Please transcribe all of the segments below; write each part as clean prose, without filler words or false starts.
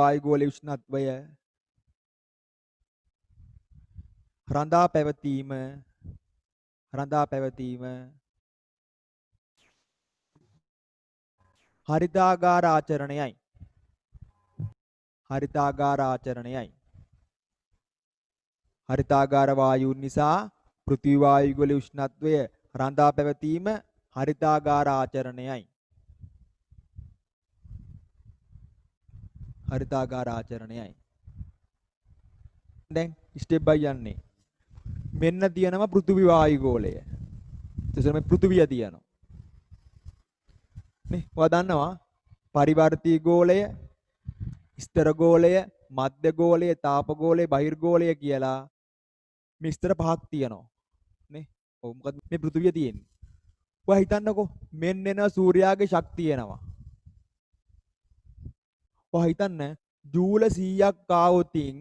වායුගෝලයේ උෂ්ණත්වය රඳා පැවතීම හරිතාගාර ආචරණයයි. හරිතාගාර වායුන් නිසා පෘථිවි වායුගෝලයේ උෂ්ණත්වය රඳා පැවතීම හරිතාගාර ආචරණයයි. දැන් ස්ටෙප් බයි යන්නේ. මෙන්න තියෙනවා පෘථිවි වායුගෝලය. එතකොට මේ පෘථිවිය තියෙනවා. නේ ඔයා දන්නවා පරිවර්තී ගෝලය, ස්ථිර ගෝලය, මධ්‍ය ගෝලය, තාප ගෝලය, බහිර්ගෝලය කියලා මේ ස්ථිර පහක් තියෙනවා. නේ ඔව් මොකද මේ පෘථිවිය තියෙන්නේ. ඔයා හිතන්නකෝ මෙන්න එන සූර්යාගේ ශක්තිය එනවා. ඔයා හිතන්න ජූල 100ක් ආවොතින්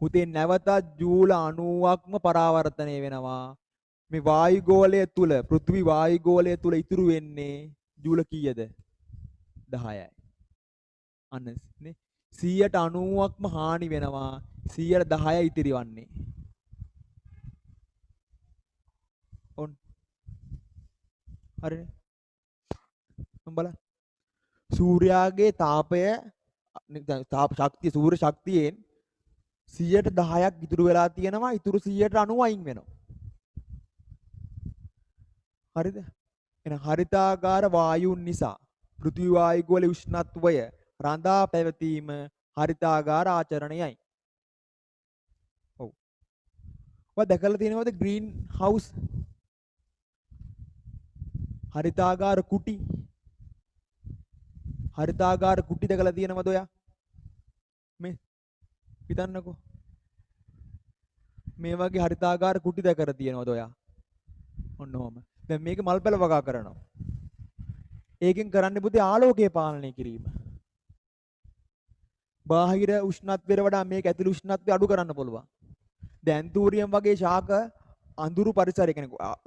පුතේ නැවතත් ජූල 90ක්ම පරාවර්තනය වෙනවා. මේ වායුගෝලය තුල පෘථිවි වායුගෝලය තුල ඉතුරු වෙන්නේ ජූල කීයද? 10යි. අන්න නේ 190ක්ම හානි වෙනවා. 110යි ඉතිරිවන්නේ. ඔන්න හරිනේ. මම බලන්න. සූර්යාගේ තාපය තාප ශක්තිය සූර්ය ශක්තියෙන් 10%ක් ඉතුරු වෙලා තියෙනවා. ඉතුරු 90 අයින් වෙනවා. හරිද? එහෙනම් හරිතාගාර වායුන් නිසා පෘථිවි වායුගෝලයේ උෂ්ණත්වය රඳා පැවතීම හරිතාගාර ආචරණයයි. ඔව්. ඔය දැකලා තියෙනවද ග්‍රීන් හවුස්? හරිතාගාර කුටි. හරිතාගාර කුටි දැකලා තියෙනවද ඔයා? මේ හිතන්නකෝ. මේ වගේ හරිතාගාර කුටි දැකලා තියෙනවද ඔයා? ඔන්න ඔහම. දැන් මේක මල් පැල වගා කරනවා. ඒකෙන් කරන්නේ පුතේ ආලෝකය පාලනය කිරීම. බාහිර උෂ්ණත්වයට වඩා මේක ඇතුළේ උෂ්ණත්වය අඩු කරන්න පුළුවන්. දැන් ඇන්තූරියම් වගේ ශාක අඳුරු පරිසරයක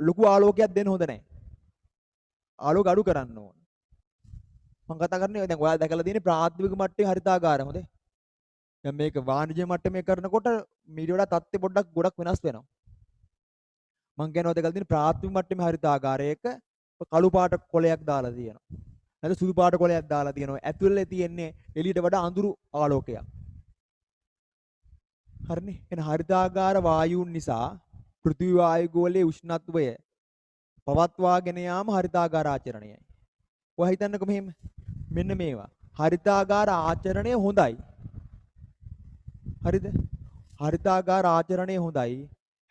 ලොකු ආලෝකයක් දෙන්න හොඳ නැහැ. ආලෝක අඩු කරන්න ඕන. මම කතා කරන්නේ දැන් ඔයා දැකලා තියෙන්නේ ප්‍රාථමික මට්ටමේ හරිතාගාර හොඳේ. දැන් මේක වාණිජ්‍ය මට්ටමේ කරනකොට මීට වඩා තත්ත්වය පොඩ්ඩක් ගොඩක් වෙනස් වෙනවා. මම කියනවා දැකලා තියෙන ප්‍රාථමික මට්ටමේ හරිතාගාරයක කළු පාට කොලයක් දාලා තියෙනවා. නැත්නම් සුදු පාට කොලයක් දාලා තියෙනවා. ඇතුළේ තියෙන්නේ එළියට වඩා අඳුරු ආලෝකයක්. හරිනේ. එහෙනම් හරිතාගාර වායුන් නිසා පෘථිවි වායුගෝලයේ උෂ්ණත්වය පවත්වාගෙන යාම හරිතාගාර ආචරණයයි. ඔයා හිතන්නකෝ මෙහෙම. මෙන්න මේවා. හරිතාගාර ආචරණය හොඳයි. හරිද? හරිතාගාර ආචරණය හොඳයි.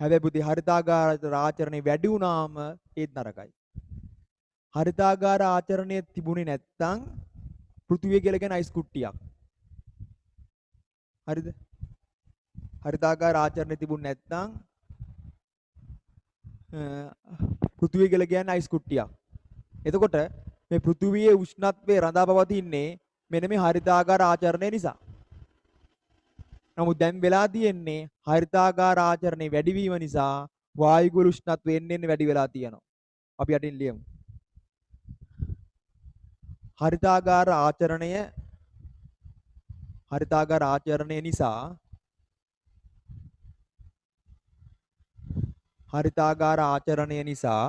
හැබැයි පුතේ හරිතාගාර ආචරණය වැඩි වුණාම ඒත් නරකයි. හරිතාගාර ආචරණය තිබුණේ නැත්නම් පෘථිවිය කියලා කියන අයිස් කුට්ටියක්. හරිද? හරිතාගාර ආචරණය තිබුණේ නැත්නම් පෘථිවිය කියලා කියන්නේ අයිස් කුට්ටියක්. එතකොට මේ පෘථිවියේ උෂ්ණත්වය රඳා පවතින්නේ මෙන්න මේ හරිතාගාර ආචරණය නිසා. නමුත් දැන් වෙලා තියෙන්නේ හරිතාගාර ආචරණය වැඩිවීම නිසා වායුගෝල උෂ්ණත්වය එන්න වැඩි වෙලා තියෙනවා. අපි යටින් ලියමු. හරිතාගාර ආචරණය නිසා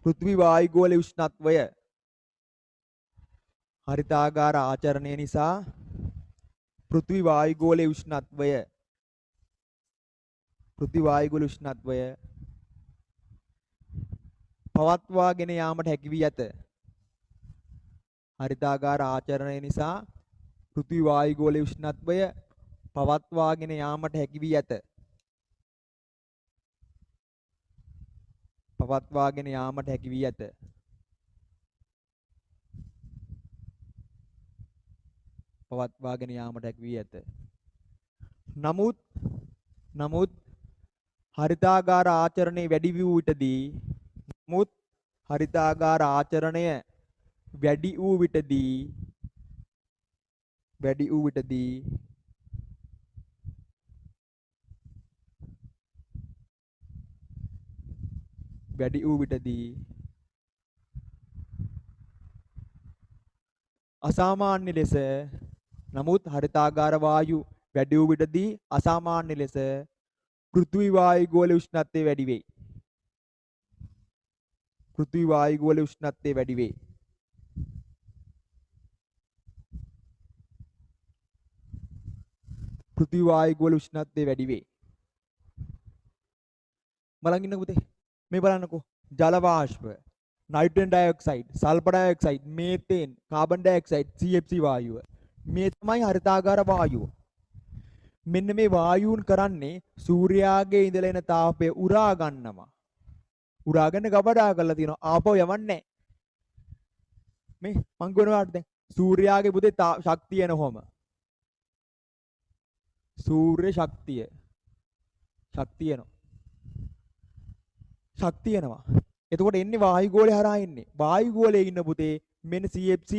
පෘථිවි වායුගෝලයේ උෂ්ණත්වය හරිතාගාර ආචරණය නිසා පෘථිවි වායුගෝලයේ උෂ්ණත්වය පවත්වාගෙන යාමට හැකි වී ඇත. හරිතාගාර ආචරණය නිසා පෘථිවි වායුගෝලයේ උෂ්ණත්වය පවත්වාගෙන යාමට හැකි වී ඇත. පවත්වාගෙන යාමට හැකි වී ඇත. පවත්වාගෙන යාමට හැකි වී ඇත. නමුත් හරිතාගාර ආචරණය වැඩි වූ විටදී අසාමාන්‍ය ලෙස නමුත් හරිතාගාර වායු වැඩි වූ විටදී අසාමාන්‍ය ලෙස පෘථිවි වායු ගෝලයේ උෂ්ණත්වය වැඩි වේ. පෘථිවි වායු ගෝලයේ උෂ්ණත්වය වැඩි වේ. පෘථිවි වායු ගෝලයේ උෂ්ණත්වය වැඩි වේ. බලන් ඉන්නකෝ පුතේ. මේ බලන්නකෝ. ජල වාෂ්ප, nitrogen dioxide, sulphur dioxide, methane, carbon dioxide, CFC වායුව. මේ තමයි හරිතාගාර වායුව. මෙන්න මේ වායුන් කරන්නේ සූර්යාගේ ඉඳලා එන තාපය උරා ගන්නවා. උරාගෙන ගබඩා කරලා තියෙනවා. ආපහු යවන්නේ මේ මං කියනවාට දැන් සූර්යාගේ පුතේ ශක්තිය එනකොම සූර්ය ශක්තිය එනවා. ශක්තිය එනවා. එතකොට එන්නේ වායු ගෝලේ හරහා එන්නේ. වායු ගෝලයේ ඉන්න පුතේ මෙන්න CFC,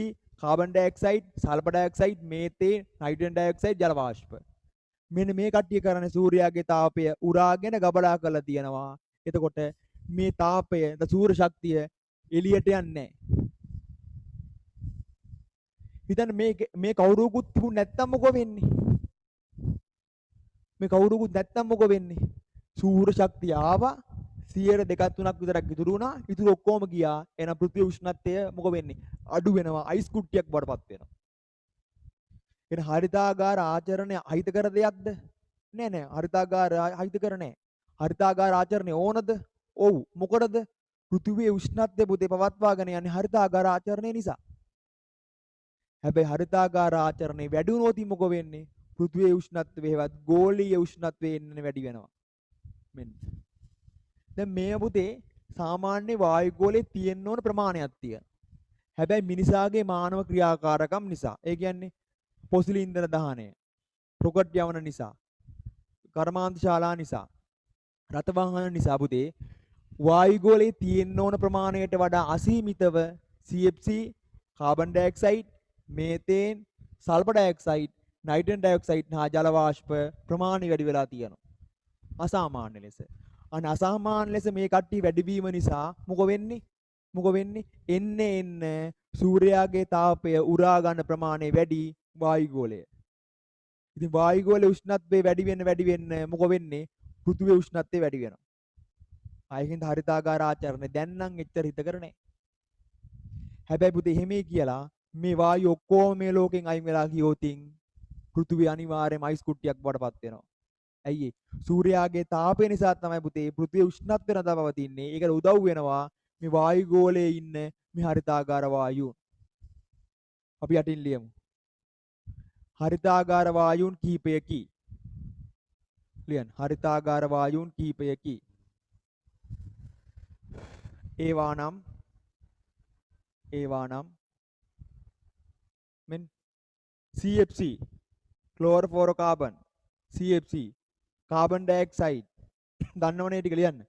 carbon dioxide, sulphur dioxide, methane, nitrogen dioxide, ජල වාෂ්ප. මෙන්න මේ කට්ටිය කරන්නේ සූර්යාගේ තාපය උරාගෙන ගබඩා කරලා තියෙනවා. එතකොට මේ තාපය සූර්ය ශක්තිය එළියට යන්නේ නැහැ. හිතන්න මේ කවුරුකුත් තිබුණ නැත්තම් මොකෝ වෙන්නේ? මේ කවුරුකුත් නැත්තම් මොකෝ වෙන්නේ? සූර්ය ශක්තිය ආවා 2-3ක් විතරක් ඉතුරු වුණා. ඉතුරු ඔක්කොම ගියා. එහෙනම් පෘථිවි උෂ්ණත්වය මොකෝ වෙන්නේ? අඩු වෙනවා. අයිස් කුට්ටියක් බවටපත් වෙනවා. එහෙනම් හරිතාගාර ආචරණය අහිතකර දෙයක්ද? නෑ. හරිතාගාර අහිතකර නෑ. හරිතාගාර ආචරණය ඕනද? ඔව්. මොකටද? පෘථිවියේ උෂ්ණත්වය පුතේ පවත්වාගෙන යන්නේ හරිතාගාර ආචරණය නිසා. හැබැයි හරිතාගාර ආචරණය වැඩි වුණොත් මොකෝ වෙන්නේ? පෘථිවියේ උෂ්ණත්වය හේවත් ගෝලීය උෂ්ණත්වය එන්නේ වැඩි වෙනවා. මෙන්න. දැන් මේ පුතේ සාමාන්‍ය වායු ගෝලයේ තියෙන්න ඕන ප්‍රමාණයක් තියෙනවා. හැබැයි මිනිසාගේ මානව ක්‍රියාකාරකම් නිසා, ඒ කියන්නේ පොසිලි ඉන්ධන දහනය, රොකට් යවන නිසා, කර්මාන්ත ශාලා නිසා, රථ වාහන නිසා පුතේ වායු ගෝලයේ තියෙන්න ඕන ප්‍රමාණයට වඩා අසීමිතව CFC, carbon dioxide, methane, sulphur dioxide, nitrogen dioxide හා ජල වාෂ්ප ප්‍රමාණය වැඩි වෙලා තියෙනවා. අසාමාන්‍ය ලෙස. අන්න අසාමාන්‍ය ලෙස මේ කට්ටිය වැඩිවීම නිසා මොකෝ වෙන්නේ? එන්න සූර්යාගේ තාපය උරා ගන්න ප්‍රමාණය වැඩි වායු ගෝලය. ඉතින් වායු ගෝලයේ උෂ්ණත්වය වැඩි වෙන්න මොකෝ වෙන්නේ? පෘථිවියේ උෂ්ණත්වය වැඩි වෙනවා. ආයෙකින්ද හරිතාගාර ආචරණය දැන් නම් එච්චර හිතකර නැහැ. හැබැයි පුතේ එහෙමයි කියලා මේ වායු ඔක්කොම මේ ලෝකෙන් අයින් වෙලා ගියොතින් පෘථිවිය අනිවාර්යයෙන්ම අයිස් කුට්ටියක් බවටපත් වෙනවා. ඇයි ඒ? සූර්යාගේ තාපය නිසා තමයි පුතේ පෘථිවිය උෂ්ණත්වය රඳා පවතින්නේ. ඒකට උදව් වෙනවා මේ වායු ගෝලයේ ඉන්න මේ හරිතාගාර වායුන්. අපි යටින් ලියමු. හරිතාගාර වායුන් කීපයකි. ලියන්න. හරිතාගාර වායුන් කීපයකි. ඒවා නම් මෙන් CFC, chlorofluorocarbon, CFC, carbon dioxide දන්නවනේ ටික ලියන්න.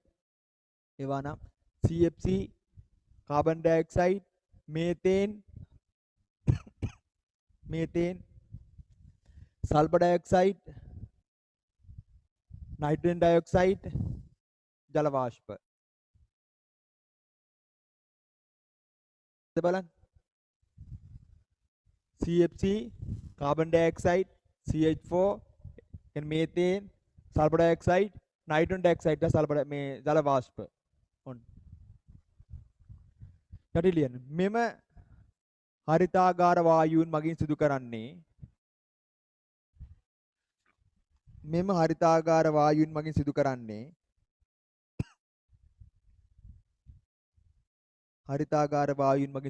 ඒවා නම් CFC, carbon dioxide, methane, sulphur dioxide, nitrogen dioxide, ජල වාෂ්ප. බලන්න. CFC, carbon dioxide, CH4, methane, sulphur dioxide, nitrogen dioxide sulphur මේ ජල වාෂ්ප. ඔන්න. යටි ලියන්න. මෙම හරිතාගාර වායුන් මගින්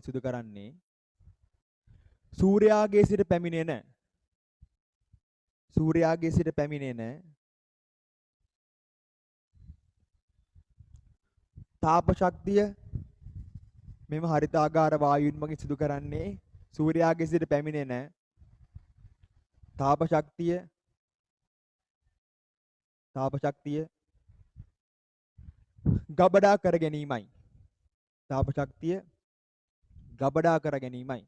සිදු කරන්නේ සූර්යාගේ සිට පැමිණෙන තාප ශක්තිය මෙම හරිතාගාර වායුන් මගින් සිදු කරන්නේ සූර්යාගේ සිට පැමිණෙන තාප ශක්තිය ගබඩා කර ගැනීමයි. තාප ශක්තිය ගබඩා කර ගැනීමයි.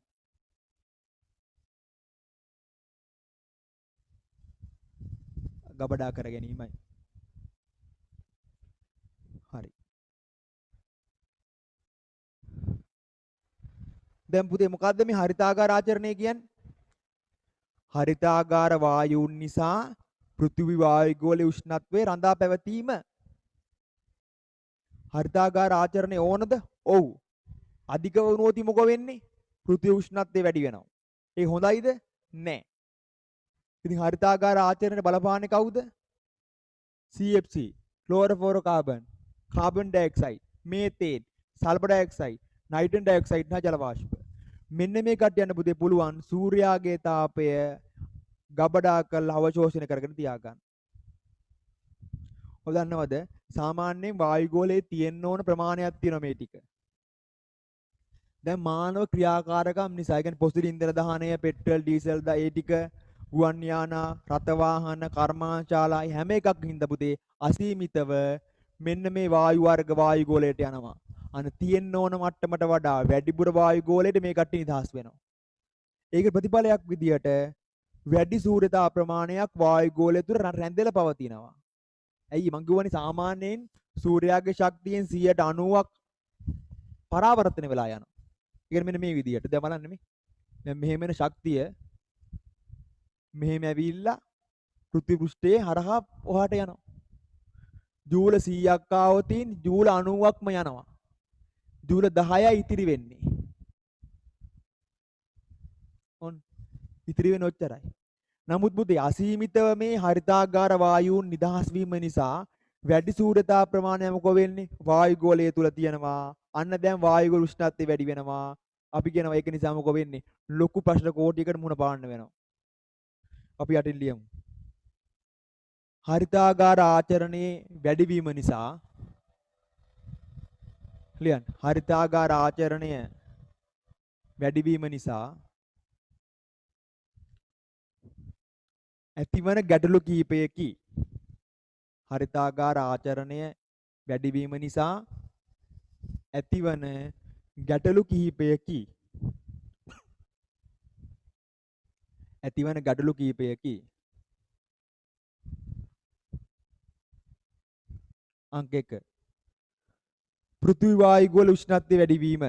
හරි. දැන් පුතේ මොකද්ද මේ හරිතාගාර ආචරණය කියන්නේ? හරිතාගාර වායුන් නිසා පෘථිවි වායුගෝලයේ උෂ්ණත්වය රඳා පැවතීම. හරිතාගාර ආචරණය ඕනද? ඔව්. අධික වුණොත් මොකෝ වෙන්නේ? පෘථිවි උෂ්ණත්වය වැඩි වෙනවා. ඒ හොඳයිද? නෑ. ඉතින් හරිතාගාර ආචරණයට බලපාන්නේ කවුද? CFC, chlorofluorocarbon, carbon dioxide, methane, sulphur dioxide, nitrogen dioxide හා ජල වාෂ්ප. මෙන්න මේ කට්ටියන්න පුතේ පුළුවන් සූර්යාගේ තාපය ගබඩා කරලා අවශෝෂණය කරගෙන තියාගන්න. ඔය දන්නවද? සාමාන්‍යයෙන් වායුගෝලයේ තියෙන්න ඕන ප්‍රමාණයක් තියෙනවා මේ ටික. දැන් මානව ක්‍රියාකාරකම් නිසා, ඒ කියන්නේ පොසිල් ඉන්ධන දහනය, පෙට්‍රල්, ඩීසල් ඒ ටික, ගුවන් යාන, රථ වාහන, කර්මාශාලා හැම එකක් හින්දා පුතේ අසීමිතව මෙන්න මේ වායු වර්ග වායුගෝලයට යනවා. අන තියෙන්න ඕන මට්ටමට වඩා වැඩිපුර වායුගෝලයට මේ කට්ටිය නිදහස් වෙනවා. ඒක ප්‍රතිඵලයක් විදියට වැඩි සූර්යතා ප්‍රමාණයක් වායුගෝලය තුර රැඳෙලා පවතිනවා. ඇයි මං කියවනේ සාමාන්‍යයෙන් සූර්යාගේ ශක්තියෙන් 90ක් පරාවර්තන වෙලා යනවා. ඒ කියන්නේ මෙන්න මේ විදියට. දැන් බලන්න මේ. දැන් මෙහෙම එන ශක්තිය මෙහෙම ඇවිල්ලා පෘථිවි පෘෂ්ඨයේ හරහා ඔහාට යනවා. ජූල 100ක් ආවොතින් ජූල 90ක්ම යනවා. ජූල 10යි ඉතිරි වෙන්නේ. ඔන්න ඉතිරි වෙන ඔච්චරයි. නමුත් බුතේ අසීමිතව මේ හරිතාගාර වායූන් නිදහස් වීම නිසා වැඩි සූර්යතා ප්‍රමාණය මොකෝ වෙන්නේ? වායුගෝලය තුල තියෙනවා. අන්න දැන් වායුගෝල උෂ්ණත්වය වැඩි වෙනවා. අපි කියනවා ඒක නිසා මොකෝ වෙන්නේ? ලොකු ප්‍රශ්න කෝටියකට මුහුණ පාන්න වෙනවා. අපි යටින් ලියමු. හරිතාගාර ආචරණයේ වැඩිවීම නිසා ලියන්න. හරිතාගාර ආචරණය වැඩිවීම නිසා ඇතිවන ගැටලු කිහිපයකි. හරිතාගාර ආචරණය වැඩිවීම නිසා ඇතිවන ගැටලු කිහිපයකි. ඇතිවන ගැටලු කිහිපයකි. අංක 1. පෘථිවි වායුගෝල උෂ්ණත්වය වැඩිවීම.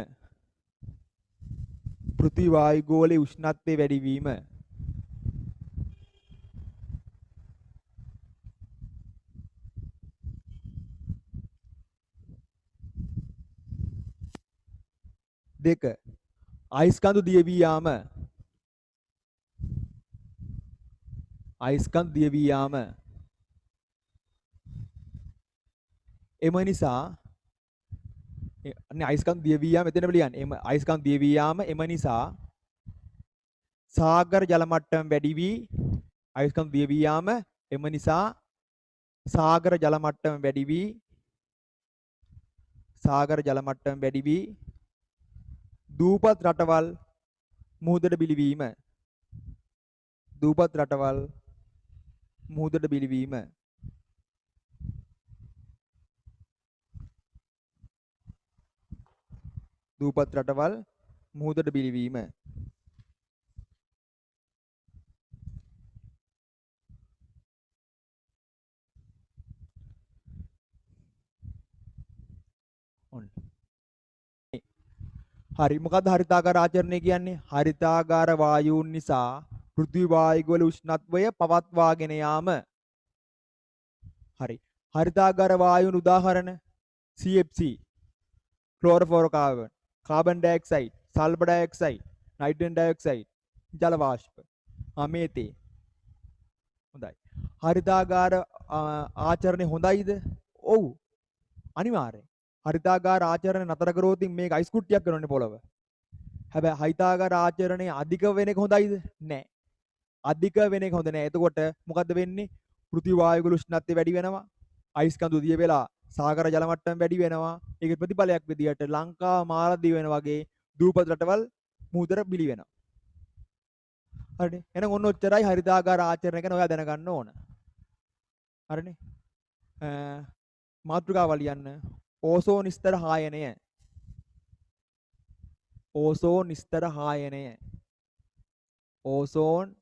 පෘථිවි වායුගෝලයේ උෂ්ණත්වය වැඩිවීම. දෙක. අයිස්කන්ධ දිය වී යාම. අයිස්කන්ධ දිය වී යාම. එම නිසා අනේ අයිස්කන්ධ දිය වී යාම එතනම ලියන්න. එම අයිස්කන්ධ දිය වී යාම එම නිසා සාගර ජල මට්ටම වැඩි වී අයිස්කන්ධ දිය වී යාම එම නිසා සාගර ජල මට්ටම වැඩි වී සාගර ජල මට්ටම වැඩි වී දූපත් රටවල් මුහුදට බිලිවීම. දූපත් රටවල් මුහුදට බිලිවීම. දූපත් රටවල් මුහුදට බිලිවීම. ඔන්න. හරි මොකද්ද හරිතාගාර ආචරණය කියන්නේ? හරිතාගාර වායූන් නිසා පෘථිවි වායුගෝල උෂ්ණත්වය පවත්වාගෙන යාම. හරි. හරිතාගාර වායුන් උදාහරණ CFC, chlorofluorocarbon, carbon dioxide, sulphur dioxide, nitrogen dioxide, ජල වාෂ්ප. මේතේ. හොඳයි. හරිතාගාර ආචරණය හොඳයිද? ඔව්. අනිවාර්යයෙන්. හරිතාගාර ආචරණය නතර කරොත් මේක අයිස් කුට්ටියක් කරනනේ පොළව. හැබැයි හරිතාගාර ආචරණය අධික වෙන එක හොඳයිද? නෑ. අධික වෙන එක හොඳ නෑ. එතකොට මොකද්ද වෙන්නේ? පෘථිවි වායුගෝල උෂ්ණත්වය වැඩි වෙනවා. අයිස් කඳු දිය වෙලා සාගර ජල මට්ටම වැඩි වෙනවා. ඒකේ ප්‍රතිඵලයක් විදියට ලංකාව මාලදීව වෙන වගේ දූපත් රටවල් මුහුදට බිලි වෙනවා. හරිනේ. එහෙනම් ඔන්න ඔච්චරයි හරිතාගාර ආචරණය ගැන ඔයා දැනගන්න ඕන. හරිනේ. මාතෘකාව ලියන්න. ඕසෝන් ස්තර හායනය. ඕසෝන් ස්තර හායනය. ඕසෝන්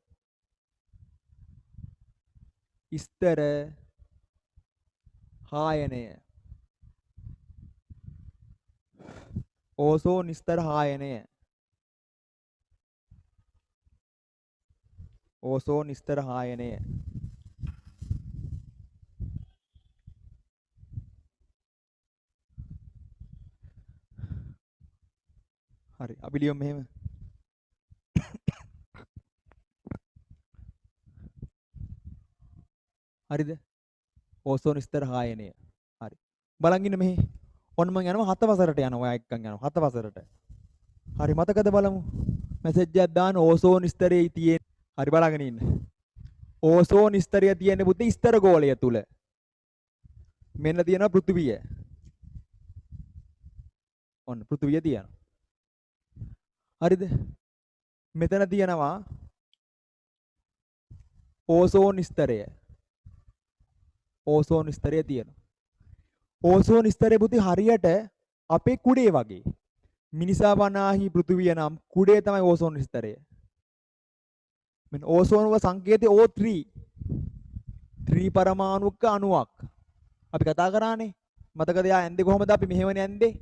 ස්තර හායනය. ඕසෝන් ස්තර හායනය. ඕසෝන් ස්තර හායනය. හරි අපි ලියමු මෙහෙම. හරිද? ඕසෝන් ස්තර හායනය. හරි. බලන් ඉන්න මෙහි. ඔන්න මම යනවා 7 වසරට යනවා. ඔයා එක්කන් යනවා 7 වසරට. හරි මතකද බලමු. මැසේජ් එකක් දාන්න ඕසෝන් ස්තරයේ තියෙන. හරි බලාගෙන ඉන්න. ඕසෝන් ස්තරය තියෙන පුතේ ස්තර ගෝලය තුල. මෙන්න තියෙනවා පෘථිවිය. ඔන්න පෘථිවිය තියෙනවා. හරිද? මෙතන තියෙනවා ඕසෝන් ස්තරය. ඕසෝන් ස්තරය තියෙනවා. ඕසෝන් ස්තරය පුතේ හරියට අපේ කුඩේ වගේ. මිනිසා වනාහි පෘථිවිය නම් කුඩේ තමයි ඕසෝන් ස්තරය. මෙන්න ඕසෝන් වල සංකේතය O3. 3 පරමාණුක අණුවක්. අපි කතා කරානේ. මතකද යා ඇන්දේ කොහමද අපි මෙහෙවනේ ඇන්දේ?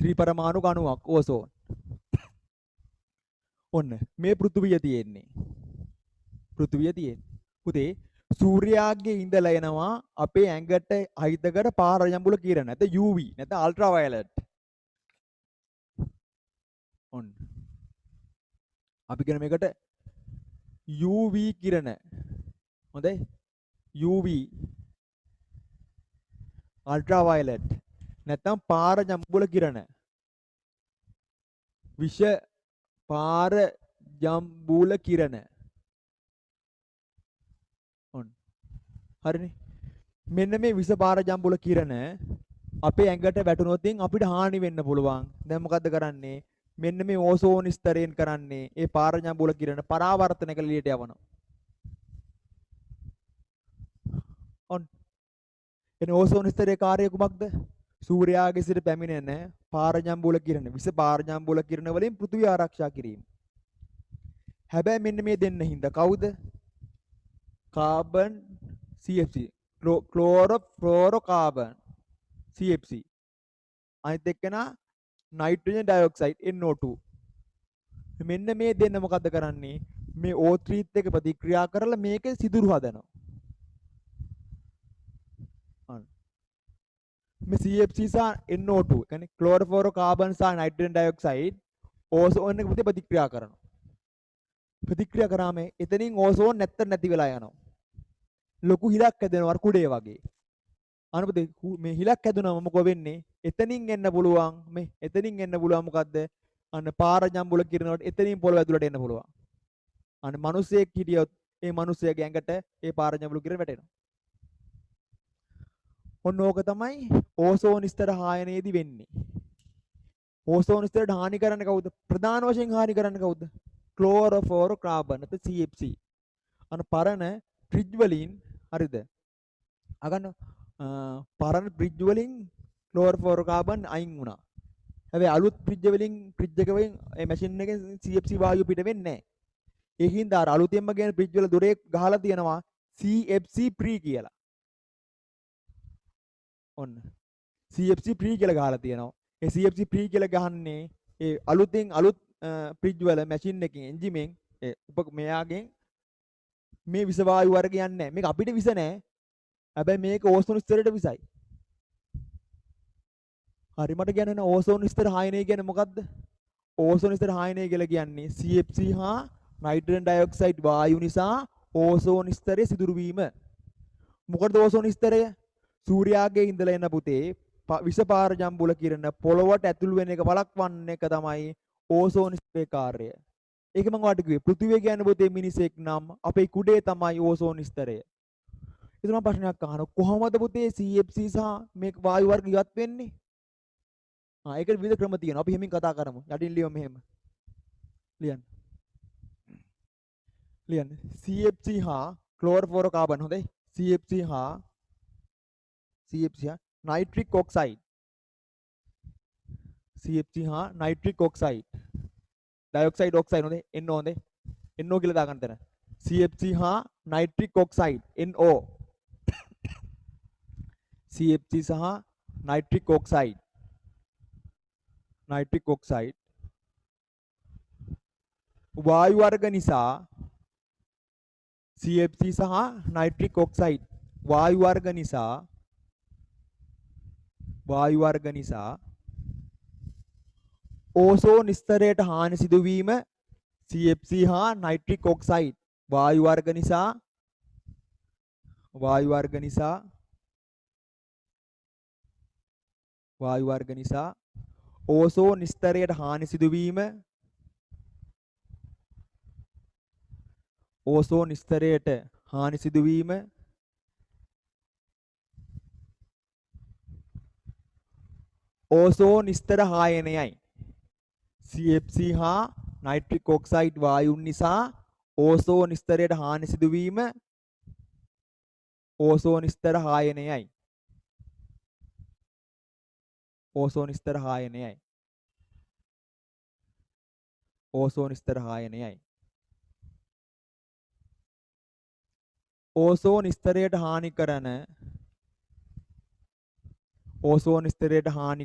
3 පරමාණුක අණුවක් ඕසෝන්. ඔන්න මේ පෘථිවිය තියෙන්නේ. පෘථිවිය තියෙන්නේ. පුතේ සූර්යාගේ ඉඳලා එනවා අපේ ඇඟට අහිතකර පාරජම්බුල කිරණ. නැත්නම් UV නැත්නම් අල්ට්‍රා වයලට්. ඔන්න. අපි කියන මේකට UV කිරණ. හොඳයි? UV අල්ට්‍රා වයලට් නැත්නම් පාරජම්බුල කිරණ. විෂ පාරජම්බුල කිරණ. ඔන්න. හරිනේ. මෙන්න මේ විෂ පාරජම්බුල කිරණ අපේ ඇඟට වැටුනොත් අපිට හානි වෙන්න පුළුවන්. දැන් මොකද්ද කරන්නේ? මෙන්න මේ ඕසෝන් ස්තරයෙන් කරන්නේ ඒ පාරජම්බුල කිරණ පරාවර්තන කළ එළියට යවනවා. ඔන්න. එන ඕසෝන් ස්තරයේ කාර්යය කුමක්ද? සූර්යාගේ සිට පැමිණෙන පාරජම්බුල කිරණ විෂ පාරජම්බුල කිරණ වලින් පෘථිවිය ආරක්ෂා කිරීම. හැබැයි මෙන්න මේ දෙන්න හින්දා කවුද? කාබන් CFC ක්ලෝරෝෆ්ලෝරෝකාබන් CFC අනිත් එක්කෙනා නයිට්‍රජන් ඩයොක්සයිඩ් NO2. මෙන්න මේ දෙන්න මොකද්ද කරන්නේ? මේ O3 එක ප්‍රතික්‍රියා කරලා මේකේ සිදුරු හදනවා. මේ CFC සහ NO2 කියන්නේ ක්ලෝරෝෆ්ලෝරෝකාබන් සහ නයිට්‍රජන් ඩයොක්සයිඩ් ඕසෝන් එක ප්‍රතික්‍රියා කරනවා. ප්‍රතික්‍රියා කරාම එතනින් ඕසෝන් නැති වෙලා යනවා. ලොකු හිලක් හැදෙනවා කුඩේ වගේ. අනුපතේ මේ හිලක් හැදුනම මොකෝ වෙන්නේ? එතනින් එන්න පුළුවන් මේ එතනින් එන්න පුළුවන් මොකද්ද? අන්න පාරජම්බුල කිරණ වලට එතනින් පොළව ඇතුළට එන්න පුළුවන්. අන්න මිනිස්සෙක් හිටියොත් ඒ මිනිස්සයාගේ ඇඟට ඒ පාරජම්බුල කිරණ වැටෙනවා. ඔන්න ඕක තමයි ඕසෝන් ස්තර හායනයේදී වෙන්නේ. ඕසෝන් ස්තරයට හානි කරන්නේ කවුද? ප්‍රධාන වශයෙන් හානි කරන්නේ කවුද? ක්ලෝරෝෆ්ලෝරෝකාබන් නැත්නම් CFC. අන්න පරණ ෆ්‍රිජ් වලින් හරිද? අගන්න පරණ ෆ්‍රිජ් වලින් ක්ලෝරෝෆ්ලෝරෝකාබන් අයින් වුණා. හැබැයි අලුත් ෆ්‍රිජ් එක වලින් ඒ මැෂින් එකෙන් CFC වායුව පිට වෙන්නේ නැහැ. ඒකින්ද අර අලුතෙන්ම ගේන ෆ්‍රිජ් වල දොරේ ගහලා තියෙනවා CFC free කියලා. ඔන්න. CFC free කියලා ගහලා තියෙනවා. ඒ CFC free කියලා ගහන්නේ ඒ අලුත් ෆ්‍රිජ් වල මැෂින් එකකින් එන්ජිමෙන් මෙයාගෙන් මේ විස වායු වර්ග යන්නේ නැහැ. මේක අපිට විස නැහැ. හැබැයි මේක ඕසෝන් ස්තරයට විසයි. හරි මට කියන්න ඕසෝන් ස්තර හායනය කියන්නේ මොකද්ද? ඕසෝන් ස්තර හායනය කියලා කියන්නේ CFC හා නයිට්‍රජන් ඩයොක්සයිඩ් වායු නිසා ඕසෝන් ස්තරයේ සිදුරු වීම. මොකටද ඕසෝන් ස්තරය? සූර්යාගේ ඉඳලා එන පුතේ විෂ පාරජම්බුල කිරණ පොළොවට ඇතුළු වෙන එක වළක්වන්න එක තමයි ඕසෝන් ස්තරයේ කාර්යය. ඒක මම ඔයාලට කිව්වේ පෘථිවිය කියන්නේ පුතේ මිනිසෙක් නම් අපේ කුඩේ තමයි ඕසෝන් ස්තරය. ඒත් මම ප්‍රශ්නයක් අහනවා කොහොමද පුතේ CFC සහ මේ වායු වර්ග ඉවත් වෙන්නේ? ඒකට විවිධ ක්‍රම තියෙනවා. අපි හැමින් කතා කරමු. යටින් ලියමු මෙහෙම. ලියන්න. CFC හා ක්ලෝරෝෆ්ලෝරෝකාබන් හොඳයි. CFC හා නයිට්‍රික් ඔක්සයිඩ්. CFC හා නයිට්‍රික් ඔක්සයිඩ්. ඩයොක්සයිඩ් ඔක්සයිඩ් හොඳයි. NO හොඳයි. NO කියලා දාගන්න තැන. CFC හා නයිට්‍රික් ඔක්සයිඩ් NO. CFC සහ නයිට්‍රික් ඔක්සයිඩ් වායු වර්ග නිසා CFC සහ නයිට්‍රික් ඔක්සයිඩ් වායු වර්ග නිසා ඕසෝන් ස්තරයට හානි සිදුවීම CFC හා නයිට්‍රික් ඔක්සයිඩ් වායු වර්ග නිසා ඕසෝන් ස්තරයට හානි සිදුවීම ඕසෝන් ස්තර හායනයයි. CFC හා නයිට්‍රික් ඔක්සයිඩ් වායුන් නිසා ඕසෝන් ස්තරයට හානි සිදුවීම ඕසෝන් ස්තර හායනයයි. ඕසෝන් ස්තර හායනයයි. ඕසෝන් ස්තරයට හානි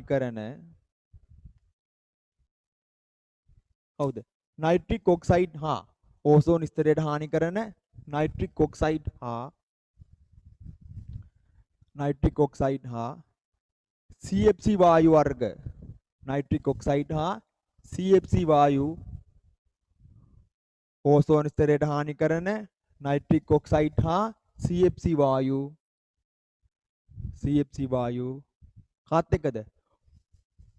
කරන කවුද? නයිට්‍රික් ඔක්සයිඩ් හා ඕසෝන් ස්තරයට හානි කරන නයිට්‍රික් ඔක්සයිඩ් හා CFC වායු වර්ග නයිට්‍රික් ඔක්සයිඩ් හා CFC වායු ඕසෝන් ස්තරයට හානි කරන නයිට්‍රික් ඔක්සයිඩ් හා CFC වායු කාත් එක්කද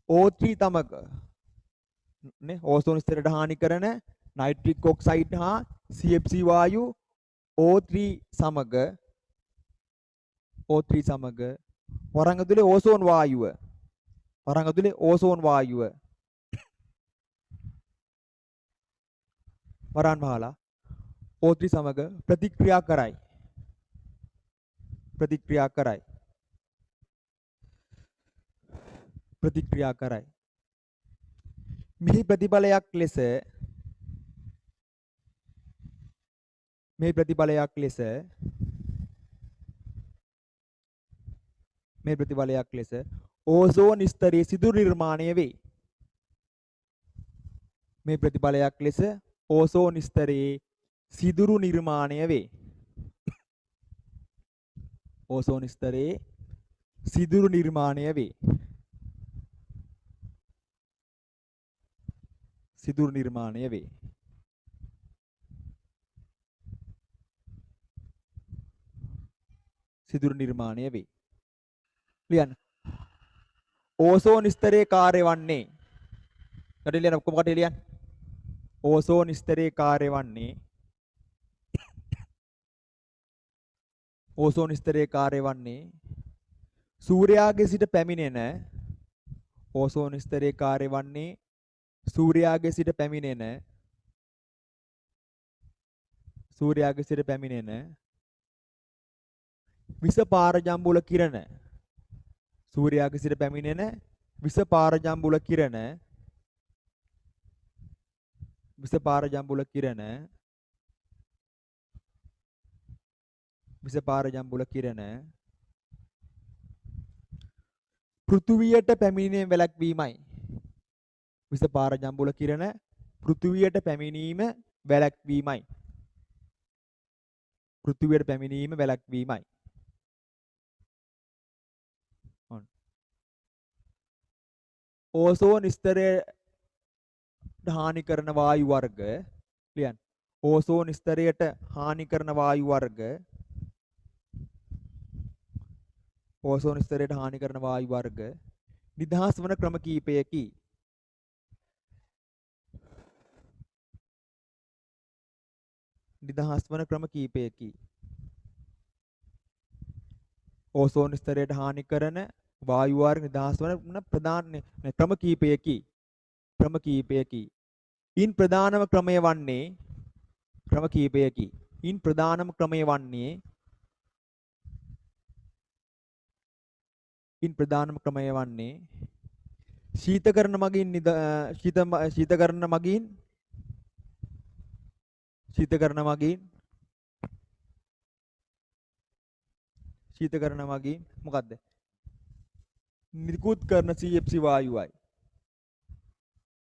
O3 තමක නේ ඕසෝන් ස්තරයට හානි කරන නයිට්‍රික් ඔක්සයිඩ් හා CFC වායු O3 සමග වරන් ඇතුලේ ඕසෝන් වායුව වරන් වහලා O3 සමග ප්‍රතික්‍රියා කරයි. මෙහි ප්‍රතිඵලයක් ලෙස ඕසෝන් ස්තරයේ සිදුරු නිර්මාණය වේ. ඕසෝන් ස්තරයේ සිදුරු නිර්මාණය වේ. ලියන්න. ඕසෝන් ස්තරයේ කාර්ය වන්නේ ලියන්න ඔක්කොම කටේ ලියන්න. ඕසෝන් ස්තරයේ කාර්ය වන්නේ සූර්යාගේ සිට පැමිණෙන විස පාරජම්බුල කිරණ පෘථුවියට පැමිණීම වැළැක්වීමයි. ඕසෝන් ස්තරයට හානි කරන වායු වර්ග ලියන්න. ඕසෝන් ස්තරයට හානි කරන වායු වර්ග නිදහස් වන ක්‍රම කීපයකි. ඕසෝන් ස්තරයට හානි කරන වායු වර්ග නිදහස් වන ප්‍රධාන ක්‍රම කීපයකි. ඉන් ප්‍රධානම ක්‍රමය වන්නේ ශීතකරණ මගින් මොකද්ද? නිකුත් කරන CFC වායුවයි.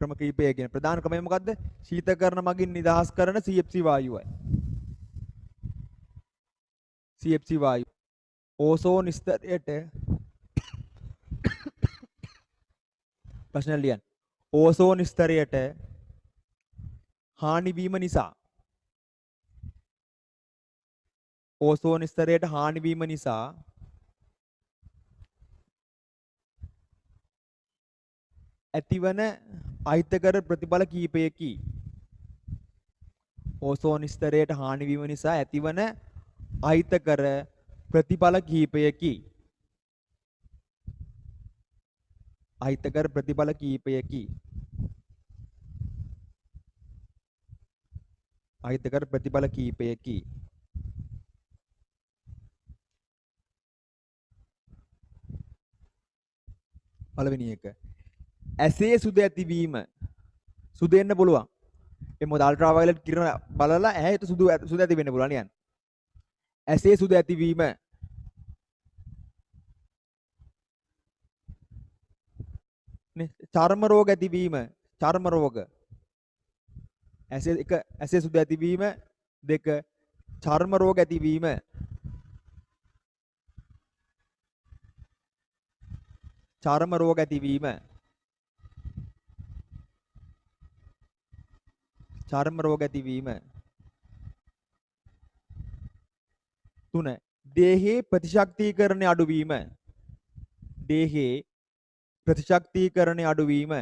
ක්‍රම කීපයකින් ප්‍රධාන ක්‍රමය මොකද්ද? ශීතකරණ මගින් නිදහස් කරන CFC වායුවයි. CFC වායුව. ඕසෝන් ස්තරයට ප්‍රශ්න ලියන්න. ඕසෝන් ස්තරයට හානි වීම නිසා ඕසෝන් ස්තරයට හානි වීම නිසා ඇතිවන අහිතකර ප්‍රතිඵල කීපයකි. ඕසෝන් ස්තරයට හානි වීම නිසා ඇතිවන අහිතකර ප්‍රතිඵල කීපයකි. අහිතකර ප්‍රතිඵල කීපයකි. අහිතකර ප්‍රතිඵල කීපයකි. පළවෙනි එක. ඇසේ සුද ඇතිවීම. සුද එන්න පුළුවන්. ඒ මොකද අල්ට්‍රා වයලට් කිරණ බලලා ඇහැට සුද ඇති වෙන්න පුළුවන් නියන්. ඇසේ සුද ඇතිවීම. නේ චර්ම රෝග ඇතිවීම. චර්ම රෝග. ඇසේ සුද ඇතිවීම. දෙක චර්ම රෝග ඇතිවීම. චර්ම රෝග ඇතිවීම. චර්ම රෝග ඇතිවීම. 3. දේහයේ ප්‍රතිශක්තිකරණය අඩුවීම. දේහයේ ප්‍රතිශක්තිකරණය අඩුවීම.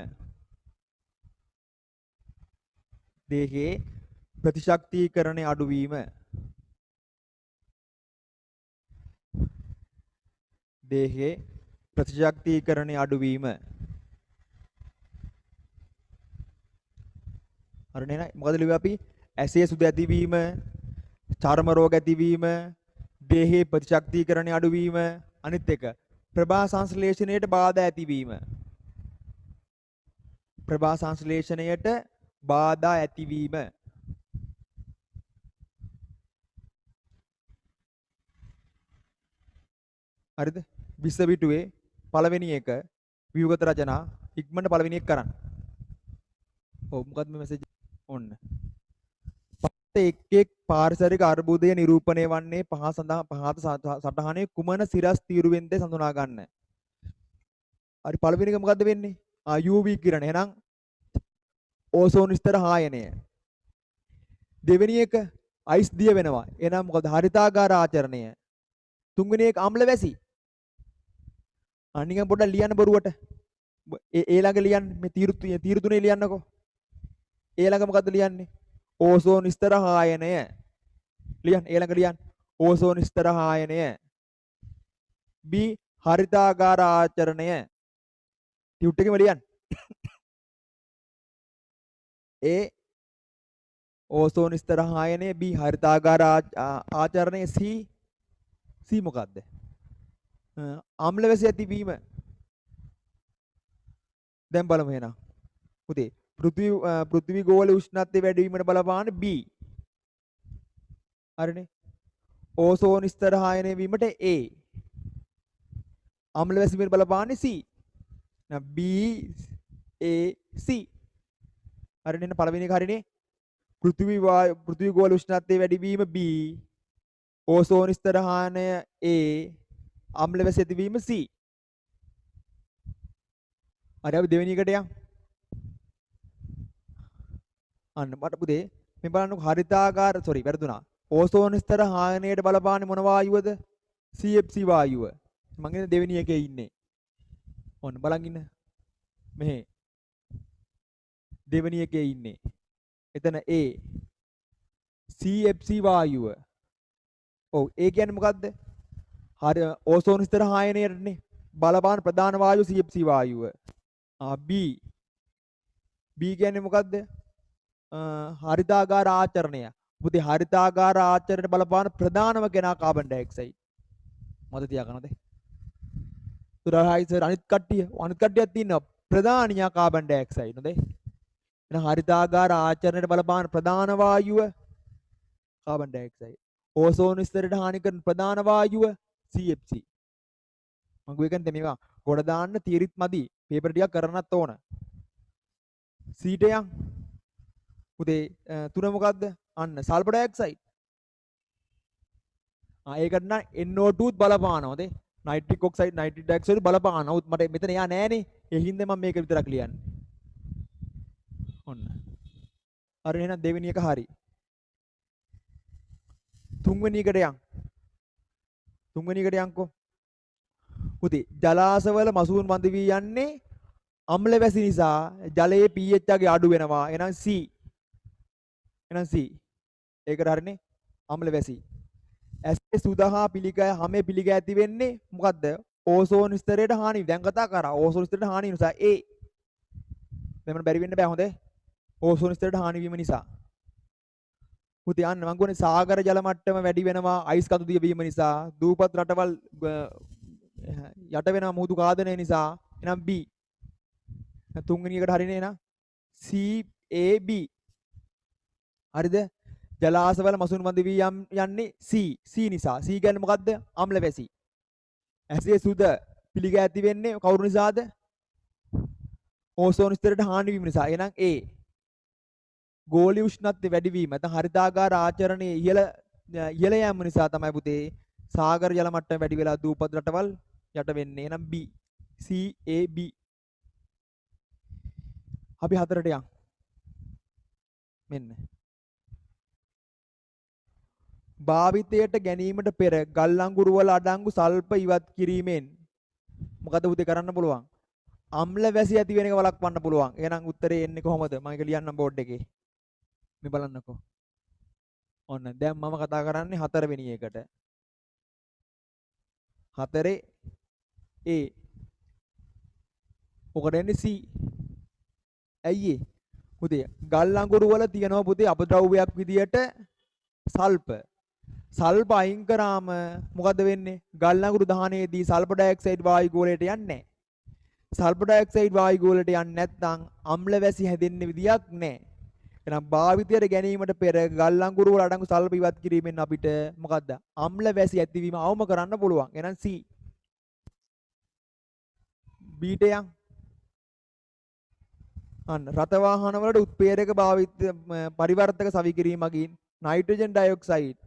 දේහයේ ප්‍රතිශක්තිකරණය අඩුවීම. දේහයේ ප්‍රතිශක්තිකරණය අඩුවීම. හරිනේ නේද? මොකද ලිව්වේ අපි? ඇසේ සුද ඇතිවීම, චර්ම රෝග ඇතිවීම, දේහයේ ප්‍රතිශක්තිකරණය අඩුවීම, අනිත් එක ප්‍රභා සංශ්ලේෂණයට බාධා ඇතිවීම. ප්‍රභා සංශ්ලේෂණයට බාධා ඇතිවීම. හරිද? 20 පිටුවේ පළවෙනි එක ව්‍යුහගත රචනා ඉක්මනට පළවෙනි එක කරන්න. ඔව් මොකක්ද මේ මැසේජ්? ඔන්න. එක් එක් පාරිසරික අර්බුදය නිරූපණය වන්නේ පහත සටහනේ කුමන සිරස් තීරුවෙන්ද සඳහනා ගන්න. හරි පළවෙනි එක මොකද්ද වෙන්නේ? UV කිරණ. එහෙනම් ඕසෝන් ස්තර හායනය. දෙවෙනි එක අයිස් දිය වෙනවා. එහෙනම් මොකද? හරිතාගාර ආචරණය. තුන්වෙනි එක අම්ල වැසි. අනික පොඩ්ඩක් ලියන්න බරුවට. ඒ ළඟ ලියන්න මේ තීරු තුනේ ලියන්නකෝ. ඒ ළඟ මොකද්ද ලියන්නේ? ඕසෝන් ස්තර හායනය. ලියන්න ඒ ළඟ ලියන්න. ඕසෝන් ස්තර හායනය. B හරිතාගාර ආචරණය. ටියුට් එකෙම ලියන්න. A ඕසෝන් ස්තර හායනය. B හරිතාගාර ආචරණය. C මොකද්ද? අම්ල වැසි ඇතිවීම. දැන් බලමු එහෙනම්. පුතේ පෘථිවි ගෝල උෂ්ණත්වය වැඩි වීමට බලපාන B. හරිනේ. ඕසෝන් ස්තර හායනය වීමට A. අම්ල වැසි වීමට බලපාන්නේ C. now B A C. හරිනේ නේ පළවෙනි එක හරිනේ. පෘථිවි ගෝල උෂ්ණත්වය වැඩි වීම B. ඕසෝන් ස්තර හායනය A. අම්ල වැසි ඇතිවීම C. හරි අපි දෙවෙනි එකට යමු. අන්න මට පුතේ මේ බලන්නකො හරිතාගාර වැරදුනා. ඕසෝන් ස්තර හායනයට බලපාන්නේ මොන වායුවද? CFC වායුව. මම ඉන්නේ දෙවෙනි එකේ ඉන්නේ. ඔන්න බලන් ඉන්න. මෙහෙ. දෙවෙනි එකේ ඉන්නේ. එතන A. CFC වායුව. ඔව් ඒ කියන්නේ මොකද්ද? හරි ඕසෝන් ස්තර හායනයටනේ බලපාන ප්‍රධාන වායුව CFC වායුව. B. B කියන්නේ මොකද්ද? හරිතාගාර ආචරණය. පුතේ හරිතාගාර ආචරණයට බලපාන ප්‍රධානම කෙනා කාබන් ඩයොක්සයිඩ්. මතක තියාගන්නද? සර් අනිත් කට්ටියක් තියෙනවා ප්‍රධානියා කාබන් ඩයොක්සයිඩ් නේද? එහෙනම් හරිතාගාර ආචරණයට බලපාන ප්‍රධාන වායුව කාබන් ඩයොක්සයිඩ්. ඕසෝන් ස්තරයට හානි කරන ප්‍රධාන වායුව CFC. මම කියන්නේ මේවා ගොඩ දාන්න තියරිත් මදි. පේපර් ටිකක් කරන්නත් ඕන. C ට යන්. පුතේ තුන මොකද්ද? අන්න සල්ෆර් ඩයොක්සයිඩ්. ඒකට නම් NO2 බලපානවාද? නයිට්‍රික් ඔක්සයිඩ් නයිට්‍රික් ඩයොක්සයිඩ් බලපානවා. උත් මට මෙතන යා නෑනේ. ඒ හින්දා මම මේක විතරක් ලියන්නේ. ඔන්න. හරි එහෙනම් දෙවෙනි එක හරි. තුන්වෙනි එකට යන්. තුන්වෙනි එකට යන්කෝ. පුතේ ජලාශවල මසුන් වඳ වී යන්නේ අම්ල වැසි නිසා ජලයේ pH එක අඩු වෙනවා. එහෙනම් C. එහෙනම් C. ඒකට හරිනේ. අම්ල වැසි. ඇසේ සුදහා පිළිකය හැම පිළිග ඇති වෙන්නේ මොකද්ද? ඕසෝන් ස්තරයට හානි. දැන් කතා කරා ඕසෝන් ස්තරයට හානි නිසා A. දැන් මට බැරි වෙන්න බෑ හොඳේ. ඕසෝන් ස්තරයට හානි වීම නිසා. පුතේ යන්න මං කියන්නේ සාගර ජල මට්ටම වැඩි වෙනවා අයිස් කඳු දිය වීම නිසා. දූපත් රටවල් යට වෙනවා මුහුදු ඝාතනය නිසා. එහෙනම් B. තුන්වෙනි එකට හරිනේ එහෙනම් C A B. හරිද? ජලාශවල මසුන් වඳ වී යන්නේ C නිසා. C කියන්නේ මොකද්ද? අම්ල වැසි. ඇසේ සුද පිළිග ඇති වෙන්නේ කවුරු නිසාද? ඕසෝන් ස්තරයට හානි වීම නිසා. එහෙනම් A. ගෝලීය උෂ්ණත්වය වැඩි වීම නැත්නම් හරිතාගාර ආචරණයේ ඉහළ යාම නිසා තමයි පුතේ සාගර ජල මට්ටම වැඩි වෙලා දූපත් රටවල් යට වෙන්නේ. එහෙනම් B. C A B. අපි හතරට යන්. මෙන්න. භාවිතයට ගැනීමට පෙර ගල් අඟුරු වල අඩංගු සල්ප ඉවත් කිරීමෙන් මොකද පුතේ කරන්න පුළුවන්? අම්ල වැසි ඇති වෙන එක වළක්වන්න පුළුවන්. එහෙනම් උත්තරේ එන්නේ කොහොමද? මම ඒක ලියන්නම් බෝඩ් එකේ. මේ බලන්නකෝ. ඔන්න දැන් මම කතා කරන්නේ හතරවෙනි එකට. හතරේ A. ඔකට එන්නේ C. ඇයි ඒ? පුතේ ගල් අඟුරු වල තියෙනවා පුතේ අපද්‍රව්‍යයක් විදියට සල්ප. සල්ප අයින් කරාම මොකද වෙන්නේ? ගල් අඟුරු දහනයේදී සල්ෆර් ඩයොක්සයිඩ් වායු ගෝලයට යන්නේ නැහැ. සල්ෆර් ඩයොක්සයිඩ් වායු ගෝලයට යන්නේ නැත්නම් අම්ල වැසි හැදෙන්න විදියක් නැහැ. එහෙනම් භාවිතයට ගැනීමට පෙර ගල් අඟුරු වල අඩංගු සල්ප ඉවත් කිරීමෙන් අපිට මොකද්ද? අම්ල වැසි ඇතිවීම අවම කරන්න පුළුවන්. එහෙනම් C. B ට යන්. අන්න රත වාහන වලට උත්ප්‍රේරක භාවිත පරිවර්තක සවි කිරීම මගින් නයිට්‍රජන් ඩයොක්සයිඩ්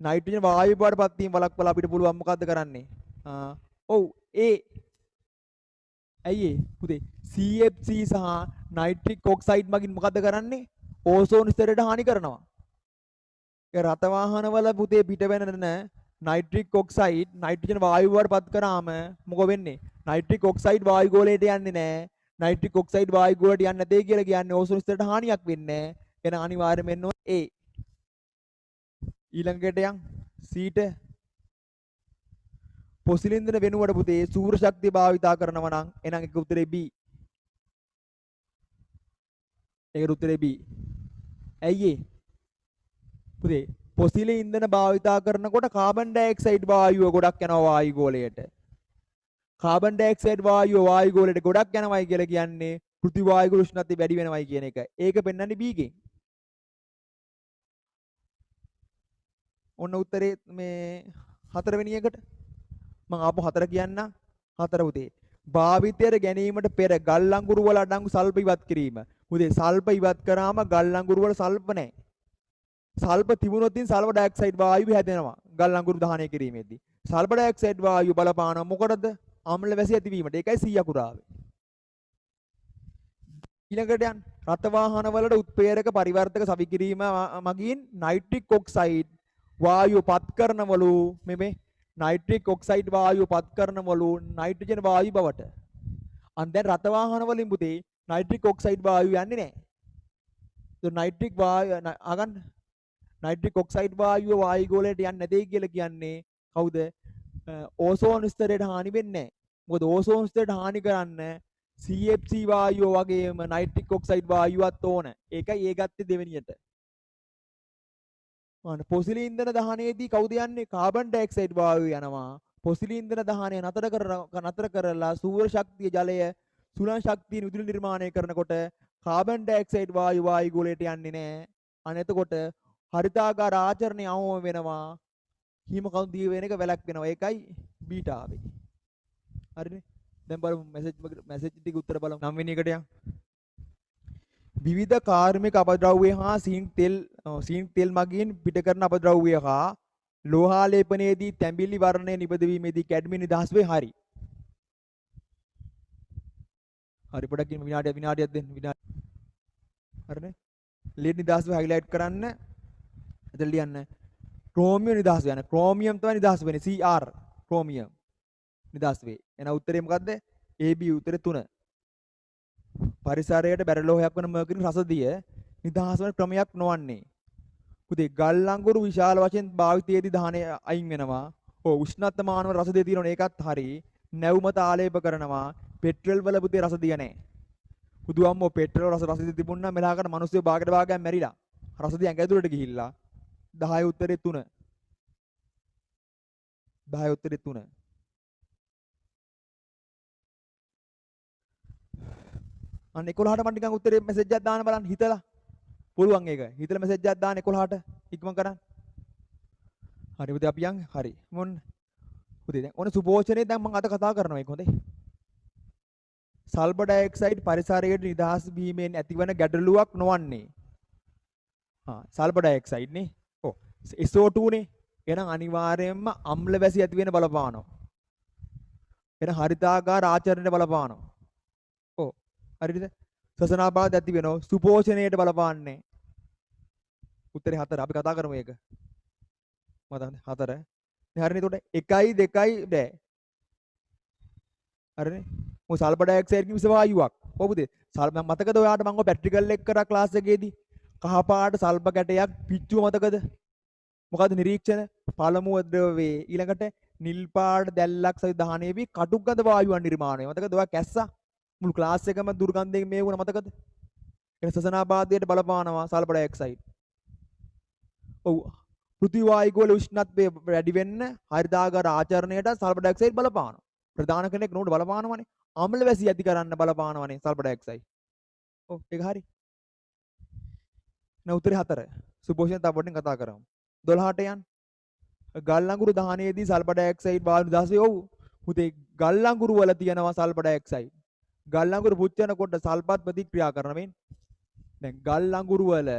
නයිට්‍රජන් වායු බවට පත් වීම වළක්වලා අපිට පුළුවන් මොකද්ද කරන්නේ? ඔව් A. ඇයි ඒ? පුතේ CFC සහ නයිට්‍රික් ඔක්සයිඩ් මගින් මොකද්ද කරන්නේ? ඕසෝන් ස්තරයට හානි කරනවා. ඒ රත වාහන වල පුතේ පිට වෙන නයිට්‍රික් ඔක්සයිඩ් නයිට්‍රජන් වායු බවට පත් කරාම මොකද වෙන්නේ? නයිට්‍රික් ඔක්සයිඩ් වායු ගෝලයට යන්නේ නැහැ. නයිට්‍රික් ඔක්සයිඩ් වායු ගෝලයට යන්නේ නැtei කියලා කියන්නේ ඕසෝන් ස්තරයට හානියක් වෙන්නේ නැහැ. එහෙනම් අනිවාර්යයෙන්ම එන්න ඕනේ A. ඊළඟට යන් C ට පොසිල් ඉන්ධන වෙනුවට පුතේ සූර්ය ශක්තිය භාවිතා කරනවා නම් එහෙනම් ඒක උත්තරේ B. ඒකට උත්තරේ B. ඇයි ඒ? පුතේ පොසිල් ඉන්ධන භාවිතා කරනකොට කාබන් ඩයොක්සයිඩ් වායුව ගොඩක් යනවා වායු ගෝලයට. කාබන් ඩයොක්සයිඩ් වායුව වායු ගෝලයට ගොඩක් යනවායි කියලා කියන්නේ පෘථිවි වායු උෂ්ණත්වය වැඩි වෙනවයි කියන එක. ඒක පෙන්වන්නේ B ගෙන්. ඔන්න උත්තරේ මේ හතරවෙනි එකට මම ආපහු හතර කියන්න. හතර උදේ භාවිතයට ගැනීමට පෙර ගල් අඟුරු වල අඩංගු සල්ප ඉවත් කිරීම. උදේ සල්ප ඉවත් කරාම ගල් අඟුරු වල සල්ප නැහැ. සල්ප තිබුණොත් සල්ෆර් ඩයොක්සයිඩ් වායුව හැදෙනවා ගල් අඟුරු දහනය කිරීමේදී. සල්ෆර් ඩයොක්සයිඩ් වායුව බලපාන මොකටද? අම්ල වැසි ඇතිවීමට. ඒකයි C අකුරාවේ. ඊළඟට යන් රත වාහන වලට උත්ප්‍රේරක පරිවර්තක සවි කිරීම මගින් නයිට්‍රික් ඔක්සයිඩ් වායුව පත් කරනවලු මේ නයිට්‍රික් ඔක්සයිඩ් වායුව පත් කරනවලු නයිට්‍රජන් වායු බවට. අන් දැන් රත වාහන වලින් පුතේ නයිට්‍රික් ඔක්සයිඩ් වායුව යන්නේ නැහැ. તો නයිට්‍රික් වායුව අගන්න නයිට්‍රික් ඔක්සයිඩ් වායුව වායු ගෝලයට යන්නේ නැtei කියලා කියන්නේ කවුද? ඕසෝන් ස්තරයට හානි වෙන්නේ නැහැ. මොකද ඕසෝන් ස්තරයට හානි කරන්න CFC වායුව වගේම නයිට්‍රික් ඔක්සයිඩ් වායුවත් ඕන. ඒකයි ඒ ගත්තේ දෙවෙනියට. පොසිල් ඉන්ධන දහනයේදී කවුද යන්නේ? කාබන් ඩයොක්සයිඩ් වායුව යනවා. පොසිල් ඉන්ධන දහනය නතර කරලා සූර්ය ශක්තිය ජලය සුළං ශක්තිය විදුලි නිර්මාණය කරනකොට කාබන් ඩයොක්සයිඩ් වායු ගෝලයට යන්නේ නැහැ. අන්න එතකොට හරිතාගාර ආචරණය අවම වෙනවා. හිම කඳු දිය වෙන එක වැළැක්වෙනවා. ඒකයි බීටා ආවේ. හරිනේ? දැන් බලමු මැසේජ් ටික උත්තර බලමු. 9 වෙනි එකට යන්. විවිධ කාර්මික අපද්‍රව්‍ය හා සීන් තෙල් මගින් පිට කරන අපද්‍රව්‍ය හා ලෝහාලේපනයේදී තැඹිලි වර්ණය නිබදවීමේදී කැඩ්මින් නිදහස් වේ. හරි. හරි පොඩක් ඉන්න විනාඩියක් දෙන්න විනාඩි. හරිනේ. ලීඩ් නිදහස් වේ හයිලයිට් කරන්න. එතන ලියන්න. ක්‍රෝමියම් නිදහස් වෙන. ක්‍රෝමියම් තමයි නිදහස් වෙන්නේ. CR ක්‍රෝමියම් නිදහස් වේ. එහෙනම් උත්තරේ මොකද්ද? AB උත්තරේ 3. පරිසරයට බැරි ලෝහයක් වන මර්කියුරි රසදිය නිදහස් වන ක්‍රමයක් නොවන්නේ. පුතේ ගල් අඟුරු විශාල වශයෙන් භාවිතයේදී දහනය අයින් වෙනවා. උෂ්ණත්ව මානව රසදිය තියෙනවනේ ඒකත් හරි. නැවුමත ආලේප කරනවා. පෙට්‍රල් වල පුතේ රසදිය නැහැ. බුදුහාමෝ පෙට්‍රල් රසදිය තිබුණා මෙලහකට මිනිස්සු භාගයට භාගයක් මැරිලා. රසදිය ඇඟ ඇතුළට ගිහිල්ලා 10 උත්තරේ 3. 10 උත්තරේ 3. අන්න 11ට මම නිකන් උත්තරේ මැසේජ් එකක් දාන්න බලන්න හිතලා. පුළුවන් ඒක. හිතලා මැසේජ් එකක් දාන්න 11ට ඉක්මන් කරන්න. හරි පුතේ අපි යන් හරි. මොන්න. පුතේ දැන් ඔන්න සුභෝෂණේ දැන් මම අද කතා කරනවා ඒක හොඳේ. සල්ෆර් ඩයොක්සයිඩ් පරිසරයට නිදහස් වීමෙන් ඇතිවන ගැටලුවක් නොවන්නේ. සල්ෆර් ඩයොක්සයිඩ් නේ. ඔව්. SO2 නේ. එහෙනම් අනිවාර්යයෙන්ම අම්ල වැසි ඇති වෙන බලපානවා. එහෙනම් හරිතාකාර ආචරණයට බලපානවා. ඔව්. හරිද? සසනාබාධ ඇති වෙනවා. සුපෝෂණයට බලපාන්නේ. උත්තරේ 4. අපි කතා කරමු ඒක. මතකද? 4. හරිනේ. එතකොට 1 2 බෑ. හරිනේ. මොකද සල්ෆර් ඩයොක්සයිඩ් කිව්ව වායුවක්. ඔව්ද? මතකද ඔයාට මම ඔය ප්‍රැක්ටිකල් එක කරා ක්ලාස් එකේදී කහ පාට සල්ෆර් කැටයක් පිච්චුව මතකද? මොකද්ද නිරීක්ෂණ? පළමුව ද්‍රවයේ ඊළඟට නිල් පාට දැල්ලක් සවි දහණය වී කටුගඳ වායුවක් නිර්මාණය. මතකද? ඔයා කැස්සා මුළු ක්ලාස් එකම දුර්ගන්ධයෙන් මේ වුණා මතකද? එන සසනාබාධයට බලපානවා සල්ෆර් ඩයොක්සයිඩ්. ඔව්. පෘථිවි වායුවල උෂ්ණත්වය වැඩි වෙන්න හරිතාකාර ආචරණයට සල්ෆර් ඩයොක්සයිඩ් බලපානවා. ප්‍රධාන කෙනෙක් නෝඩ බලපානවනේ. අම්ල වැසි ඇති කරන්න බලපානවනේ සල්ෆර් ඩයොක්සයිඩ්. ඔව් ඒක හරි. න උත්තරේ 4. සුභෝෂණ තව පොඩ්ඩක් කතා කරමු. 12ට යන්න. ගල් අඟුරු දහනයේදී සල්ෆර් ඩයොක්සයිඩ් වායු නිදහස් වේ. ඔව්. පුතේ ගල් අඟුරු වල තියෙනවා සල්ෆර් ඩයොක්සයිඩ්. ගල් අඟුරු පුච්චනකොට සල්පත් ප්‍රතික්‍රියා කරන මෙන් දැන් ගල් අඟුරු වල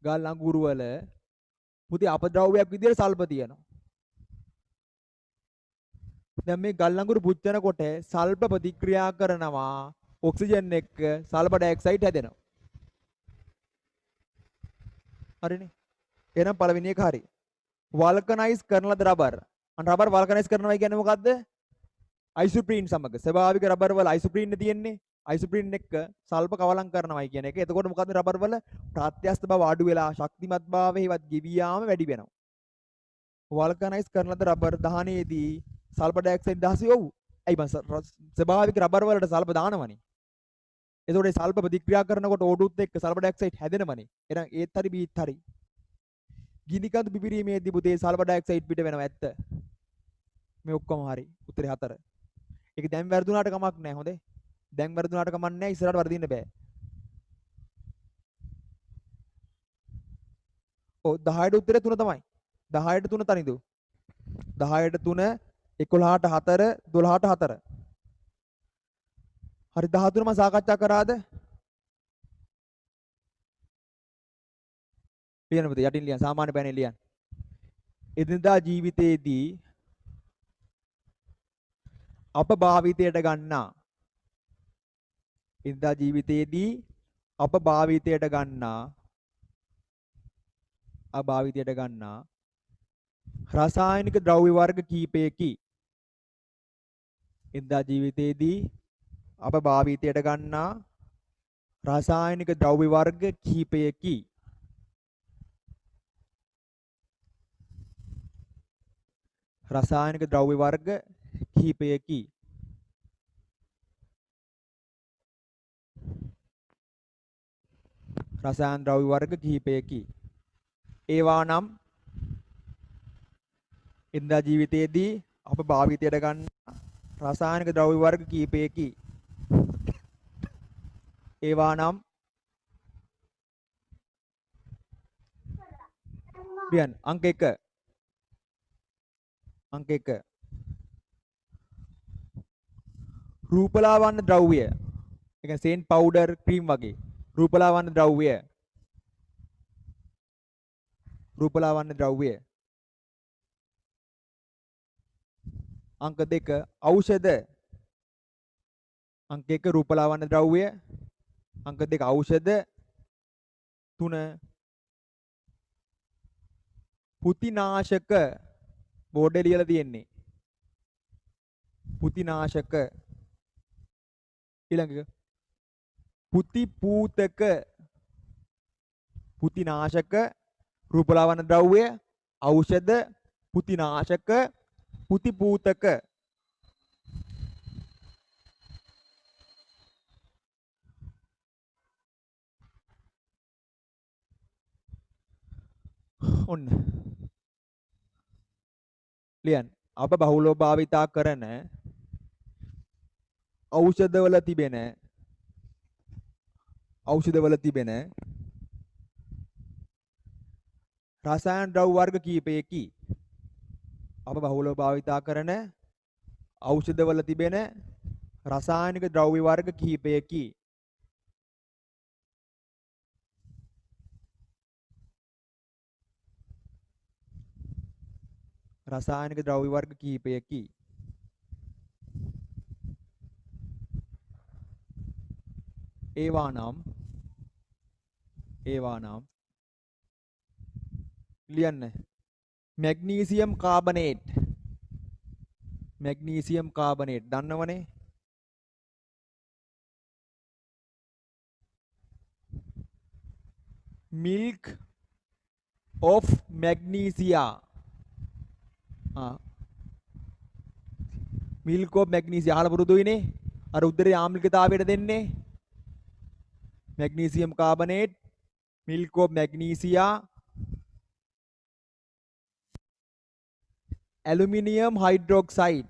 ගල් අඟුරු වල පුතේ අපද්‍රව්‍යයක් විදියට සල්ප තියෙනවා. දැන් මේ ගල් අඟුරු පුච්චනකොට සල්ප ප්‍රතික්‍රියා කරනවා ඔක්සිජන් එක්ක සල්ෆර් ඩයොක්සයිඩ් හැදෙනවා. හරිනේ. එහෙනම් පළවෙනි එක හරි. වල්කනයිස් කරන ලද රබර්. අන්න රබර් වල්කනයිස් කරනවා කියන්නේ මොකද්ද? අයිසෝප්‍රීන් සමග ස්වභාවික රබර් වල අයිසෝප්‍රීන් තියෙන්නේ. අයිසෝප්‍රීන් එක්ක සල්ප කවලම් කරනවායි කියන එක. එතකොට මොකද්ද රබර් වල ප්‍රත්‍යස්ත බව අඩු වෙලා ශක්තිමත් භාවයවත් ගෙවි යාම වැඩි වෙනවා. වල්කනයිස් කරන ලද රබර් දහනයේදී සල්ෆර් ඩයොක්සයිඩ් දහසෙ ඔව්. ඇයි බං ස්වභාවික රබර් වලට සල්ප දානවනේ. එතකොට ඒ සල්ප ප්‍රතික්‍රියා කරනකොට ඕඩුත් එක්ක සල්ෆර් ඩයොක්සයිඩ් හැදෙනවනේ. එහෙනම් ඒත් හරි බීත් හරි. ගිනි කඳු පිපිරීමේදී පුතේ සල්ෆර් ඩයොක්සයිඩ් පිට වෙනවා ඇත්ත. මේ ඔක්කොම හරි. උත්තරේ 4. ඒක දැන් වැරදුනාට කමක් නැහැ හොඳේ. දැන් වැරදුනාට කමක් නැහැ ඉස්සරහට වරදින්න බෑ. ඔව් 10ට උත්තරේ 3 තමයි. 10ට 3 තනිදු. 10ට 3 11ට 4 12ට 4. හරි 13 මම සාකච්ඡා කරාද? ලියන්න පුතේ යටින් ලියන්න සාමාන්‍ය බෑනේ ලියන්න. එදිනදා ජීවිතයේදී අප භාවිතයට ගන්නා එදිනදා ජීවිතයේදී අප භාවිතයට ගන්නා රසායනික ද්‍රව්‍ය වර්ග කීපයකි. එදිනදා ජීවිතයේදී අප භාවිතයට ගන්නා රසායනික ද්‍රව්‍ය වර්ග කීපයකි. රසායනික ද්‍රව්‍ය වර්ග කිහිපයකි. රසායන ද්‍රව්‍ය වර්ග කිහිපයකි. ඒවා නම් එදිනදා ජීවිතයේදී අප භාවිතයට ගන්න රසායනික ද්‍රව්‍ය වර්ග කිහිපයකි. ඒවා නම් ලියන්න අංක 1 රූපලාවන්‍ය ද්‍රව්‍ය කියන්නේ සේන් පවුඩර් ක්‍රීම් වගේ රූපලාවන්‍ය ද්‍රව්‍ය අංක 2 ඖෂධ අංක 1 රූපලාවන්‍ය ද්‍රව්‍ය අංක 2 ඖෂධ 3 පුතිනාශක බෝඩේ ලියලා තියෙන්නේ පුතිනාශක ඊළඟ පුතිපූතක පුතිනාශක රූපලාවන්‍ය ද්‍රව්‍ය ඖෂධ පුතිනාශක පුතිපූතක ඔන්න ලියන්න අප බහුලව භාවිතා කරන ඖෂධවල තිබෙන රසායන ද්‍රව්‍ය වර්ග කීපයකි අප බහුලව භාවිතා කරන ඖෂධවල තිබෙන රසායනික ද්‍රව්‍ය වර්ග කිහිපයකි. රසායනික ද්‍රව්‍ය වර්ග කිහිපයකි. ඒවා නම් ලියන්න. මැග්නීසියම් කාබනේට් දන්නවනේ? milk of magnesia milk of magnesia අහලා පුරුදුයිනේ. අර උදරේ ආම්ලිකතාවයට දෙන්නේ magnesium carbonate, milk of magnesia, aluminium hydroxide.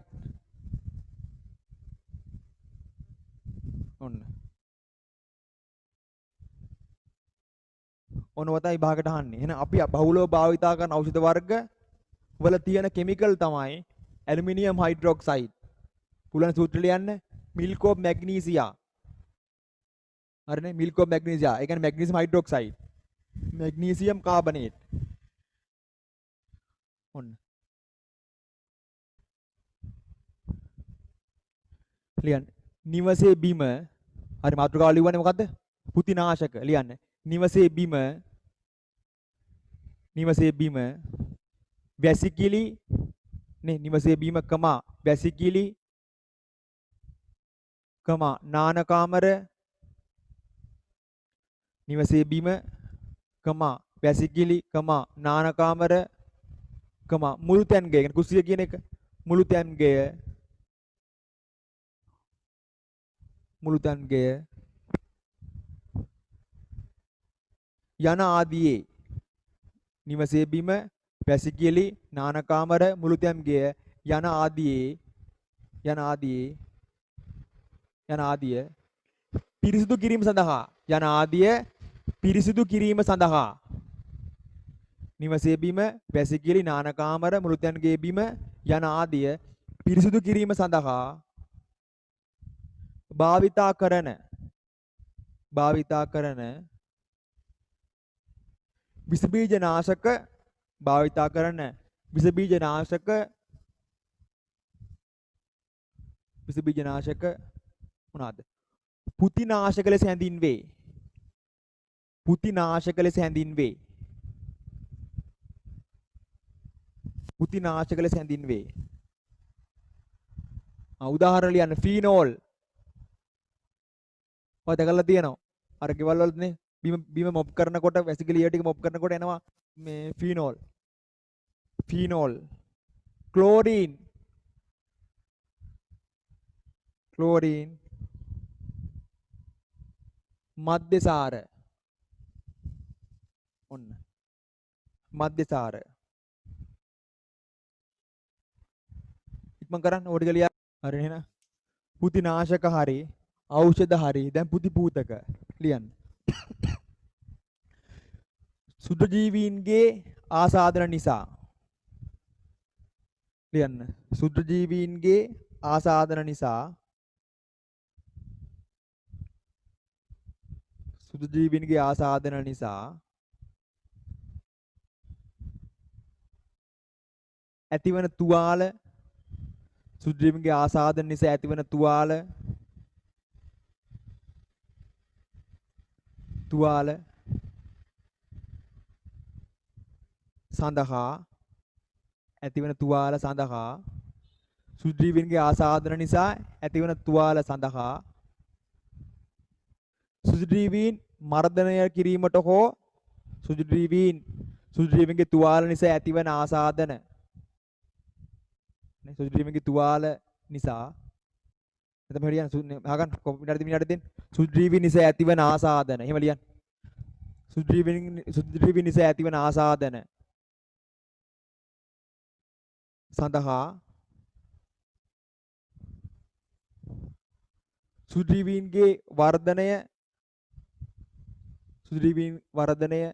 ඔන්න වතයි භාගයට අහන්නේ. එහෙනම් අපි බහුලව භාවිතා කරන ඖෂධ වර්ග වල තියෙන කිමිකල් තමයි ඇලුමිනියම් හයිඩ්‍රොක්සයිඩ්. පුලන සූත්‍රය ලියන්න. milk of magnesia. හරිනේ milk of magnesia. ඒ කියන්නේ magnesium hydroxide. magnesium carbonate. ඔන්න. ලියන්න. නිවසේ බිම හරි මාතෘකාව ලියවන්නේ මොකද්ද? පුතිනාශක ලියන්න. නිවසේ බිම වැසිකිලි නේ නිවසේ බිම කමා වැසිකිලි කමා නාන කාමර නිවසේ බිම කමා වැසිකිලි කමා නාන කාමර කමා මුළු තැන් ගේ කියන්නේ කුස්සිය කියන එක මුළු තැන් ගේ යන ආදියේ නිවසේ බිම වැසිකිලි නාන කාමර මුළු තැන් ගේ යන ආදිය පිරිසිදු කිරීම සඳහා නිවසේ බිම වැසිකිලි නාන කාමර මුළු තැන් ගේ බිම යන ආදිය පිරිසිදු කිරීම සඳහා භාවිතා කරන විස බීජනාශක මොනවාද? පුතිනාශක ලෙස හැඳින්වේ. උදාහරණ ලියන්න. ෆීනෝල්. ඔය දැකලා තියෙනවා. අර ගෙවල් වලනේ බිම මොප් කරනකොට වැසිකිලිය ටික මොප් කරනකොට එනවා මේ ෆීනෝල්. ක්ලෝරින් මද්දසාර. ඔන්න මද්දසාර. ඉක්මන් කරන්න ඕඩි ගලියා. හරි එහෙනම් පුතිනාශක හරි ඖෂධ හරි දැන් පුතිපූතක ලියන්න. සුද්ධජීවීන්ගේ ආසාදන නිසා ලියන්න. සුද්ධජීවීන්ගේ ආසාදන නිසා සුදු ජීවීන්ගේ ආසාදන නිසා ඇතිවන තුවාල සුදු ජීවීන්ගේ ආසාදන නිසා ඇතිවන තුවාල සඳහා ඇතිවන තුවාල සඳහා සුදු ජීවීන්ගේ ආසාදන නිසා ඇතිවන තුවාල සඳහා සුදු ජීවීන් මර්ධනය කිරීමට හෝ සුදු ජීවීන්ගේ තුවාල නිසා ඇතිවන ආසාදන සුදු ජීවීන්ගේ තුවාල නිසා එතන හරියන අහගන්න කොපිට මිනිහට දෙන්න සුදු ජීවීන් නිසා ඇතිවන ආසාදන එහෙම ලියන්න සුදු ජීවීන් නිසා ඇතිවන ආසාදන සඳහා සුදු ජීවීන්ගේ වර්ධනය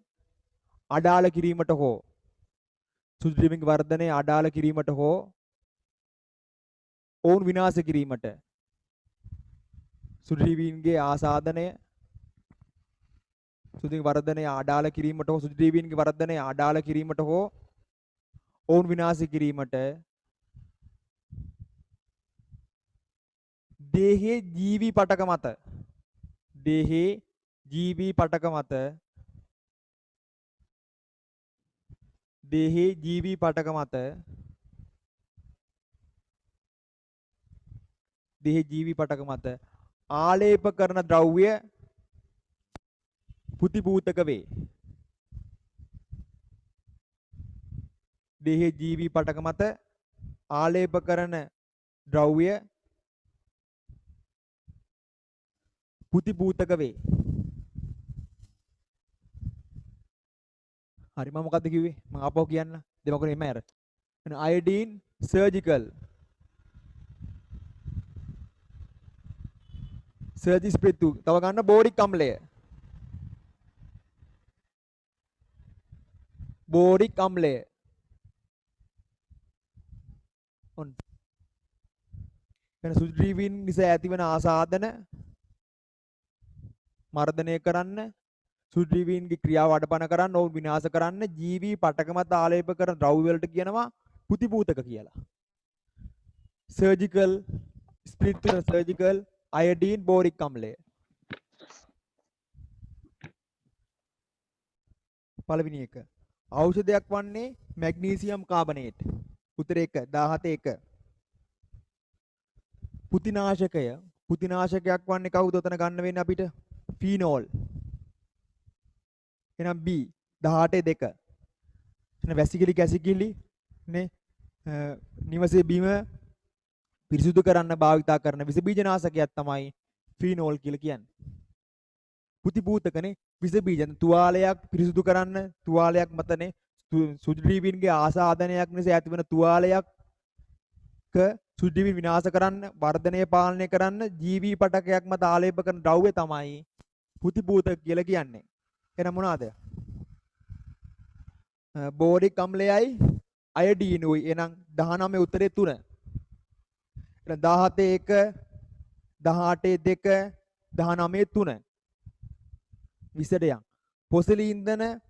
අඩාල කිරීමට හෝ සුදු ජීවීන්ගේ වර්ධනය අඩාල කිරීමට හෝ ඔවුන් විනාශ කිරීමට සුදු ජීවීන්ගේ ආසාදනය සුදුගේ වර්ධනය අඩාල කිරීමට හෝ සුදු ජීවීන්ගේ වර්ධනය අඩාල කිරීමට හෝ ඔවුන් විනාශ කිරීමට දේහේ ජීවි පටක මත ආලේප කරන ද්‍රව්‍ය පුතිභූතක වේ. දේහේ ජීවි පටක මත ආලේප කරන ද්‍රව්‍ය පුතිභූතක වේ. හරි මම මොකද්ද කිව්වේ? මම ආපහු කියන්න. දෙමකුනේ එමය අර. අයඩීන් සර්ජිකල් ස්ප්‍රිතු තව ගන්න බෝරික් අම්ලය. ඔන්න. වෙන සුදු ජීවීන් නිසා ඇතිවන ආසාදන මර්ධනය කරන්න සුදු ජීවීන්ගේ ක්‍රියාව අඩපණ කරන්න ඔවුන් විනාශ කරන්න ජීවී පටක මත ආලේප කරන ද්‍රව්‍ය වලට කියනවා පුතිභූතක කියලා. සර්ජිකල් අයඩීන් බෝරික් අම්ලය. පළවෙනි එක. ඖෂධයක් වන්නේ මැග්නීසියම් කාබනේට්. උත්තර 1 17 1. පුතිනාශකයක් වන්නේ කවුද උතන ගන්න වෙන්නේ අපිට? ෆීනෝල්. එහෙනම් B 18 2. එන වැසිකිලි කැසිකිලි නේ නිවසේ බිම පිරිසුදු කරන්න භාවිතා කරන විස බීජනාශකයක් තමයි ෆීනෝල් කියලා කියන්නේ. පුතිභූතකනේ විස බීජ තුවාලයක් පිරිසුදු කරන්න තුවාලයක් මතනේ සුදු ජීවීන්ගේ ආසාදනයක් නිසා ඇතිවන තුවාලයක් සුදු ජීවීන් විනාශ කරන්න වර්ධනය පාලනය කරන්න ජීවී පටකයක් මත ආලේප කරන ද්‍රව්‍ය තමයි පුතිභූතක කියලා කියන්නේ. එහෙනම් මොනවාද? බෝරික් අම්ලයයි අයඩීනුයි. එහෙනම් 19 උත්තරේ 3. එහෙනම් 17 1 18 2 19 3. විසට යන්. පොසිලි ඉන්ධන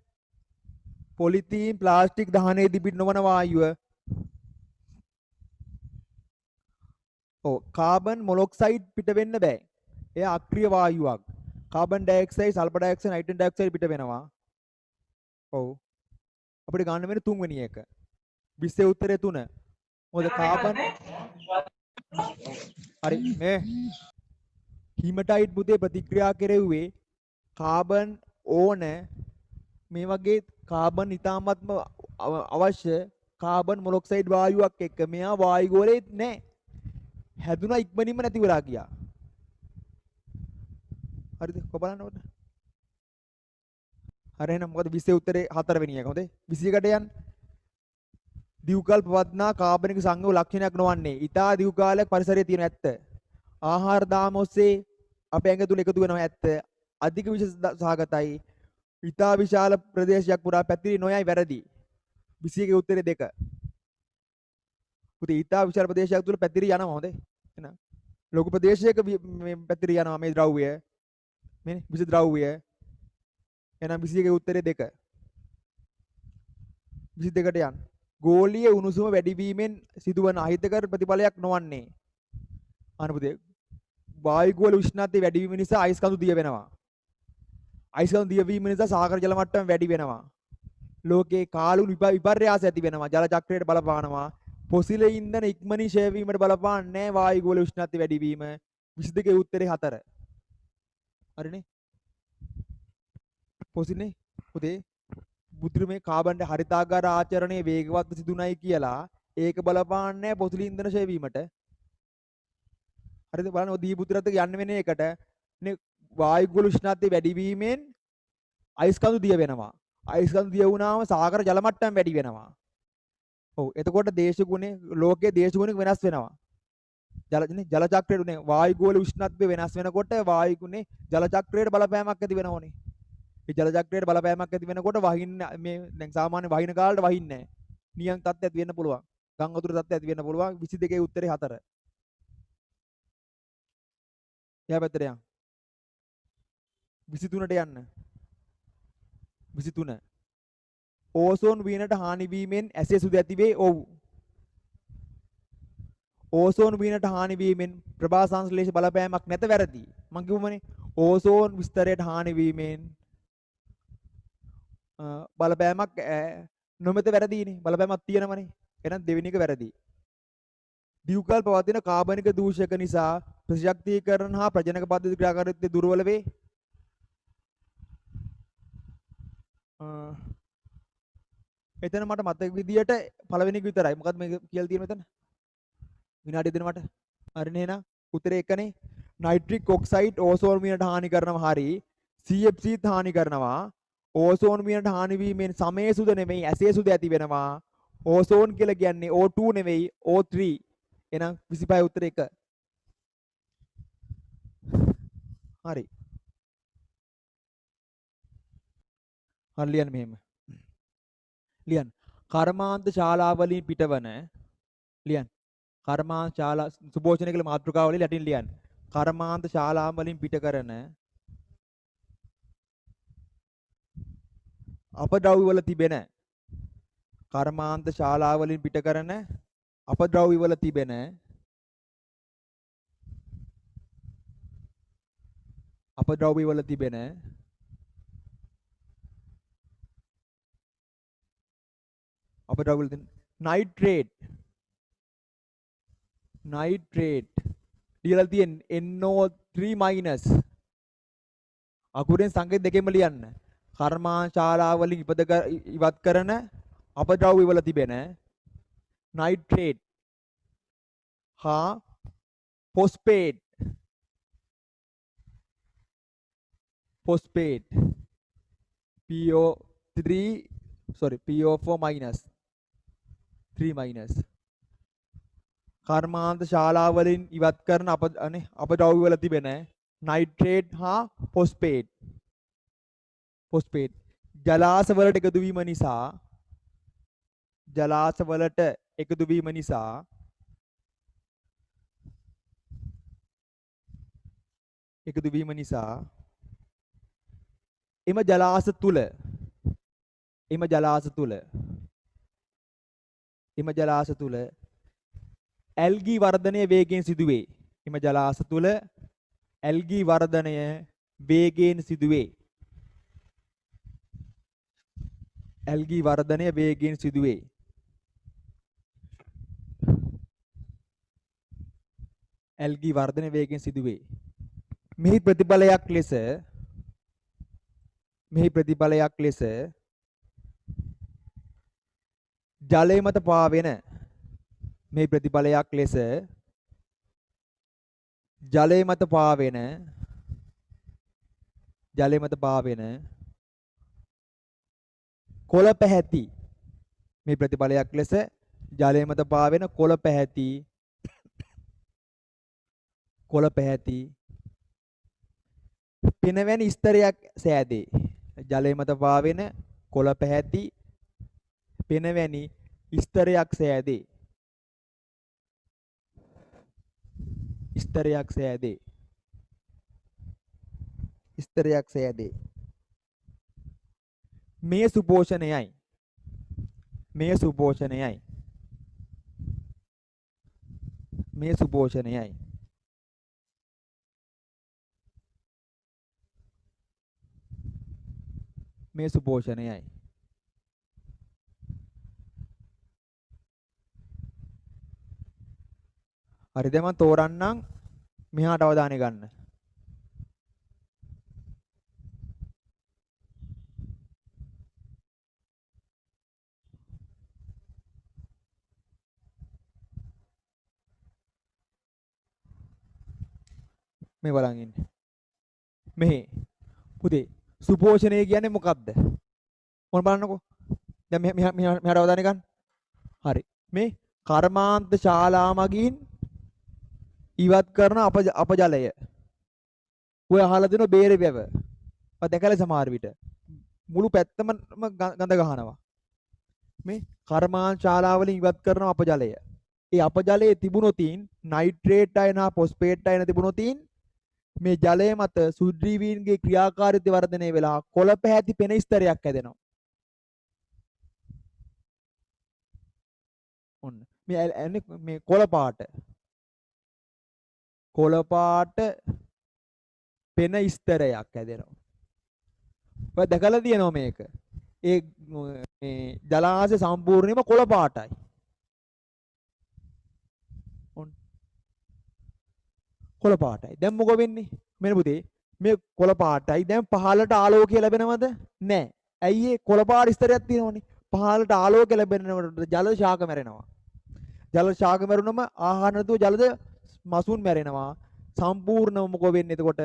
පොලිතීන් ප්ලාස්ටික් දහනයේ දිපිට නොවන වායුව කාබන් මොනොක්සයිඩ් පිට වෙන්න බෑ. එය අක්‍රිය වායුවක්. Carbon dioxide, sulphur dioxide, nitrogen dioxide පිට වෙනවා. ඔව්. අපිට ගන්න වෙන තුන්වෙනි එක. 20 උත්තරේ 3. මොකද කාබන් හරි මේ හීමටයිඩ් පුතේ ප්‍රතික්‍රියා කෙරෙව්වේ කාබන් ඕන මේ වගේ කාබන් ඉතාමත්ම අවශ්‍ය කාබන් මොනොක්සයිඩ් වායුවක් එක්ක මෙයා වායු ගෝලයේ නැහැ. හැදුනා ඉක්මනින්ම නැති වෙලා ගියා. හරිද? කොබලන්න ඕන. හරි එහෙනම් මොකද 20 උත්තරේ 4 වෙනි එක. හොඳේ. 21ට යන්න. දිව්කල් පවත්නා කාබනික සංයෝග ලක්ෂණයක් නොවන්නේ. ඊටා දිව් කාලයක් පරිසරයේ තියෙන ඇත්ත. ආහාර දාම ඔස්සේ අපේ ඇඟ තුල එකතු වෙනවා ඇත්ත. අධික විෂ සහගතයි. ඊටා විශාල ප්‍රදේශයක් පුරා පැතිරී නොයයි වැරදි. 21 උත්තරේ 2. පුතේ ඊටා විශාල ප්‍රදේශයක් තුල පැතිරී යනවා හොඳේ. එහෙනම් ලොකු ප්‍රදේශයක පැතිරී යනවා මේ ද්‍රව්‍ය. මේ විෂ ද්‍රව්‍ය එහෙනම් 21 උත්තරේ 2. 22ට යන්න. ගෝලීය උණුසුම වැඩිවීමෙන් සිදුවන අහිතකර ප්‍රතිඵලයක් නොවන්නේ. අනුපුතේ වායුගෝල උෂ්ණත්වය වැඩිවීම නිසා අයිස් කඳු දිය වෙනවා. අයිස් කඳු දිය වීම නිසා සාගර ජල මට්ටම වැඩි වෙනවා. ලෝකේ කාලු විපර්යාස ඇති වෙනවා. ජල චක්‍රයට බලපානවා. පොසිල ඉන්ධන ඉක්මනින් ෂේ වීමට බලපාන්නේ වායුගෝල උෂ්ණත්වය වැඩිවීම. 22 උත්තරේ 4. හරිනේ? පොසිනේ පුතේ බුදුරුමේ කාබන් හරිතාගාර ආචරණයේ වේගවත් සිදුුණයි කියලා ඒක බලපාන්නේ පොසිල ඉන්ධන ෂේ වීමට. හරිද? බලන්න ඔය දී පුත්‍රත් යන්න වෙන එකට නේ වායුගෝල උෂ්ණත්වය වැඩිවීමෙන් අයිස් කඳු දිය වෙනවා. අයිස් කඳු දිය වුණාම සාගර ජල මට්ටම වැඩි වෙනවා. ඔව් එතකොට දේශගුණේ ලෝකයේ දේශගුණික වෙනස් වෙනවා. ජල චක්‍රයේනේ වායුගෝල උෂ්ණත්වය වෙනස් වෙනකොට වායුගුණේ ජල චක්‍රයට බලපෑමක් ඇති වෙනවනේ. මේ ජල චක්‍රයට බලපෑමක් ඇති වෙනකොට වහින්න මේ දැන් සාමාන්‍ය වහින කාලේට වහින්නේ නැහැ. නියං තත්ත්වයක් ඇති වෙන්න පුළුවන්. ගම් වතුර තත්ත්වයක් ඇති වෙන්න පුළුවන්. 22 උත්තරේ 4. එහා පැත්තට යන්න. 23ට යන්න. 23. ඕසෝන් වීනට හානි වීමෙන් ඇසේ සුදු ඇති වේ. ඔව්. ඕසෝන් වීනට හානි වීමෙන් ප්‍රභා සංශ්ලේෂ බලපෑමක් නැත වැරදි. මම කිව්වමනේ ඕසෝන් විස්තරයට හානි වීමෙන් බලපෑමක් නොමෙත වැරදීනේ. බලපෑමක් තියෙනවනේ. එහෙනම් දෙවෙනි එක වැරදි. දියුකල් පවතින කාබනික දූෂක නිසා ප්‍රතිශක්තිකරණ හා ප්‍රජනක පද්ධති ක්‍රියාකාරීත්වය දුර්වල වේ. එතන මට මතක විදියට පළවෙනි එක විතරයි. මොකද්ද මේ කියලා තියෙන්නේ මෙතන? විනාඩිය දෙන්න මට. හරිනේ එහෙනම් උත්තරේ එකනේ. නයිට්‍රික් ඔක්සයිඩ් ඕසෝන් වීනට හානි කරනවා හරි. CFC හානි කරනවා. ඕසෝන් වීනට හානි වීමෙන් සමේ සුද නෙමෙයි ඇසේ සුද ඇති වෙනවා. ඕසෝන් කියලා කියන්නේ O2 නෙවෙයි O3. එහෙනම් 25 උත්තරේ 1. හරි. හරි ලියන්න මෙහෙම. ලියන්න. කර්මාන්ත ශාලාවලින් පිටවන ලියන්න. කර්මාන්ත ශාලා සුභෝෂණ කියලා මාතෘකාවලින් යටින් ලියන්න. කර්මාන්ත ශාලාවලින් පිට කරන අපද්‍රව්‍ය වල තිබෙන කර්මාන්ත ශාලාවලින් පිට කරන අපද්‍රව්‍ය වල තිබෙන අපද්‍රව්‍ය වල තිබෙන අපද්‍රව්‍ය වල නයිට්‍රේට් ලියලා තියෙන NO3- අකුරෙන් සංකේත දෙකෙන්ම ලියන්න. කර්මාන්ත ශාලාවලින් ඉවත් කරන අපද්‍රව්‍ය වල තිබෙන නයිට්‍රේට් හා ෆොස්ෆේට් PO4- 3- කර්මාන්ත ශාලාවලින් ඉවත් කරන අපද්‍රව්‍ය වල තිබෙන නයිට්‍රේට් හා ෆොස්ෆේට් ජලාශ වලට එකතු වීම නිසා එම ජලාශ තුල ඇල්ගී වර්ධනය වේගයෙන් සිදුවේ. එම ජලාශ තුල ඇල්ගී වර්ධනය වේගයෙන් සිදුවේ. ඇල්ගී වර්ධනය වේගයෙන් සිදුවේ. මෙහි ප්‍රතිඵලයක් ලෙස ජලය මත පාවෙන කොළ පැහැති පෙනවැනි ස්තරයක් සෑදේ. ජලය මත පාවෙන කොළ පැහැති පෙනවැනි ස්තරයක් සෑදේ. මේ සුපෝෂණයයි. මේ සුපෝෂණයයි. මේ සුපෝෂණයයි. මේ සුපෝෂණයයි. හරි දැන් මම තෝරන්නම් මෙහාට අවධානය ගන්න. මේ බලන් ඉන්න. මෙහි පුතේ සුපෝෂණය කියන්නේ මොකක්ද? මොන බලන්නකෝ. දැන් මෙහාට අවධානය ගන්න. හරි. මේ කර්මාන්ත ශාලා මගින් ඉවත් කරන අපජලය. ඔය අහලා දෙන බේරේ වැව. ඔය දැකලා සමහර විට මුළු පැත්තම ගඳ ගහනවා. මේ කර්මාන්ත ශාලා වලින් ඉවත් කරන අපජලය. ඒ අපජලයේ තිබුණොතින් නයිට්‍රේට් අයන හා ෆොස්ෆේට් අයන තිබුණොතින් මේ ජලය මත සුද්‍රීවීන්ගේ ක්‍රියාකාරීත්වය වර්ධනය වෙලා කොළ පැහැති පෙන ස්තරයක් හැදෙනවා. ඔන්න මේ කොළ පාට පෙන ස්තරයක් හැදෙනවා. ඔය දැකලා තියෙනවා මේක. ඒ මේ ජලාශය සම්පූර්ණයෙන්ම කොළ පාටයි. ඔන්න කොළ පාටයි. දැන් මොකෝ වෙන්නේ? මෙන්න පුතේ මේ කොළ පාටයි දැන් පහළට ආලෝකය ලැබෙනවද? නැහැ. ඇයි ඒ කොළ පාට ස්තරයක් තියෙනවනේ. පහළට ආලෝකය ලැබෙනකොට ජල ශාක මැරෙනවා. ජල ශාක මැරුණම ආහාර නැතුව ජලද මසුන් මැරෙනවා. සම්පූර්ණව මොකෝ වෙන්නේ එතකොට?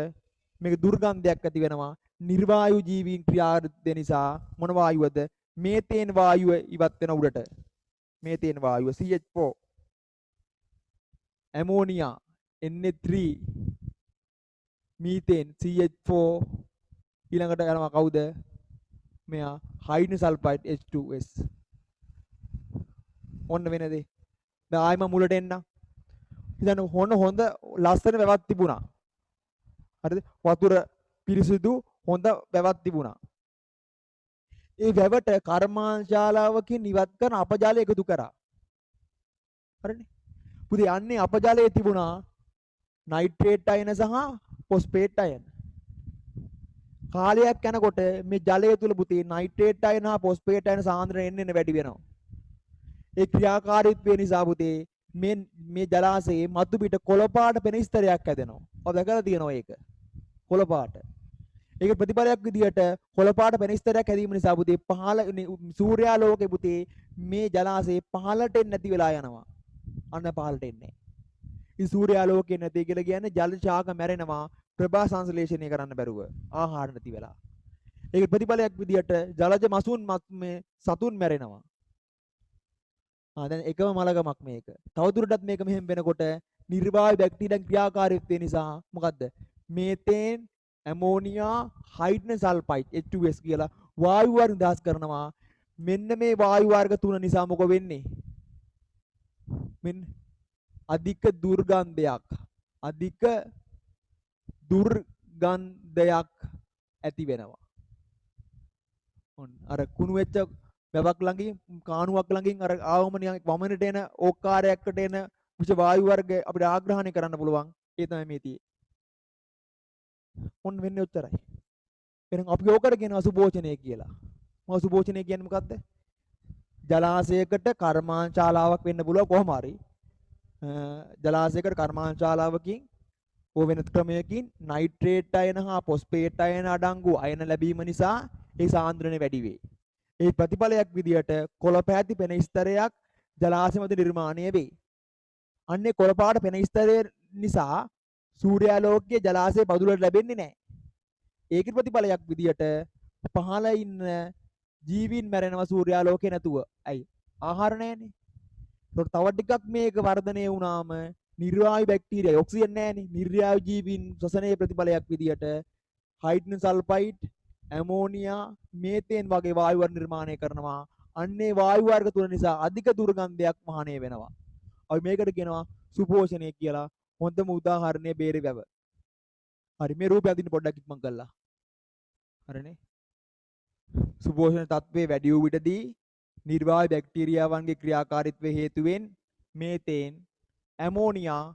මේක දුර්ගන්ධයක් ඇති වෙනවා. නිර්වායු ජීවීන් ක්‍රියාකාරීත්වය නිසා මොන වායුවද? මේතේන් වායුව ඉවත් වෙන උඩට. මේතේන් වායුව CH4 ammonia Na3 methane CH4 ඊළඟට යනවා කවුද? මෙයා හයිඩ්‍රජන් සල්ෆයිඩ් H2S. ඔන්න වෙන දේ. දැන් ආයෙම මුලට එන්න. ඉතින් හොඳ ලස්සන වැවක් තිබුණා. හරිද? වතුර පිරිසිදු හොඳ වැවක් තිබුණා. ඒ වැවට කර්මාන්තශාලාවකින් ඉවත් කරන අපජාලය එකතු කරා. හරිනේ? පුතේ යන්නේ අපජාලයේ තිබුණා නයිට්‍රේට් අයන සහ ෆොස්ෆේට් අයන. කාලයක් යනකොට මේ ජලය තුල පුතේ නයිට්‍රේට් අයන හා ෆොස්ෆේට් අයන සාන්ද්‍රණය එන්න වැඩි වෙනවා. ඒ ක්‍රියාකාරීත්වය නිසා පුතේ මේ ජලාශයේ මතු පිට කොළ පාට පෙන ස්තරයක් හැදෙනවා. ඔබ දැකලා තියෙනවා ඒක. කොළ පාට. ඒක ප්‍රතිඵලයක් විදිහට කොළ පාට පෙන ස්තරයක් හැදීම නිසා පුතේ පහළ සූර්යාලෝකයේ පුතේ මේ ජලාශයේ පහළට එන්නේ නැති වෙලා යනවා. අන්න පහළට එන්නේ. මේ සූර්යාලෝකයේ නැති කියලා කියන්නේ ජල ශාක මැරෙනවා ප්‍රභා සංශ්ලේෂණය කරන්න බැරුව ආහාර නැති වෙලා. ඒක ප්‍රතිඵලයක් විදිහට ජලජ මසුන් මේ සතුන් මැරෙනවා. දැන් එකම මලගමක් මේක. තවදුරටත් මේක මෙහෙම වෙනකොට නිර්වායු බැක්ටීරියන් ක්‍රියාකාරීත්වය නිසා මොකද්ද? මේතේන් ඇමෝනියා හයිඩ්‍රජන් සල්ෆයිඩ් H2S කියලා වායු වර්ග නිදහස් කරනවා. මෙන්න මේ වායු වර්ග තුන නිසා මොකද වෙන්නේ? මෙන්න අධික දුර්ගන්ධයක් ඇති වෙනවා. ඔන්න අර කුණු වෙච්ච වැවක් ළඟින් කාණුවක් ළඟින් අර ආවම නිකන් වමනට එන ඕක්කාරයකට එන විෂ වායු වර්ග අපිට ආග්‍රහණය කරන්න පුළුවන්. ඒ තමයි මේ තියෙන්නේ. ඔන්න වෙන්නේ ඔච්චරයි. එහෙනම් අපි ඕකට කියනවා සුභෝචනය කියලා. මොකද සුභෝචනය කියන්නේ මොකද්ද? ජලාශයකට කර්මාන්තශාලාවක් වෙන්න පුළුවන් කොහොම හරි. ජලාශයකට කර්මාන්තශාලාවකින් ඕ වෙනත් ක්‍රමයකින් නයිට්‍රේට් අයන හා ෆොස්ෆේට් අයන අඩංගු අයන ලැබීම නිසා ඒ සාන්ද්‍රණය වැඩි වේ. ඒ ප්‍රතිඵලයක් විදියට කොළ පැහැති පෙන ස්තරයක් ජලාශය මත නිර්මාණය වේ. අන්නේ කොළ පාට පෙන ස්තරය නිසා සූර්යාලෝකයේ ජලාශයේ පදුලට ලැබෙන්නේ නැහැ. ඒකේ ප්‍රතිඵලයක් විදියට පහළ ඉන්න ජීවීන් මැරෙනවා සූර්යාලෝකේ නැතුව. ඇයි? ආහාර නැහැනේ. ඒකට තව ටිකක් මේක වර්ධනය වුණාම නිර්වායු බැක්ටීරියා ඔක්සිජන් නැහැනේ. නිර්වායු ජීවීන් ශ්වසනයේ ප්‍රතිඵලයක් විදියට හයිඩ්‍රජන් සල්ෆයිඩ් ඇමෝනියා මේතේන් වගේ වායු වර්ග නිර්මාණය කරනවා. අන්නේ වායු වර්ග තුන නිසා අධික දුර්ගන්ධයක් වහණය වෙනවා. අපි මේකට කියනවා සුපෝෂණය කියලා. හොඳම උදාහරණය බේරේ වැව. හරි මේ රූපය අදින්න පොඩ්ඩක් ඉක්මන් කළා. හරිනේ. සුපෝෂණ තත්ත්වයේ වැඩි වූ විටදී නිර්වාහි බැක්ටීරියාවන්ගේ ක්‍රියාකාරීත්වයේ හේතුවෙන් methane ammonia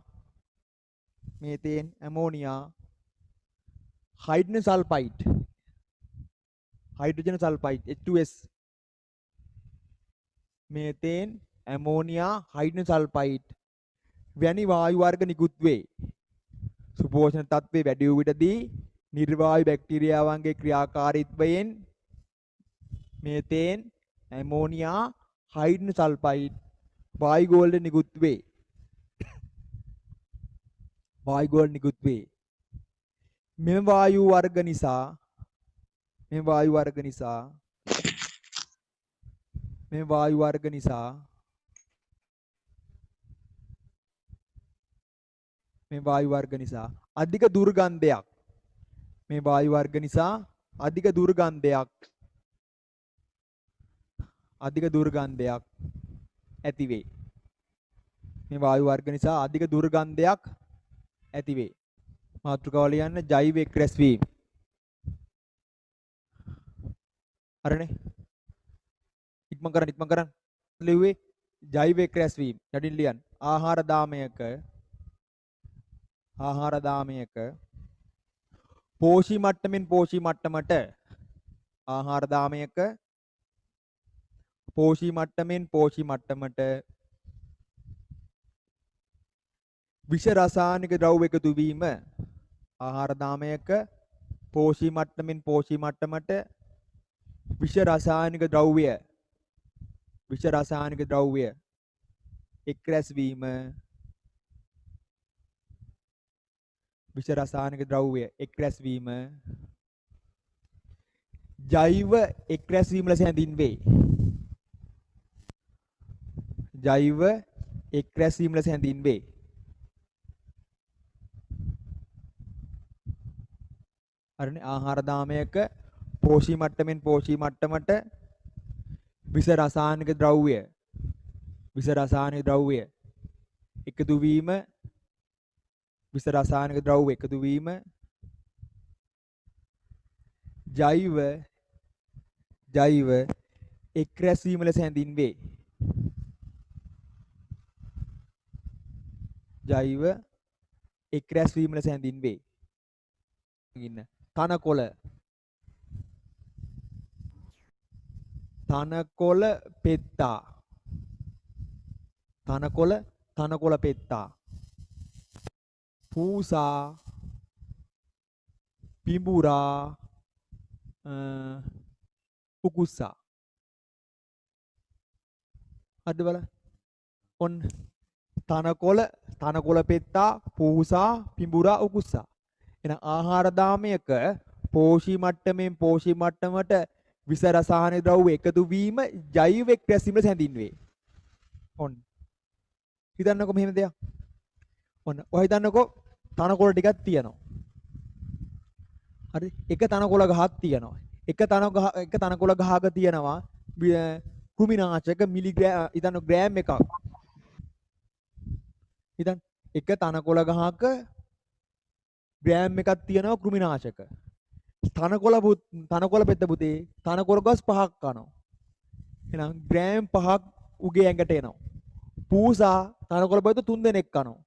hydrogen sulphide H2S methane ammonia hydrogen sulphide වැනි වායු වර්ග නිකුත් වේ. සුපෝෂණ තත්ත්වයේ වැඩි වූ විටදී නිර්වාහි බැක්ටීරියාවන්ගේ ක්‍රියාකාරීත්වයෙන් මේතේන් ඇමෝනියා හයිඩ්‍රජන් සල්ෆයිඩ් වායුගෝලයට නිකුත් වේ. මෙම වායු වර්ග නිසා අධික දුර්ගන්ධයක් ඇති වේ. මේ වායු වර්ග නිසා අධික දුර්ගන්ධයක් ඇති වේ. මාතෘකාව ලියන්න ජෛව එක් රැස්වීම. හරිනේ. ඉක්මන් කරන්න. ලිව්වේ ජෛව එක් රැස්වීම. යටින් ලියන්න. ආහාර දාමයක පෝෂි මට්ටමින් පෝෂි මට්ටමට විෂ රසායනික ද්‍රව්‍ය එකතු වීම ආහාර දාමයක පෝෂි මට්ටමින් පෝෂි මට්ටමට විෂ රසායනික ද්‍රව්‍ය එක් රැස්වීම ජෛව එක් රැස්වීම ලෙස හැඳින්වේ. හරිනේ. ආහාර දාමයක පෝෂි මට්ටමින් පෝෂි මට්ටමට විෂ රසායනික ද්‍රව්‍ය එකතු වීම ජෛව එක් රැස්වීම ලෙස හැඳින්වේ. තනකොළ පෙත්තා පූසා පිඹුරා උකුස්සා. හරිද බලන්න. ඔන්න තනකොළ පෙත්තා පූසා පිඹුරා උකුස්සා. එහෙනම් ආහාර දාමයක පෝෂි මට්ටමින් පෝෂි මට්ටමට විස රසායනික ද්‍රව්‍ය එකතු වීම ජෛව එක් රැස්වීම ලෙස හැඳින්වේ. ඔන්න හිතන්නකෝ මෙහෙම දෙයක්. ඔන්න ඔය හිතන්නකෝ තනකොළ ටිකක් තියෙනවා. හරි. එක තනකොළ ගහක් තියෙනවා. එක තනකොළ ගහක තියෙනවා කෘමිනාශක මිලිග්‍රෑම් ග්‍රෑම් එකක්. හිතන්න එක තනකොළ ගහක ග්‍රෑම් එකක් තියෙනවා කෘමිනාශක. තනකොළ පෙත්ත පුතේ තනකොළ ගස් 5ක් කනවා. එහෙනම් ග්‍රෑම් 5ක් උගේ ඇඟට එනවා. පූසා තනකොළ පෙත්ත 3 දෙනෙක් කනවා.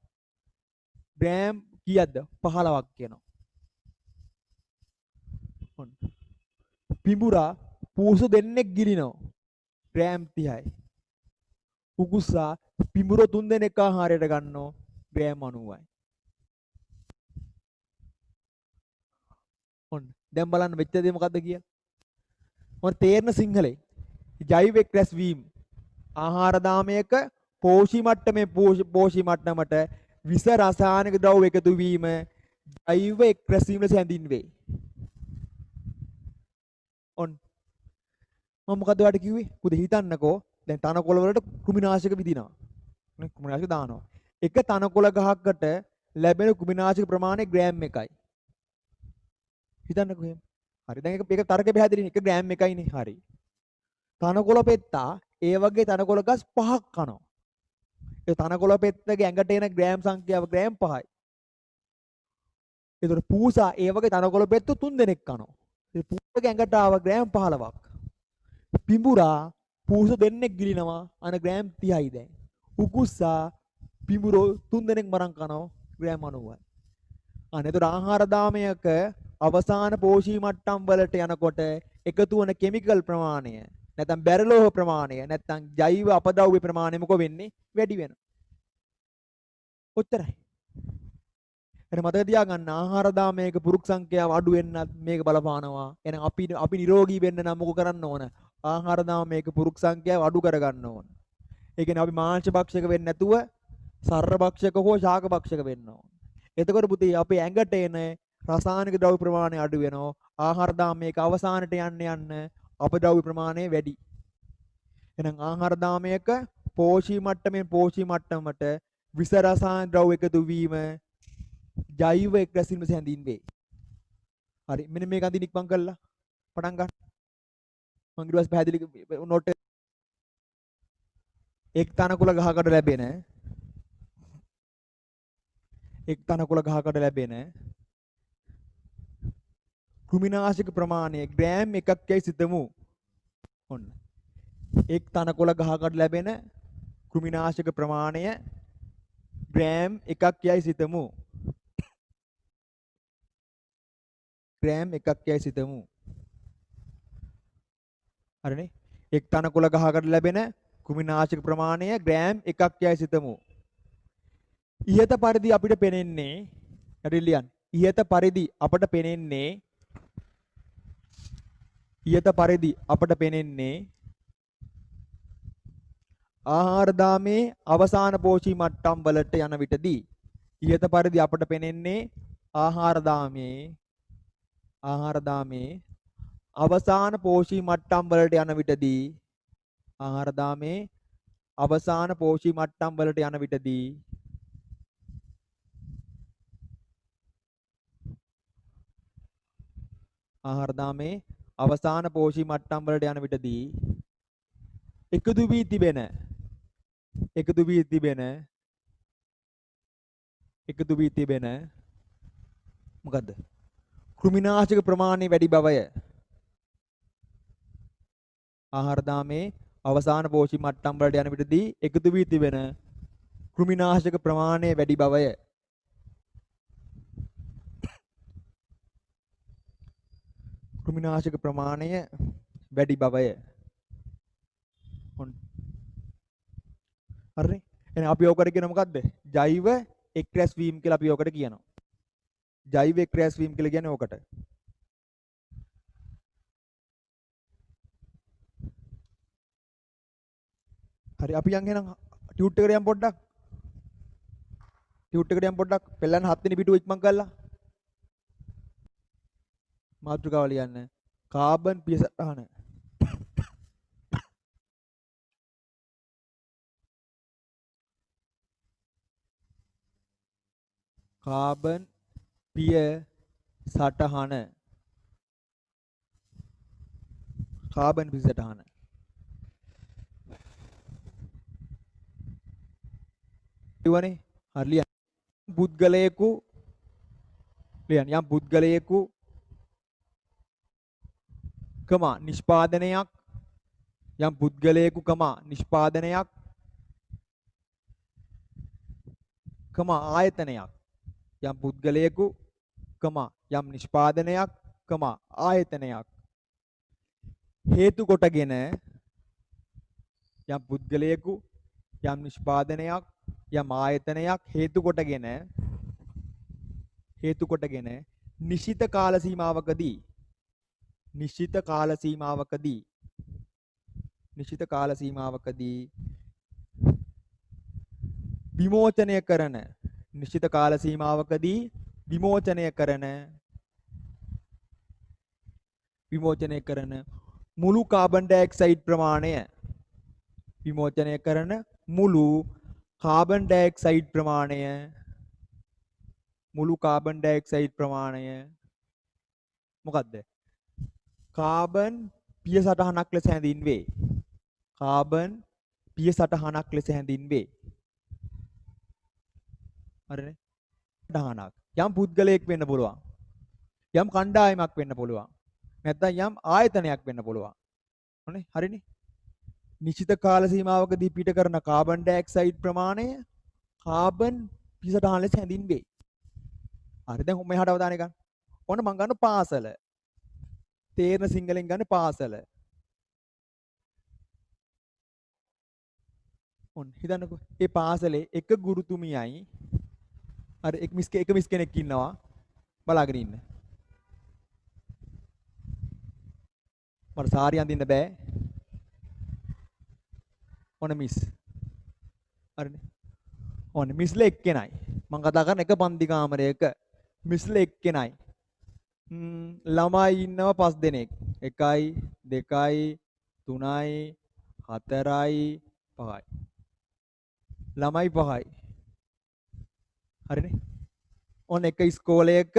ග්‍රෑම් කීයක්ද? 15ක් කියනවා. ඔන්න. පිඹුරා පූසු දෙන්නෙක් ගිලිනවා. ග්‍රෑම් 30යි. උකුස්සා පිඹුර 3 දෙනෙක් ආහාරයට ගන්නවා. ග්‍රෑම් 90යි. ඔන්න. දැන් බලන්න වෙච්ච දේ මොකද්ද කියලා. මොන තේරෙන සිංහලේ. ජෛව එක් රැස්වීම ආහාර දාමයක පෝෂි මට්ටමට විස රසායනික ද්‍රව්‍ය එකතු වීම ජෛව එක් රැස්වීම ලෙස හැඳින්වේ. ඔන්න. මම මොකද ඔයාලට කිව්වේ? පුතේ හිතන්නකෝ දැන් තනකොළ වලට කෘමිනාශක විදිනවා. නේ කෘමිනාශක දානවා. එක තනකොළ ගහකට ලැබෙන කෘමිනාශක ප්‍රමාණය ග්‍රෑම් 1යි. හිතන්නකෝ එහෙම. හරි. දැන් ඒක තර්කේ පැහැදිලිනේ. 1 ග්‍රෑම් 1යිනේ. හරි. තනකොළ පෙත්තා ඒ වගේ තනකොළ ගස් 5ක් කනවා. ඒ තනකොළ පෙත්තගේ ඇඟට එන ග්‍රෑම් සංඛ්‍යාව ග්‍රෑම් 5යි. ඒතර පූසා ඒ වගේ තනකොළ පෙත්තු 3 දෙනෙක් කනවා. පූසක ඇඟට ආව ග්‍රෑම් 15ක්. පිඹුරා පූස දෙන්නෙක් ගිලිනවා අන ග්‍රෑම් 30යි දැන්. උකුස්සා පිඹුරෝ 3 දෙනෙක් මරන් කනවා ග්‍රෑම් 90යි. අනේතර ආහාර දාමයක අවසාන පෝෂී මට්ටම් වලට යනකොට එකතු වන කිමිකල් ප්‍රමාණය නැත්නම් බැරලෝහ ප්‍රමාණය නැත්නම් ජෛව අපද්‍රව්‍ය ප්‍රමාණය මොකෝ වෙන්නේ වැඩි වෙනවා. ඔච්චරයි. එහෙනම් මතක තියාගන්න ආහාර දාමයක පුරුක් සංඛ්‍යාව අඩු වෙන්නත් මේක බලපානවා. එහෙනම් අපි නිරෝගී වෙන්න නම් මොකෝ කරන්න ඕන? ආහාර දාමයක පුරුක් සංඛ්‍යාව අඩු කරගන්න ඕන. ඒ කියන්නේ අපි මාංශ භක්ෂක වෙන්නේ නැතුව සර්ර භක්ෂක හෝ ශාක භක්ෂක වෙන්න ඕන. එතකොට පුතේ අපේ ඇඟට එන රසායනික ද්‍රව්‍ය ප්‍රමාණය අඩු වෙනවා. ආහාර දාමයක අවසානට යන්න අපද්‍රව්‍ය ප්‍රමාණය වැඩි. එහෙනම් ආහාර දාමයක පෝෂී මට්ටමෙන් පෝෂී මට්ටමට විස රසායන ද්‍රව්‍ය එකතු වීම ජෛව එක්රැසීම සැඳින් වේ. හරි මෙන්න මේක අඳින් ඉක්මන් කළා. පටන් ගන්න. මම ඊට පස්සේ පැහැදිලි නෝට් එක් තනකොළ ගහකට ලැබෙන කෘමිනාශක ප්‍රමාණය ග්‍රෑම් 1ක් යයි සිතමු. ඔන්න. එක් තනකොළ ගහකට ලැබෙන කෘමිනාශක ප්‍රමාණය ග්‍රෑම් 1ක් යයි සිතමු. ග්‍රෑම් 1ක් යයි සිතමු. හරිනේ? එක් තනකොළ ගහකට ලැබෙන කෘමිනාශක ප්‍රමාණය ග්‍රෑම් 1ක් යයි සිතමු. ඉහත පරිදි අපිට පෙනෙන්නේ හරිලියන්. ඉහත පරිදි අපට පෙනෙන්නේ ආහාර දාමේ අවසාන පෝෂී මට්ටම් වලට යන විටදී ඉහත පරිදි අපට පෙනෙන්නේ ආහාර දාමේ අවසාන පෝෂී මට්ටම් වලට යන විටදී ආහාර දාමේ අවසාන පෝෂී මට්ටම් වලට යන විටදී ආහාර දාමේ අවසාන පෝෂී මට්ටම් වලට යන විටදී එකතු වී තිබෙන මොකද්ද? කෘමිනාශක ප්‍රමාණය වැඩි බවය. ආහාර දාමේ අවසාන පෝෂී මට්ටම් වලට යන විටදී එකතු වී තිබෙන කෘමිනාශක ප්‍රමාණය වැඩි බවය. කෘමිනාශක ප්‍රමාණය වැඩි බවය. හරිනේ? එහෙනම් අපි ඔකට කියන මොකද්ද? ජෛව එක්රැස් වීම කියලා අපි ඔකට කියනවා. ජෛව එක්රැස් වීම කියලා කියන්නේ ඔකට. හරි අපි යන් එහෙනම් ටියුට් එකට යන් පොඩ්ඩක්. පෙළන්න 7 වෙනි පිටුව ඉක්මන් කළා. මාතෘකාව ලියන්න. කාබන් පිය සටහන. කාබන් පිය සටහන. ඉවනේ හරි ලියන්න. පුද්ගලයෙකු නිෂ්පාදනයක් යම් පුද්ගලයෙකු නිෂ්පාදනයක් ආයතනයක් යම් පුද්ගලයෙකු යම් නිෂ්පාදනයක් ආයතනයක් හේතු කොටගෙන යම් පුද්ගලයෙකු යම් නිෂ්පාදනයක් යම් ආයතනයක් හේතු කොටගෙන නිශ්චිත කාල සීමාවකදී විමෝචනය කරන මුළු කාබන් ඩයොක්සයිඩ් ප්‍රමාණය මොකද්ද? කාබන් පිය සටහනක් ලෙස හැඳින්වේ. හරිනේ? සටහනක්. යම් පුද්ගලයෙක් වෙන්න පුළුවන්. යම් කණ්ඩායමක් වෙන්න පුළුවන්. නැත්නම් යම් ආයතනයක් වෙන්න පුළුවන්. හොනේ හරිනේ. නිශ්චිත කාල සීමාවකදී පිට කරන කාබන් ඩයොක්සයිඩ් ප්‍රමාණය කාබන් 28 ලෙස හැඳින්වේ. හරි දැන් මෙහාට අවධානය ගන්න. ඔන්න මම ගන්න පාසල. තේරෙන සිංහලෙන් ගන්න පාසල. ඔන්න හිතන්නකෝ. ඒ පාසලේ එක ගුරුතුමියයි අර එක මිස් කෙනෙක් ඉන්නවා බලාගෙන ඉන්න. මට සාරිය අඳින්න බෑ. ඔන්න මිස්. හරිනේ. ඔන්න මිස්ලා එක්කෙනයි. මම කතා කරන එක පන්ති කාමරයක මිස්ලා එක්කෙනයි. ළමයි ඉන්නවා 5 දෙනෙක්. 1යි 2යි 3යි 4යි 5යි. ළමයි 5යි. හරිනේ. ඔන්න එක ඉස්කෝලේක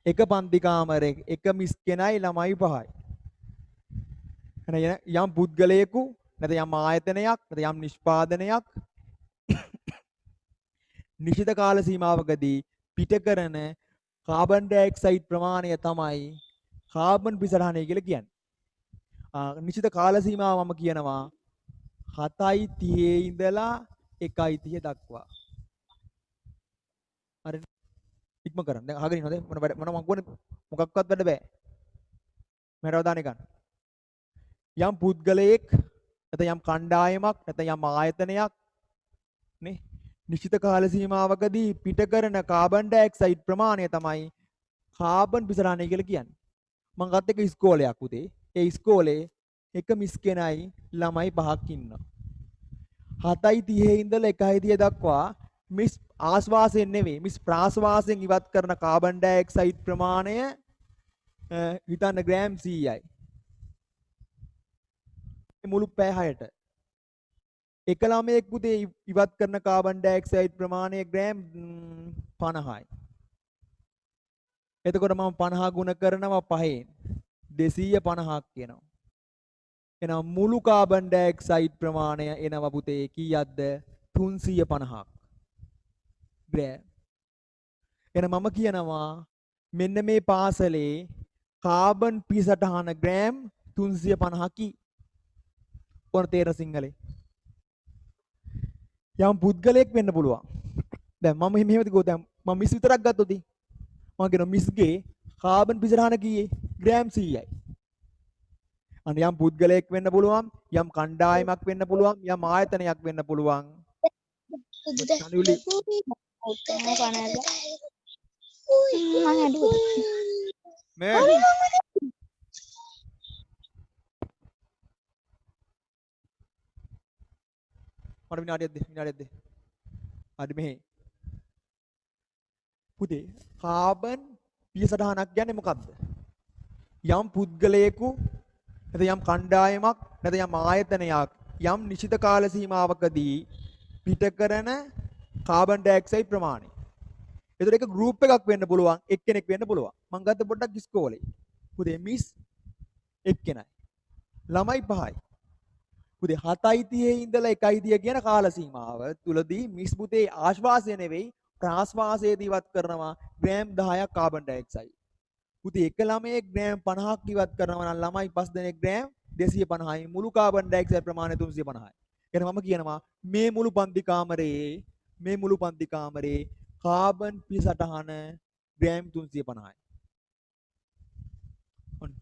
එක පන්ති කාමරයක එක මිස් කෙනයි ළමයි 5යි. එහෙනම් යම් පුද්ගලයෙකු නැත්නම් යම් ආයතනයක් නැත්නම් යම් නිෂ්පාදනයක් නිශ්චිත කාල සීමාවකදී පිට කරන කාබන් ඩයොක්සයිඩ් ප්‍රමාණය තමයි කාබන් පිසටහනය කියලා කියන්නේ. නිශ්චිත කාල සීමාව මම කියනවා 7:30 ඉඳලා 1:30 දක්වා. හරි ඉක්ම කරන්න. දැන් අහගෙන ඉන්නවද? මොන මම කියන්නේ මොකක්වත් වැඩ බෑ. මට අවධානය ගන්න. යම් පුද්ගලයෙක් නැත්නම් යම් කණ්ඩායමක් නැත්නම් යම් ආයතනයක් නේ නිශ්චිත කාල සීමාවකදී පිට කරන කාබන් ඩයොක්සයිඩ් ප්‍රමාණය තමයි කාබන් පිසටහනය කියලා කියන්නේ. මම ගත්ත එක ඉස්කෝලයක් උදේ. ඒ ඉස්කෝලේ එක මිස් කෙනයි ළමයි 5ක් ඉන්නවා. 7:30 ඉඳලා 1:30 දක්වා මිස් ආශ්වාසයෙන් නෙවෙයි මිස් ප්‍රාශ්වාසයෙන් ඉවත් කරන කාබන් ඩයොක්සයිඩ් ප්‍රමාණය හිතන්න ග්‍රෑම් 100යි. මුළු පැය 6ට එක ළමයෙක් පුතේ ඉවත් කරන කාබන් ඩයොක්සයිඩ් ප්‍රමාණය ග්‍රෑම් 50යි. එතකොට මම 50 ගුණ කරනවා 5ෙන් 250ක් කියනවා. එහෙනම් මුළු කාබන් ඩයොක්සයිඩ් ප්‍රමාණය එනවා පුතේ කීයක්ද 350ක් ග්‍රෑම්. එහෙනම් මම කියනවා මෙන්න මේ පාසලේ කාබන් පිසටහන ග්‍රෑම් 350කි. ඔන්න තේරෙන සිංහලේ. යම් පුද්ගලයෙක් වෙන්න පුළුවන්. දැන් මම මෙහෙම කිව්වොත් දැන් මම මිස් විතරක් ගත්තොත් මම කියනවා මිස්ගේ කාබන් පිසටහන කීයේ ග්‍රෑම් 100යි. අන්න යම් පුද්ගලයෙක් වෙන්න පුළුවන්, යම් කණ්ඩායමක් වෙන්න පුළුවන්, යම් ආයතනයක් වෙන්න පුළුවන්. මට විනාඩියක් දෙන්න. හරි මෙහෙ. පුතේ කාබන් පිසටහනක් කියන්නේ මොකද්ද? යම් පුද්ගලයෙකු නැත්නම් යම් කණ්ඩායමක් නැත්නම් යම් ආයතනයක් යම් නිශ්චිත කාල සීමාවකදී පිට කරන කාබන් ඩයොක්සයිඩ් ප්‍රමාණය. ඒතර ඒක ගෲප් එකක් වෙන්න පුළුවන්, එක්කෙනෙක් වෙන්න පුළුවන්. මම ගත්ත පොඩ්ඩක් ඉස්කෝලේ. පුතේ මිස් එක්කෙනයි. ළමයි 5යි. පුතේ 7:30 ඉඳලා 1:30 කියන කාල සීමාව තුලදී මිස් පුතේ ආශ්වාසය නෙවෙයි ප්‍රාශ්වාසයේදී ඉවත් කරනවා ග්‍රෑම් 10ක් කාබන් ඩයොක්සයිඩ්. පුතේ එක ළමයෙක් ග්‍රෑම් 50ක් ඉවත් කරනවා නම් ළමයි 5 දෙනෙක් ග්‍රෑම් 250යි. මුළු කාබන් ඩයොක්සයිඩ් ප්‍රමාණය 350යි. එහෙනම් මම කියනවා මේ මුළු පන්ති කාමරේ කාබන් පිසටහන ග්‍රෑම් 350යි. ඔන්න.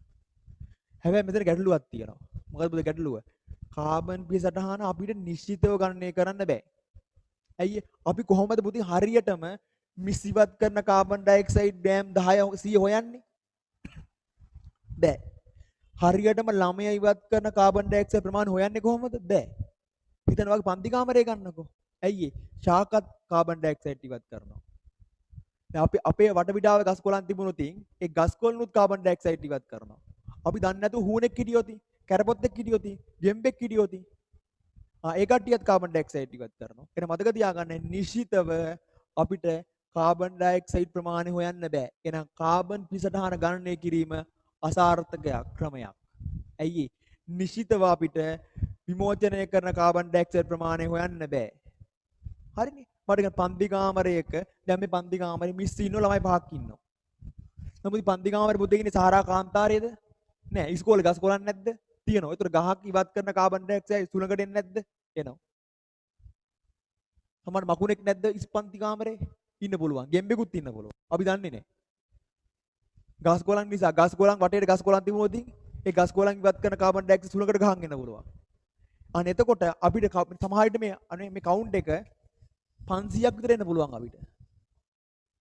හැබැයි මෙතන ගැටලුවක් තියෙනවා. මොකද පුතේ ගැටලුව? කාබන් පිසටහන අපිට නිශ්චිතව ගණනය කරන්න බෑ. ඇයි අපි කොහොමද පුතේ හරියටම මිස් ඉවත් කරන කාබන් ඩයොක්සයිඩ් ග්‍රෑම් 10 100 හොයන්නේ? බෑ. හරියටම ළමයා ඉවත් කරන කාබන් ඩයොක්සයිඩ් ප්‍රමාණය හොයන්නේ කොහොමද? බෑ. හිතන වගේ පන්ති කාමරේ ගන්නකෝ. ඇයි ශාකත් කාබන් ඩයොක්සයිඩ් ඉවත් කරනවා. දැන් අපි අපේ වටපිටාවේ ගස් කොළන් තිබුණොත් ඒ ගස් කොළනුත් කාබන් ඩයොක්සයිඩ් ඉවත් කරනවා. අපි දන්නේ නැතුව හුණෙක් හිටියොත්, කැරපොත්තෙක් හිටියොත්, ගෙම්බෙක් හිටියොත් ඒ කට්ටියත් කාබන් ඩයොක්සයිඩ් ඉවත් කරනවා. එහෙනම් මතක තියාගන්න නිශ්චිතව අපිට කාබන් ඩයොක්සයිඩ් ප්‍රමාණය හොයන්න බෑ. එහෙනම් කාබන් පිසටහන ගණනය කිරීම අසාර්ථක ක්‍රමයක්. ඇයි නිශ්චිතව අපිට විමෝචනය කරන කාබන් ඩයොක්සයිඩ් ප්‍රමාණය හොයන්න බෑ. හරිනේ. මට පන්ති කාමරයක දැන් මේ පන්ති කාමරේ මිස් ඉන්නෝ ළමයි 5ක් ඉන්නවා. නමුත් පන්ති කාමරේ බුද්ධ කියන්නේ සහරා කාන්තාරයේද? නෑ. ඉස්කෝලේ ගස් කොළන් නැද්ද? තියෙනවා. ඒතර ගහක් ඉවත් කරන කාබන් ඩයොක්සයිඩ් සුළඟට එන්නේ නැද්ද? එනවා. සමහර මකුණෙක් නැද්ද ඉස්පන්ති කාමරේ? ඉන්න පුළුවන්. ගෙම්බෙකුත් ඉන්න පුළුවන්. අපි දන්නේ නෑ. ගස් කොළන් නිසා ගස් කොළන් වටේට ගස් කොළන් තිබුණොත් ඒ ගස් කොළන් ඉවත් කරන කාබන් ඩයොක්සයිඩ් සුළඟට ගහන් එන්න පුළුවන්. අනේ එතකොට අපිට සමහර විට මේ කවුන්ට් එක 500ක් විතර එන්න පුළුවන් අපිට.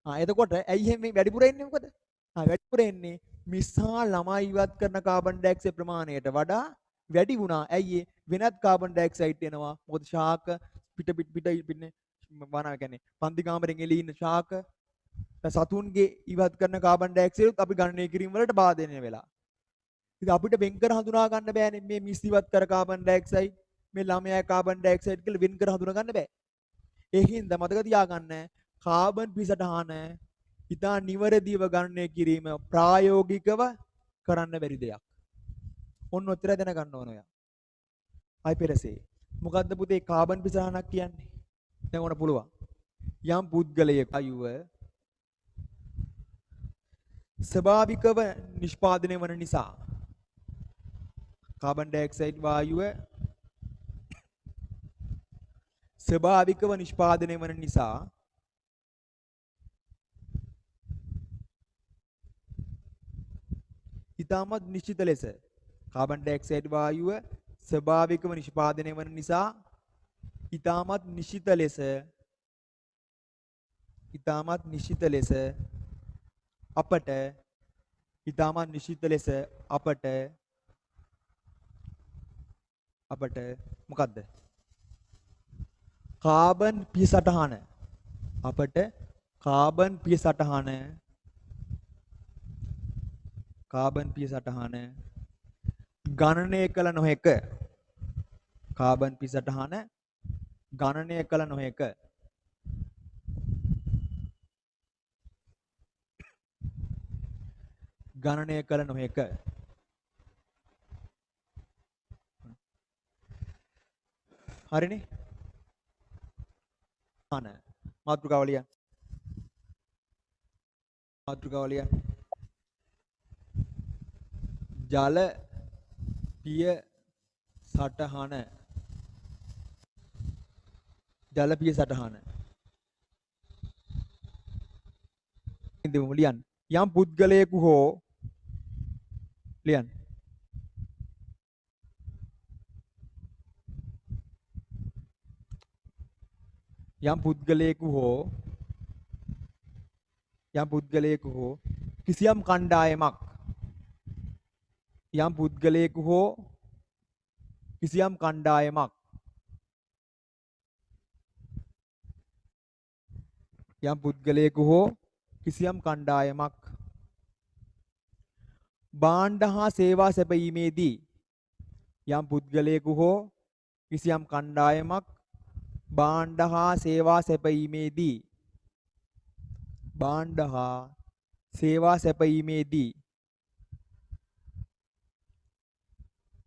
එතකොට ඇයි එහෙම වැඩිපුර එන්නේ මොකද? වැඩිපුර එන්නේ මිසා ළමයි ඉවත් කරන කාබන් ඩයොක්සයිඩ් ප්‍රමාණයට වඩා වැඩි වුණා. ඇයි වෙනත් කාබන් ඩයොක්සයිඩ් එනවා. මොකද ශාක පිට පින්නේ වනා කියන්නේ පන්ති කාමරෙන් එළී ඉන්න ශාක සතුන්ගේ ඉවත් කරන කාබන් ඩයොක්සයිඩ් අපි ගණනය කිරීම වලට බාධා වෙලා. ඉතින් අපිට වෙන් කර හඳුනා ගන්න බෑනේ මේ මිස් ඉවත් කර කාබන් ඩයොක්සයිඩ් මේ ළමයා කාබන් ඩයොක්සයිඩ් කියලා වෙන් කර හඳුනා ගන්න බෑ. ඒ හින්දා මතක තියාගන්න කාබන් පිසටහන ඉතා නිවැරදිව ගණනය කිරීම ප්‍රායෝගිකව කරන්න බැරි දෙයක්. ඔන්න ඔච්චර දැනගන්න ඕන ඔයා. අයි පෙරසේ. මොකද්ද පුතේ කාබන් පිසටහනක් කියන්නේ? දැන් ඕන පුළුවන්. යම් පුද්ගලයෙක් අයුව ස්වභාවිකව නිෂ්පාදනය වන නිසා කාබන් ඩයොක්සයිඩ් වායුව ස්වභාවිකව නිෂ්පාදනය වන නිසා ඉතාමත් නිශ්චිත ලෙස කාබන් ඩයොක්සයිඩ් වායුව ස්වභාවිකව නිෂ්පාදනය වන නිසා ඉතාමත් නිශ්චිත ලෙස අපට මොකද්ද කාබන් පිය සටහන අපට කාබන් පිය සටහන ගණනය කළ නොහැක. කාබන් පිය සටහන ගණනය කළ නොහැක. හරිනේ? මාතෘකාව ලියන්න. ජල පිය සටහන ඉදමු ලියන්න. යම් පුද්ගලයෙකු හෝ ලියන්න. යම් පුද්ගලයෙකු හෝ කිසියම් කණ්ඩායමක්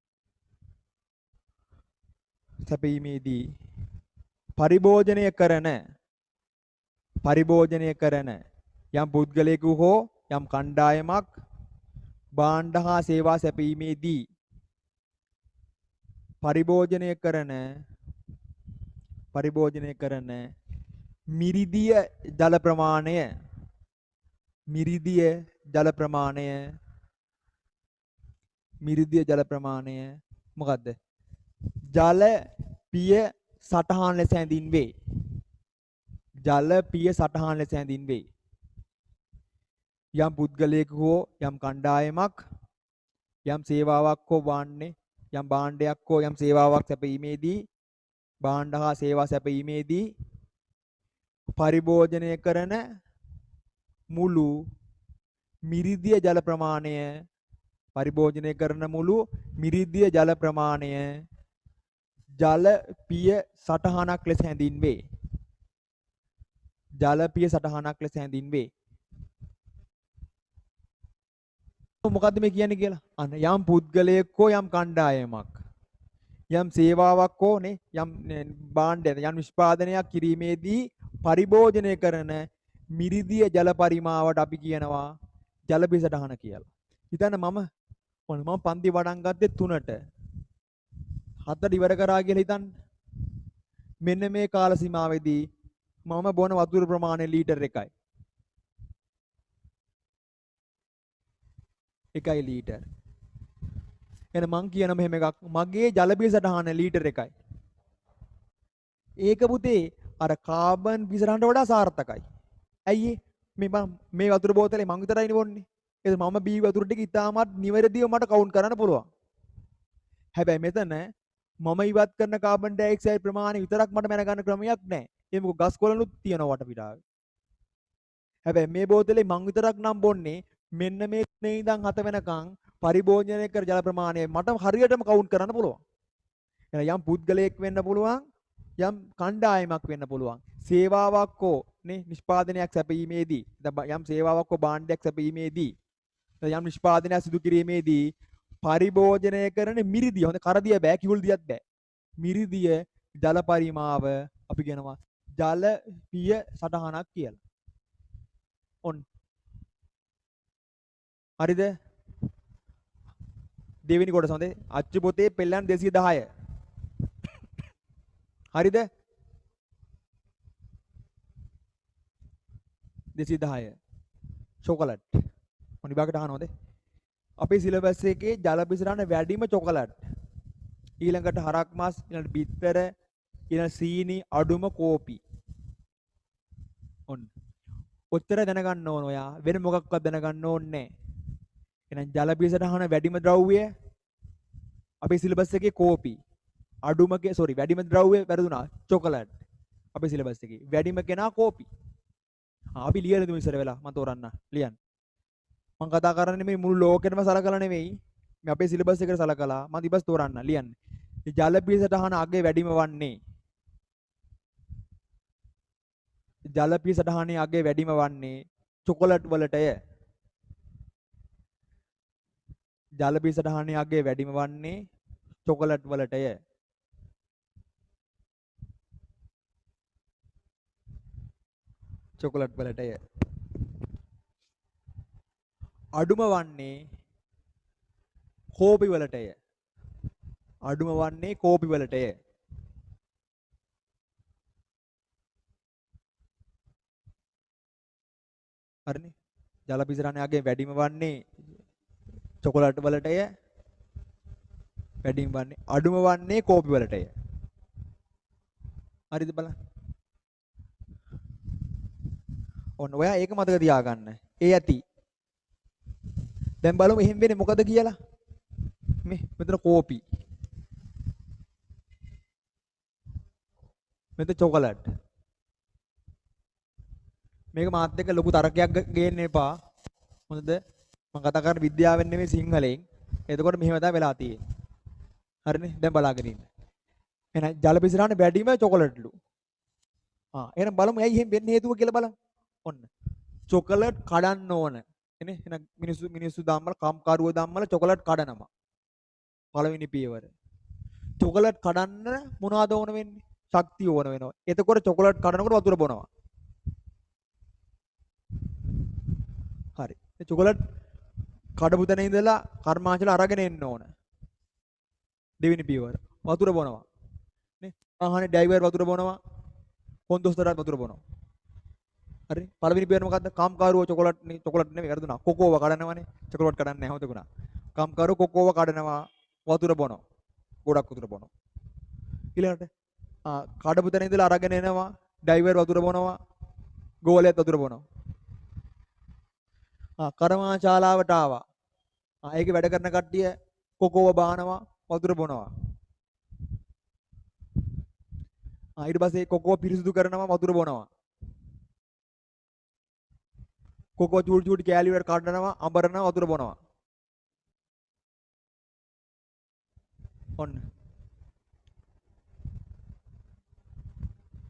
භාණ්ඩ හා සේවා සැපයීමේදී පරිභෝජනය කරන යම් පුද්ගලයෙකු හෝ යම් කණ්ඩායමක් භාණ්ඩ හා සේවා සැපීමේදී පරිභෝජනය කරන මිරිදිය ජල ප්‍රමාණය මොකද්ද? ජල පිය සටහන් ලෙස හැඳින්වේ. යම් පුද්ගලයෙකු හෝ යම් කණ්ඩායමක් යම් සේවාවක් හෝ යම් භාණ්ඩයක් හෝ යම් සේවාවක් සැපීමේදී භාණ්ඩ හා සේවා සැපීමේදී පරිභෝජනය කරන මුළු මිරිදිය ජල ප්‍රමාණය ජල පිය සටහනක් ලෙස හැඳින්වේ. මොකද්ද මේ කියන්නේ කියලා? අන්න යම් පුද්ගලයෙක් හෝ යම් කණ්ඩායමක් යම් සේවාවක් හෝ යම් භාණ්ඩයක් යම් නිෂ්පාදනයක් කිරීමේදී පරිභෝජනය කරන මිරිදිය ජල පරිමාවට අපි කියනවා ජල බිසටහන කියලා. හිතන්න මම පන්ති වඩන් ගත්තේ 3ට. 7ට ඉවර කරා කියලා හිතන්න. මෙන්න මේ කාල සීමාවේදී මම බොන වතුර ප්‍රමාණය ලීටර් 1යි. 1 ලීටර්. එහෙනම් මං කියන මෙහෙම එකක් මගේ ජල බිසටහන ලීටර් 1යි. ඒක පුතේ අර කාබන් බිසටහනට වඩා සාර්ථකයි. ඇයි මේ වතුර බෝතලේ මං විතරයි බොන්නේ. ඒක මම බී වතුර ටික ඉතාමත් නිවැරදිව මට කවුන්ට් කරන්න පුළුවන්. හැබැයි මෙතන මම ඉවත් කරන කාබන් ඩයොක්සයිඩ් ප්‍රමාණය විතරක් මට මැනගන්න ක්‍රමයක් නැහැ. ඒ මොකද ගස් කොළනුත් තියෙනවා වටපිටාවේ. හැබැයි මේ බෝතලේ මං විතරක් නම් බොන්නේ මෙන්න මේ 3 ඉඳන් 7 වෙනකන් පරිභෝජනය කර ජල ප්‍රමාණය මට හරියටම කවුන්ට් කරන්න පුළුවන්. එහෙනම් යම් පුද්ගලයෙක් වෙන්න පුළුවන් යම් කණ්ඩායමක් වෙන්න පුළුවන්. සේවාවක් හෝ නේ නිෂ්පාදනයක් සැපීමේදී යම් සේවාවක් හෝ භාණ්ඩයක් සැපීමේදී යම් නිෂ්පාදනයක් සිදු කිරීමේදී පරිභෝජනය කරන මිරිදිය හොඳ කරදිය බෑ කිවුල් දියත් බෑ. මිරිදිය ජල පරිමාව අපි කියනවා ජල පිය සටහනක් කියලා. ඔන්න. හරිද? දෙවෙනි කොටස හොඳේ. අච්චු පොතේ පෙළයන් 210. හරිද? 210. චොකලට්. මොන විභාගයට අහනවද? අපේ සිලබස් එකේ ජල බිසටහන වැඩිම චොකලට්. ඊළඟට හරක් මස්, ඊළඟට බිත්තර, ඊළඟ සීනි, අඩුම කෝපි. ඔන්න. ඔච්චර දැනගන්න ඕන ඔයා. වෙන මොකක්වත් දැනගන්න ඕනේ නැහැ. එහෙනම් ජල බිසටහන වැඩිම ද්‍රව්‍ය අපේ සිලබස් එකේ කෝපි. වැඩිම ද්‍රව්‍ය වැරදුනා චොකලට්. අපේ සිලබස් එකේ වැඩිම කෙනා කෝපි. අපි ලියලා දුමු ඉස්සර වෙලා මම තෝරන්න. ලියන්න. මම කතා කරන්නේ මේ මුළු ලෝකෙටම සලකලා නෙවෙයි. මේ අපේ සිලබස් එකට සලකලා මම ඊපස් තෝරන්න ලියන්න. ජල බිසටහන අගේ වැඩිම වන්නේ ජල බිසටහනේ අගේ වැඩිම වන්නේ චොකලට් වලටය. ජල බිසටහනේ අගේ වැඩිම වන්නේ චොකලට් වලටය. චොකලට් වලටය. අඩුම වන්නේ කෝපි වලටය. අඩුම වන්නේ කෝපි වලටය. හරිනේ. ජල බිසටහනගේ වැඩිම වන්නේ චොකලට් වලටය. වැඩිම වන්නේ අඩුම වන්නේ කෝපි වලටය. හරිද බලන්න. ඔන්න ඔයා ඒක මතක තියාගන්න. ඒ ඇති. දැන් බලමු එහෙම වෙන්නේ මොකද කියලා. මෙතන කෝපි. මෙතන චොකලට්. මේක මාත් එක්ක ලොකු තරකයක් ගේන්න එපා. හොඳද? මම කතා කරන්නේ විද්‍යාවෙන් නෙමෙයි සිංහලෙන්. එතකොට මෙහෙම තමයි වෙලා තියෙන්නේ. හරිනේ? දැන් බලාගෙන ඉන්න. එහෙනම් ජල බිසටහන වැඩිම චොකලට්ලු. එහෙනම් බලමු ඇයි එහෙම වෙන්න හේතුව කියලා බලමු. ඔන්න. චොකලට් කඩන්න ඕන. එනේ එහෙනම් මිනිස්සු දාම්මල කම්කරුවෝ දාම්මල චොකලට් කඩනවා. පළවෙනි පියවර. චොකලට් කඩන්න මොනවද ඕන වෙන්නේ? ශක්තිය ඕන වෙනවා. එතකොට චොකලට් කඩනකොට වතුර බොනවා. හරි. චොකලට් කඩපු තැන ඉඳලා කර්මාංශල අරගෙන එන්න ඕන. දෙවෙනි පියවර. වතුර බොනවා. නේ? ආහනේ ඩ්‍රයිවර් වතුර බොනවා. කොන්දොස්තරත් වතුර බොනවා. හරි. පළවෙනි පියවර මොකද්ද? කාම්කාරුවෝ චොකලට් නෙමෙයි වැරදුනා. කොකෝව කඩනවනේ. චොකලට් කඩන්නේ නැහැ හොතකුණා. කාම්කාරුවෝ කොකෝව කඩනවා. වතුර බොනවා. ගොඩක් වතුර බොනවා. ඊළඟට කඩපු තැන ඉඳලා අරගෙන එනවා. ඩ්‍රයිවර් වතුර බොනවා. ගෝලයක් වතුර බොනවා. කර්මාශාලාවට ආවා. ඒකේ වැඩ කරන කට්ටිය කොකෝව බානවා වතුර බොනවා. ඊට පස්සේ කොකෝව පිරිසිදු කරනවා වතුර බොනවා. කොකෝ චූටි චූටි කෑලි වල කඩනවා අඹරනවා වතුර බොනවා. ඔන්න.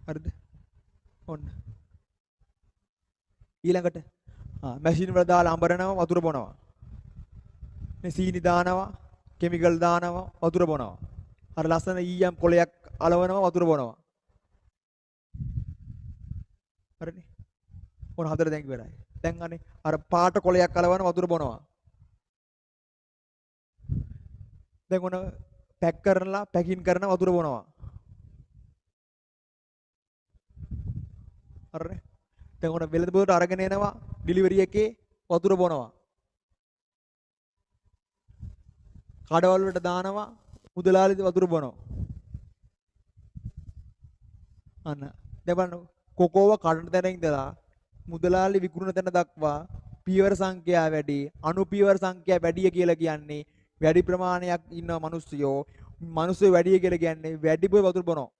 හරිද? ඔන්න. ඊළඟට මැෂින් වල දාලා අඹරනවා වතුර බොනවා. මේ සීනි දානවා, කිමිකල් දානවා වතුර බොනවා. අර ලස්සන ඊයම් කොලයක් අලවනවා වතුර බොනවා. හරිනේ. ඔන්න 4 දැන් ඉවරයි. දැන් අනේ අර පාට කොලයක් කලවන වතුර බොනවා. දැන් ඔන්න පැක් කරලා පැකින් කරන වතුර බොනවා. හරිනේ. දැන් ඔන්න වෙළඳ පොලට අරගෙන එනවා ඩිලිවරි එකේ වතුර බොනවා. කඩවල වලට දානවා මුදලාලි වතුර බොනවා. අන්න දැන් බලන්න කොකෝව කඩන තැන ඉඳලා මුදලාලි විකුණන තැන දක්වා පියවර සංඛ්‍යාව වැඩි අණු පියවර සංඛ්‍යාව වැඩි කියලා කියන්නේ වැඩි ප්‍රමාණයක් ඉන්න මිනිස්සුયો මිනිස්සු වැඩි කියලා කියන්නේ වැඩිපුර වතුර බොනවා.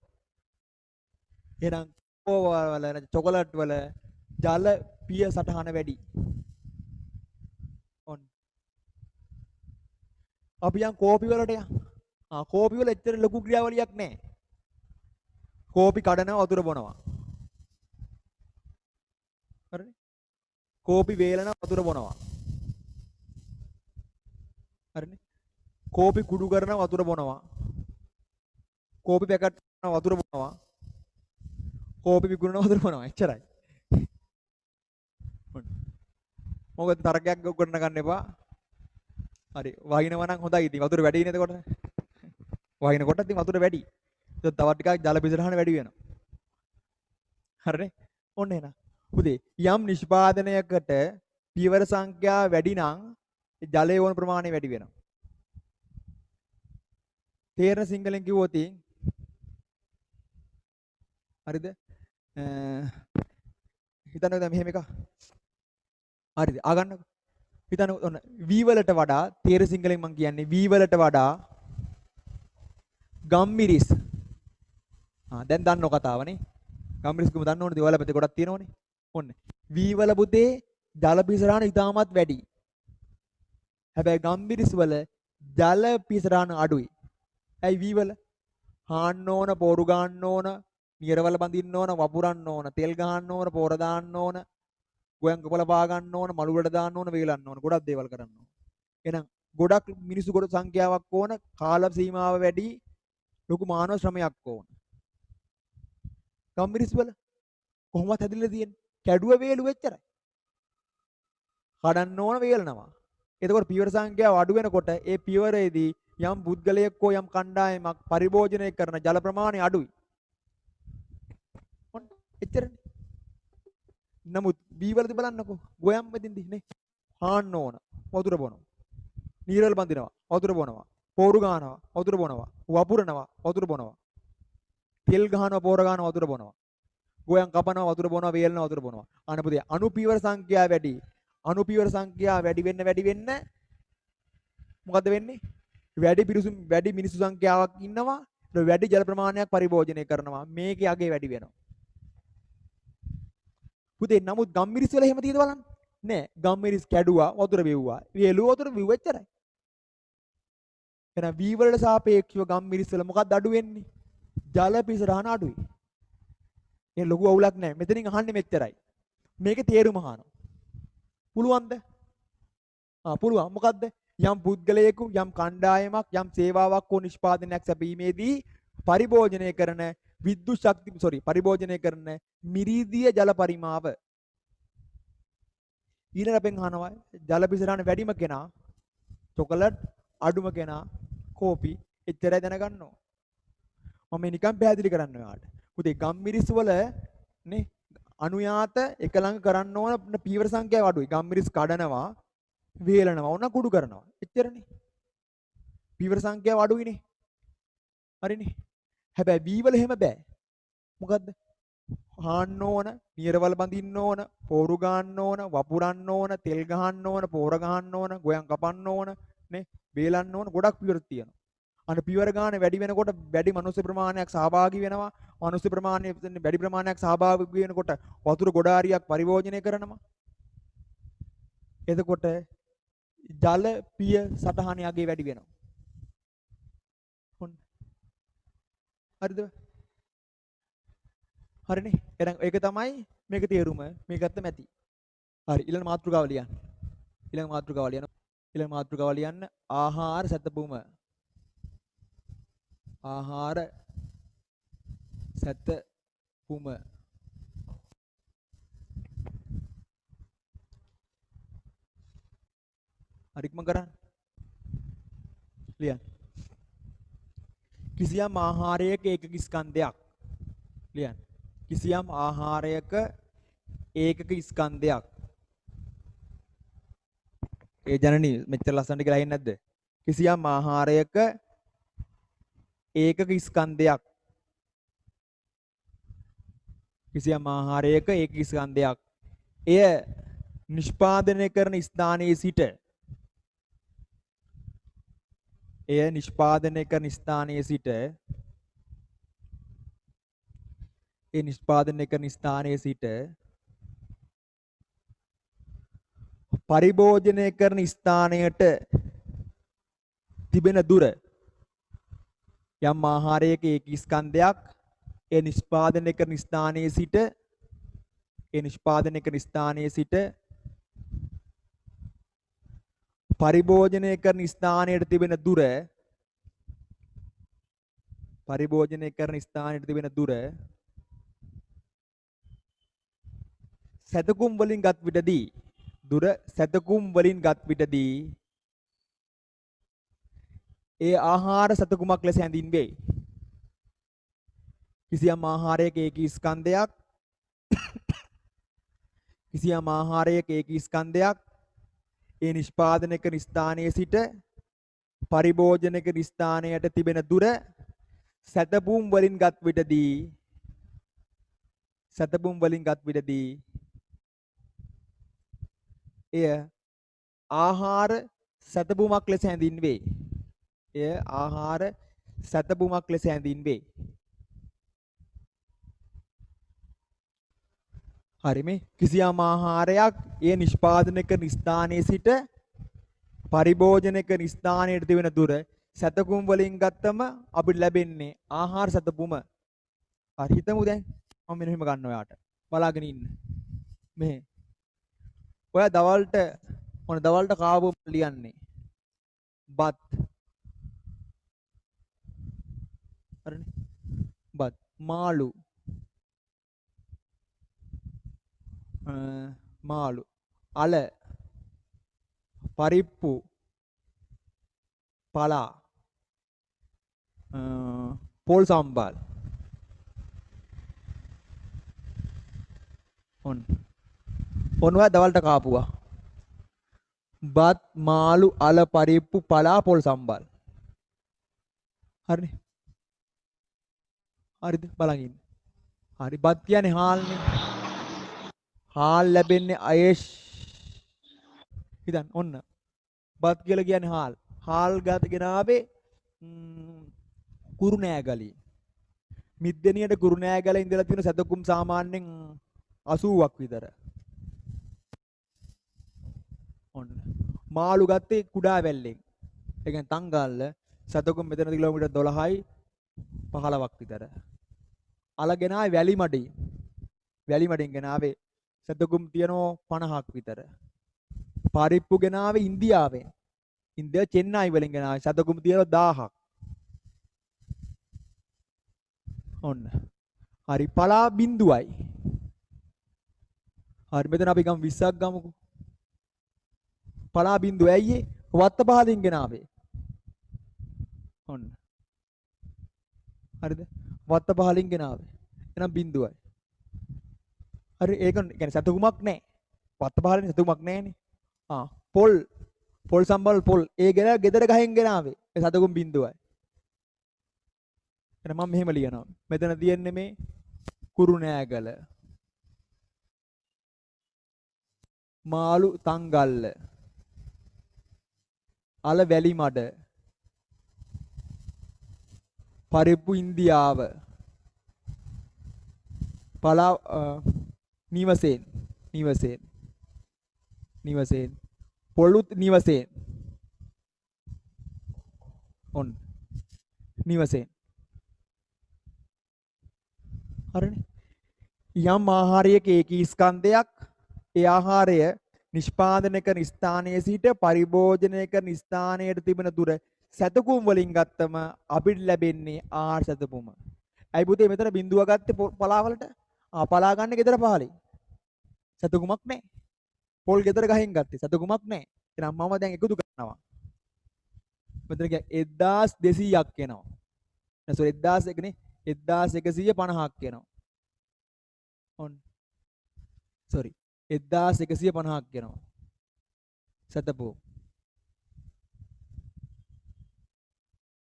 එහෙනම් කොකෝව වල චොකලට් වල ජල පිය සටහන වැඩි. ඔන්න අපි යන් කෝපි වලට යන්. කෝපි වල එච්චර ලොකු ක්‍රියාවලියක් නැහැ. කෝපි කඩනවා වතුර බොනවා. හරිනේ. කෝපි වේලනවා වතුර බොනවා. හරිනේ. කෝපි කුඩු කරනවා වතුර බොනවා. කෝපි පැකට් කරනවා වතුර බොනවා. කෝපි විකුණනවා වතුර බොනවා. එච්චරයි. මොකද තරගයක් ගොඩන ගන්න එපා. හරි. වහිනවා නම් හොඳයි. ඉතින් වතුර වැඩි නේද කොට? වහිනකොට ඉතින් වතුර වැඩි. ඒක තවත් ටිකක් ජල පිසරහන වැඩි වෙනවා. හරිනේ. ඔන්න එන. උදේ යම් නිෂ්පාදනයකට පියවර සංඛ්‍යාව වැඩි නම් ජලයේ ඕන ප්‍රමාණය වැඩි වෙනවා. තේරෙන සිංහලෙන් කිව්වොත් හරිද? හිතන්නකෝ දැන් මෙහෙම එකක්. හරිද? ආගන්නකෝ. හිතන්නකෝ ඔන්න V වලට වඩා තේර සිංහලෙන් මම කියන්නේ V වලට වඩා ගම්මිරිස්. දැන් දන්නව කතාවනේ. ගම්මිරිස් කොහොමද දන්න ඕනේ? දේවල් පැත්තේ ගොඩක් තියෙනවනේ. ඔන්න. V වල පුතේ ජල පිසරාන ඉතාමත් වැඩි. හැබැයි ගම්මිරිස් වල ජල පිසරාන අඩුයි. ඇයි V වල? හාන්න ඕන, පෝරු ගන්න ඕන, නියරවල බඳින්න ඕන, වපුරන්න ඕන, තෙල් ගහන්න ඕන, පෝර දාන්න ඕන, ගොයන් කපල පා ගන්න ඕන, මළු වලට දාන්න ඕන, වේලන්න ඕන, ගොඩක් දේවල් කරන්න ඕන. එහෙනම් ගොඩක් මිනිස්සු ගොඩ සංඛ්‍යාවක් ඕන, කාල සීමාව වැඩි, ලොකු මානව ශ්‍රමයක් ඕන. ගම්මිරිස් වල කොහොමවත් හැදිලා තියෙන්නේ? කැඩුව වේලු එච්චරයි. කඩන්න ඕන වේලනවා. එතකොට පියවර සංඛ්‍යාව අඩු වෙනකොට ඒ පියවරේදී යම් පුද්ගලයෙක් හෝ යම් කණ්ඩායමක් පරිභෝජනය කරන ජල ප්‍රමාණය අඩුයි. ඔන්න එච්චරනේ. නමුත් B වලදී බලන්නකෝ ගොයම් මෙදින්දි නේ. හාන්න ඕන වතුර බොනවා. නීරවල බඳිනවා වතුර බොනවා. පෝරු ගන්නවා වතුර බොනවා. වපුරනවා වතුර බොනවා. තෙල් ගහනවා පෝර ගන්නවා වතුර බොනවා. ගොයම් කපනවා වතුර බොනවා වේලනවා වතුර බොනවා. අනුපුතේ අණු පියවර සංඛ්‍යාව වැඩි. අණු පියවර සංඛ්‍යාව වැඩි වෙන්න මොකද වෙන්නේ? වැඩි මිනිස්සු සංඛ්‍යාවක් ඉන්නවා. වැඩි ජල ප්‍රමාණයක් පරිභෝජනය කරනවා. මේකේ අගේ වැඩි වෙනවා. පුතේ නමුත් ගම්මිරිස් වල එහෙම තියෙද බලන්න. නෑ. ගම්මිරිස් කැඩුවා වතුර බෙව්වා. වේලුව වතුර බෙව්ව එච්චරයි. එහෙනම් V වලට සාපේක්ෂව ගම්මිරිස් වල මොකක්ද අඩු වෙන්නේ? ජල පිසරහන අඩුයි. ඒ ලොකු අවුලක් නෑ. මෙතනින් අහන්නේ මෙච්චරයි. මේකේ තේරුම අහනවා. පුළුවන්ද? පුළුවන්. මොකද්ද? යම් පුද්ගලයෙකු යම් කණ්ඩායමක් යම් සේවාවක් හෝ නිෂ්පාදනයක් සැපීමේදී පරිභෝජනය කරන විද්‍යුත් ශක්ති පරිභෝජනය කරන මිරිදීය ජල පරිමාව ඊළඟ අපෙන් අහනවා ජල පිසරාන වැඩිම කෙනා චොකලට් අඩුම කෙනා කෝපි එච්චරයි දැනගන්න ඕන. මම නිකන් පැහැදිලි කරන්න ඔයාලට. පුතේ ගම්මිරිස් වල නේ අනුයාත එක ළඟ කරන්න ඕන පීවර සංඛ්‍යාව අඩුයි. ගම්මිරිස් කඩනවා වේලනවා ඕන කුඩු කරනවා. එච්චරනේ. පීවර සංඛ්‍යාව අඩුයිනේ. හරිනේ. හැබැයි B වල එහෙම බෑ. මොකද්ද? හාන්න ඕන, නියරවල බඳින්න ඕන, පෝරු ගන්න ඕන, වපුරන්න ඕන, තෙල් ගහන්න ඕන, පෝර ගහන්න ඕන, ගොයන් කපන්න ඕන, නේ? වේලන්න ඕන ගොඩක් පියවර තියෙනවා. අන්න පියවර ගාන වැඩි වෙනකොට වැඩි මනුස්ස ප්‍රමාණයක් සහභාගී වෙනවා. මනුස්ස ප්‍රමාණය වැඩි ප්‍රමාණයක් සහභාගී වෙනකොට වතුර ගොඩාරියක් පරිභෝජනය කරනවා. එතකොට ජල පිය සටහනේ යගේ වැඩි වෙනවා. හරිද? හරිනේ. එහෙනම් ඒක තමයි මේක තේරුම. මේකත් මැති. හරි. ඊළඟ මාතෘකාව ලියන්න. ඊළඟ මාතෘකාව ලියන්න ආහාර සැතපුම. ආහාර සැතපුම. හරි ඉක්මන් කරන්න. ලියන්න. කිසියම් ආහාරයක ඒකක ස්කන්ධයක්. ලියන්න. කිසියම් ආහාරයක ඒකක ස්කන්ධයක්. ඒ ජනනි මෙච්චර ලස්සනට කියලා අහින්නේ නැද්ද? කිසියම් ආහාරයක ඒකක ස්කන්ධයක්. කිසියම් ආහාරයක ඒකක ස්කන්ධයක්. එය නිෂ්පාදනය කරන ස්ථානයේ සිට නිෂ්පාදනය කරන ස්ථානයේ සිට පරිභෝජනය කරන ස්ථානයට තිබෙන දුර යම් ආහාරයක ඒක ස්කන්ධයක් ඒ නිෂ්පාදනය කරන ස්ථානයේ සිට පරිභෝජනය කරන ස්ථානයට තිබෙන දුර සැතකුම් වලින් ගත් විටදී ඒ ආහාර සැතකුමක් ලෙස හැඳින්වේ. කිසියම් ආහාරයක ඒකී ස්කන්ධයක් ඒ නිෂ්පාදනය කරන ස්ථානයේ සිට පරිභෝජනය කරන ස්ථානයට තිබෙන දුර සැතපුම් වලින් ගත් විටදී එය ආහාර සැතපුමක් ලෙස හැඳින්වේ. හරි මේ කිසියම් ආහාරයක් ඒ නිෂ්පාදනය කරන ස්ථානයේ සිට පරිභෝජනය කරන ස්ථානයට තිබෙන දුර සැතපුම් වලින් ගත්තම අපිට ලැබෙන්නේ ආහාර සැතපුම. හරි හිතමු දැන් මම මෙන්න මෙහෙම ගන්න ඔයාට. බලාගෙන ඉන්න. මෙහෙ. ඔයා දවල්ට කාවුව ලියන්නේ. බත්. හරිනේ. බත් මාළු අල පරිප්පු පලා පොල් සම්බල් ඔන්නවා දවල්ට කාපුවා බත් මාළු අල පරිප්පු පලා පොල් සම්බල් හරිනේ හරිද බලන් ඉන්න හරි බත් කියන්නේ හාල්නේ හාල් ලැබෙන්නේ අයේෂ් හිතන්න ඔන්න බත් කියලා කියන්නේ හාල් ගෙනාවේ කුරුණෑගලේ මිද්දෙනියට කුරුණෑගලේ ඉඳලා තියෙන සැතකුම් සාමාන්‍යයෙන් 80ක් විතර ඔන්න මාළු ගත්තේ කුඩා වැල්ලෙන් ඒ කියන්නේ තංගල්ල සැතකුම් මෙතන කිලෝමීටර් 12යි 15ක් විතර අල ගෙනාවේ වැලිමඩෙන් ගෙනාවේ සැතකුම් තියනෝ 50ක් විතර. පරිප්පු ගෙනාවේ ඉන්දියාවෙන්. ඉන්දියාව චෙන්නයි වලින් ගෙනාවේ සැතකුම් තියනෝ 1000ක්. ඔන්න. හරි පලා බිඳුවයි. හරි මෙතන අපි ගමු 20ක් ගමුකෝ. පලා බිඳුව ඇයි වත්ත පහලින් ගෙනාවේ. ඔන්න. හරිද? වත්ත පහලින් ගෙනාවේ. එහෙනම් බිඳුවයි. හරි ඒක කියන්නේ සතුකුමක් නැහැ. වත්ත පහලින් සතුකුමක් නැහැනේ. පොල් සම්බල් පොල් ඒ ගෙදර ගහෙන් ගෙනාවේ. ඒ සතුකුම් බිඳුවයි. එහෙනම් මම මෙහෙම ලියනවා. මෙතන තියෙන්නේ මේ කුරුණෑගල. මාළු තංගල්ල. අල වැලිමඩ. පරිප්පු ඉන්දියාව. පලා නිවසේන් පොළුත් නිවසේන් ඔන්න නිවසේන් හරිනේ යම් ආහාරයක ඒකී ස්කන්ධයක් ඒ ආහාරය නිෂ්පාදනය කරන ස්ථානයේ සිට පරිභෝජනය කරන ස්ථානයට තිබෙන දුර සැතකුම් වලින් ගත්තම අපිට ලැබෙන්නේ ආහාර සැතපුම. ඇයි පුතේ මෙතන බිඳුව ගත්තේ පලාවලට? පලා ගන්න ගෙදර පහලේ. සතුකුමක් නැහැ. පොල් ගෙදර ගහෙන් ගත්තේ. සතුකුමක් නැහැ. එහෙනම් මම දැන් එකතු මෙතන කියන්නේ 1200ක් එනවා. නෑ සෝරි 1001 නේ 1150ක් එනවා. ඔන්න සෝරි 1150ක් එනවා. සතපෝ.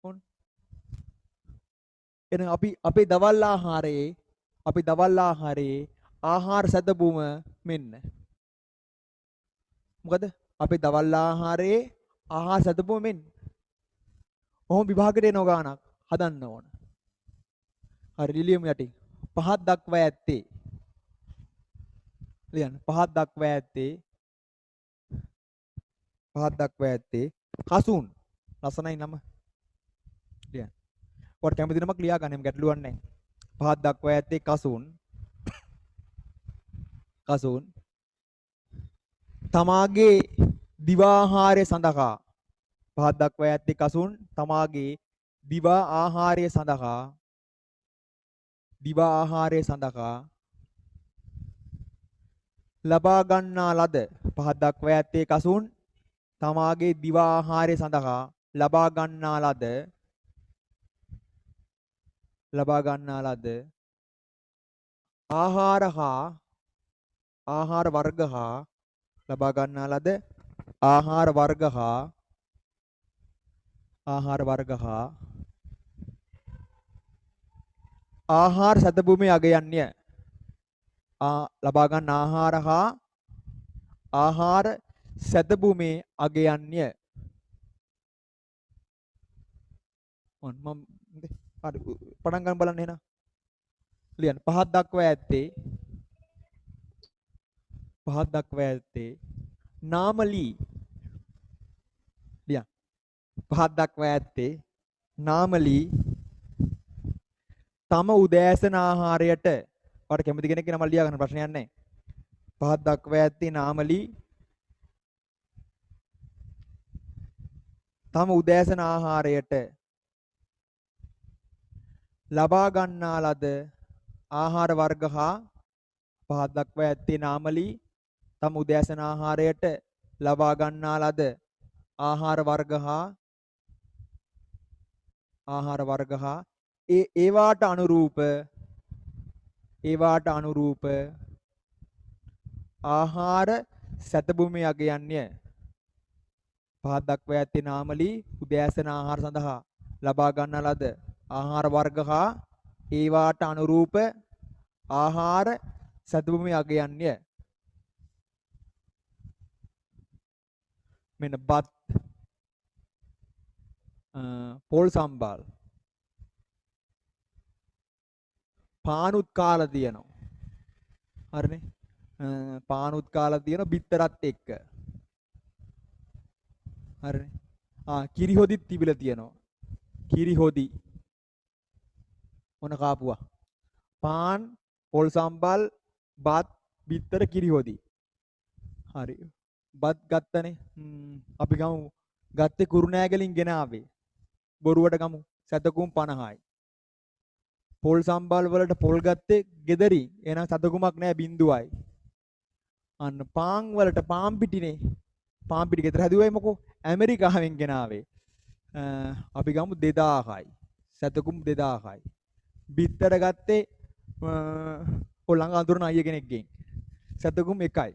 ඔන්න එහෙනම් අපි අපේ දවල් ආහාරයේ ආහාර සතපුම මෙන්න. මොකද අපේ දවල් ආහාරයේ ආහාර සතපුම මෙන්න. ඔහොම විභාගයට එනවා ගානක් හදන්න ඕන. හරි ලියමු යටින්. පහක් දක්වා ඇත්තේ. ලියන්න. පහක් දක්වා ඇත්තේ කසුන්. ලස්සනයි නම. ලියන්න. ඔයාලට කැමති නමක් ලියා ගන්න ගැටලුවක් නැහැ. පහක් දක්වා ඇත්තේ කසුන්. තමාගේ දිවා ආහාරය සඳහා පහක් දක්වා ඇත්තේ කසුන් තමාගේ දිවා ආහාරය සඳහා ලබා ගන්නා ලද පහක් දක්වා ඇත්තේ කසුන් තමාගේ දිවා ආහාරය සඳහා ලබා ගන්නා ලද ආහාර වර්ග හා ලබා ගන්නා ලද ආහාර සතභූමි අගයන්ය. ලබා ගන්න ආහාර හා ආහාර සතභූමි අගයන්ය. ඔන්න මම හරි පටන් ගන්න බලන්න එහෙනම්. ලියන්න. පහක් දක්වා ඇත්තේ නාමලී. ලියන්න. පහක් දක්වා ඇත්තේ නාමලී තම උදෑසන ආහාරයට ඔයාලට කැමති කෙනෙක් නම ලියා ගන්න ප්‍රශ්නයක් නැහැ. පහක් දක්වා ඇත්තේ නාමලී තම උදෑසන ආහාරයට ලබා ගන්නා ලද ආහාර වර්ග හා පහක් දක්වා ඇත්තේ නාමලී තම උදෑසන ආහාරයට ලබා ගන්නා ලද ආහාර වර්ග හා ඒවාට අනුරූප ආහාර සතභූමි අගයන්ය. පහක් දක්වා ඇත්තේ නාමලී උදෑසන ආහාර සඳහා ලබා ගන්නා ලද ආහාර වර්ග හා ඒවාට අනුරූප ආහාර සතභූමි අගයන්ය. මෙන්න බත් පොල් සම්බාල් පානුත් කාලා තියෙනවා. හරිනේ. පානුත් කාලා තියෙනවා බිත්තරත් එක්ක. හරිනේ. කිරි හොදිත් තිබිලා තියෙනවා. කිරි හොදි. මොන කාපුවා? පාන්, පොල් සම්බල්, බත්, බිත්තර, කිරි හොදි. හරි. බත් ගත්තනේ. අපි ගමු ගත්තේ කුරුණෑගලින් ගෙන ආවේ. බොරුවට ගමු. සතකුම් 50යි. පොල් සම්බල් වලට පොල් ගත්තේ ගෙදරින්. එහෙනම් සතකුමක් නැහැ බින්දුවයි. අන්න පාන් වලට පාන් පිටිනේ. පාන් පිටි ගෙදර හැදුවයි මොකෝ? ඇමරිකාවෙන් ගෙන ආවේ. අපි ගමු 2000යි. සතකුම් 2000යි. බිත්තර ගත්තේ ළඟ අඳුරන අයිය කෙනෙක්ගෙන්. සතකුම් 1යි.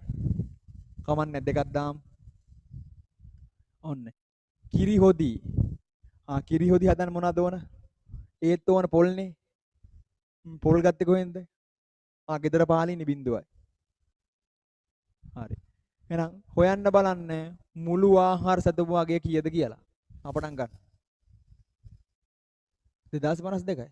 කමන්නේ දෙකක් දාමු. ඔන්න. කිරි හොදි. කිරි හොදි හදන්න මොනවද ඕන? ඒත් ඕන පොල්නේ. පොල් ගත්තේ කොහෙන්ද? ගෙදර පාලින්නේ බින්දුවයි. හරි. එහෙනම් හොයන්න බලන්න මුළු ආහාර සතපු වගේ කීයද කියලා. අපටන් ගන්න. 2052යි.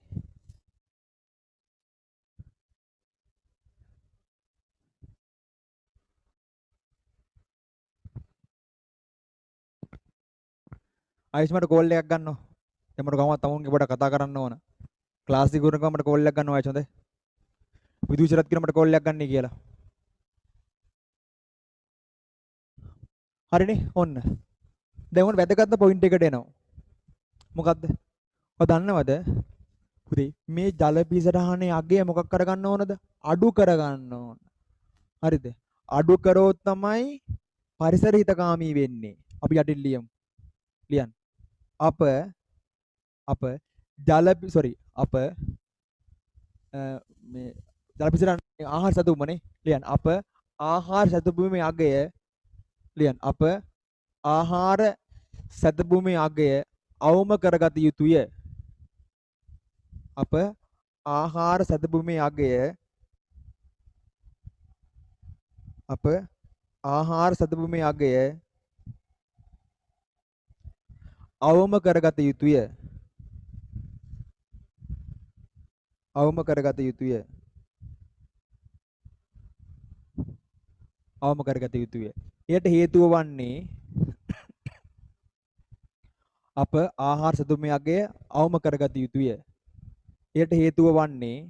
ආයිස්මට කෝල් එකක් ගන්නවා. දැන් මට ගමත් තමුන්ගේ පොඩ කතා කරන්න ඕන. ක්ලාස් එක කරනකම් මට කෝල් එකක් ගන්නවා ආයිස් හොඳයි. විදුෂරත් කියන මට කෝල් එකක් ගන්නයි කියලා. හරිනේ ඔන්න. දැන් උන් වැදගත්ම පොයින්ට් එකට එනවා. මොකද්ද? ඔය දන්නවද? පුතේ මේ ජල පිසටහනේ අගය මොකක් කරගන්න ඕනද? අඩු කරගන්න ඕන. හරිද? අඩු කරොත් තමයි පරිසර හිතකාමී වෙන්නේ. අපි යටින් ලියමු. ලියන්න. අප ජල sorry අප මේ ජල පිසරන් ආහාර සැතපුමනේ ලියන්න. අප ආහාර සැතපුමේ අගය ලියන්න. අප ආහාර සැතපුමේ අගය අවම කරගත යුතුය. අප ආහාර සැතපුමේ අගය අප ආහාර සැතපුමේ අගය අවම කරගත යුතුය. අවම කරගත යුතුය. අවම කරගත යුතුය. එයට හේතුව වන්නේ අප ආහාර සැතපුමේ අගය අවම කරගත යුතුය. එයට හේතුව වන්නේ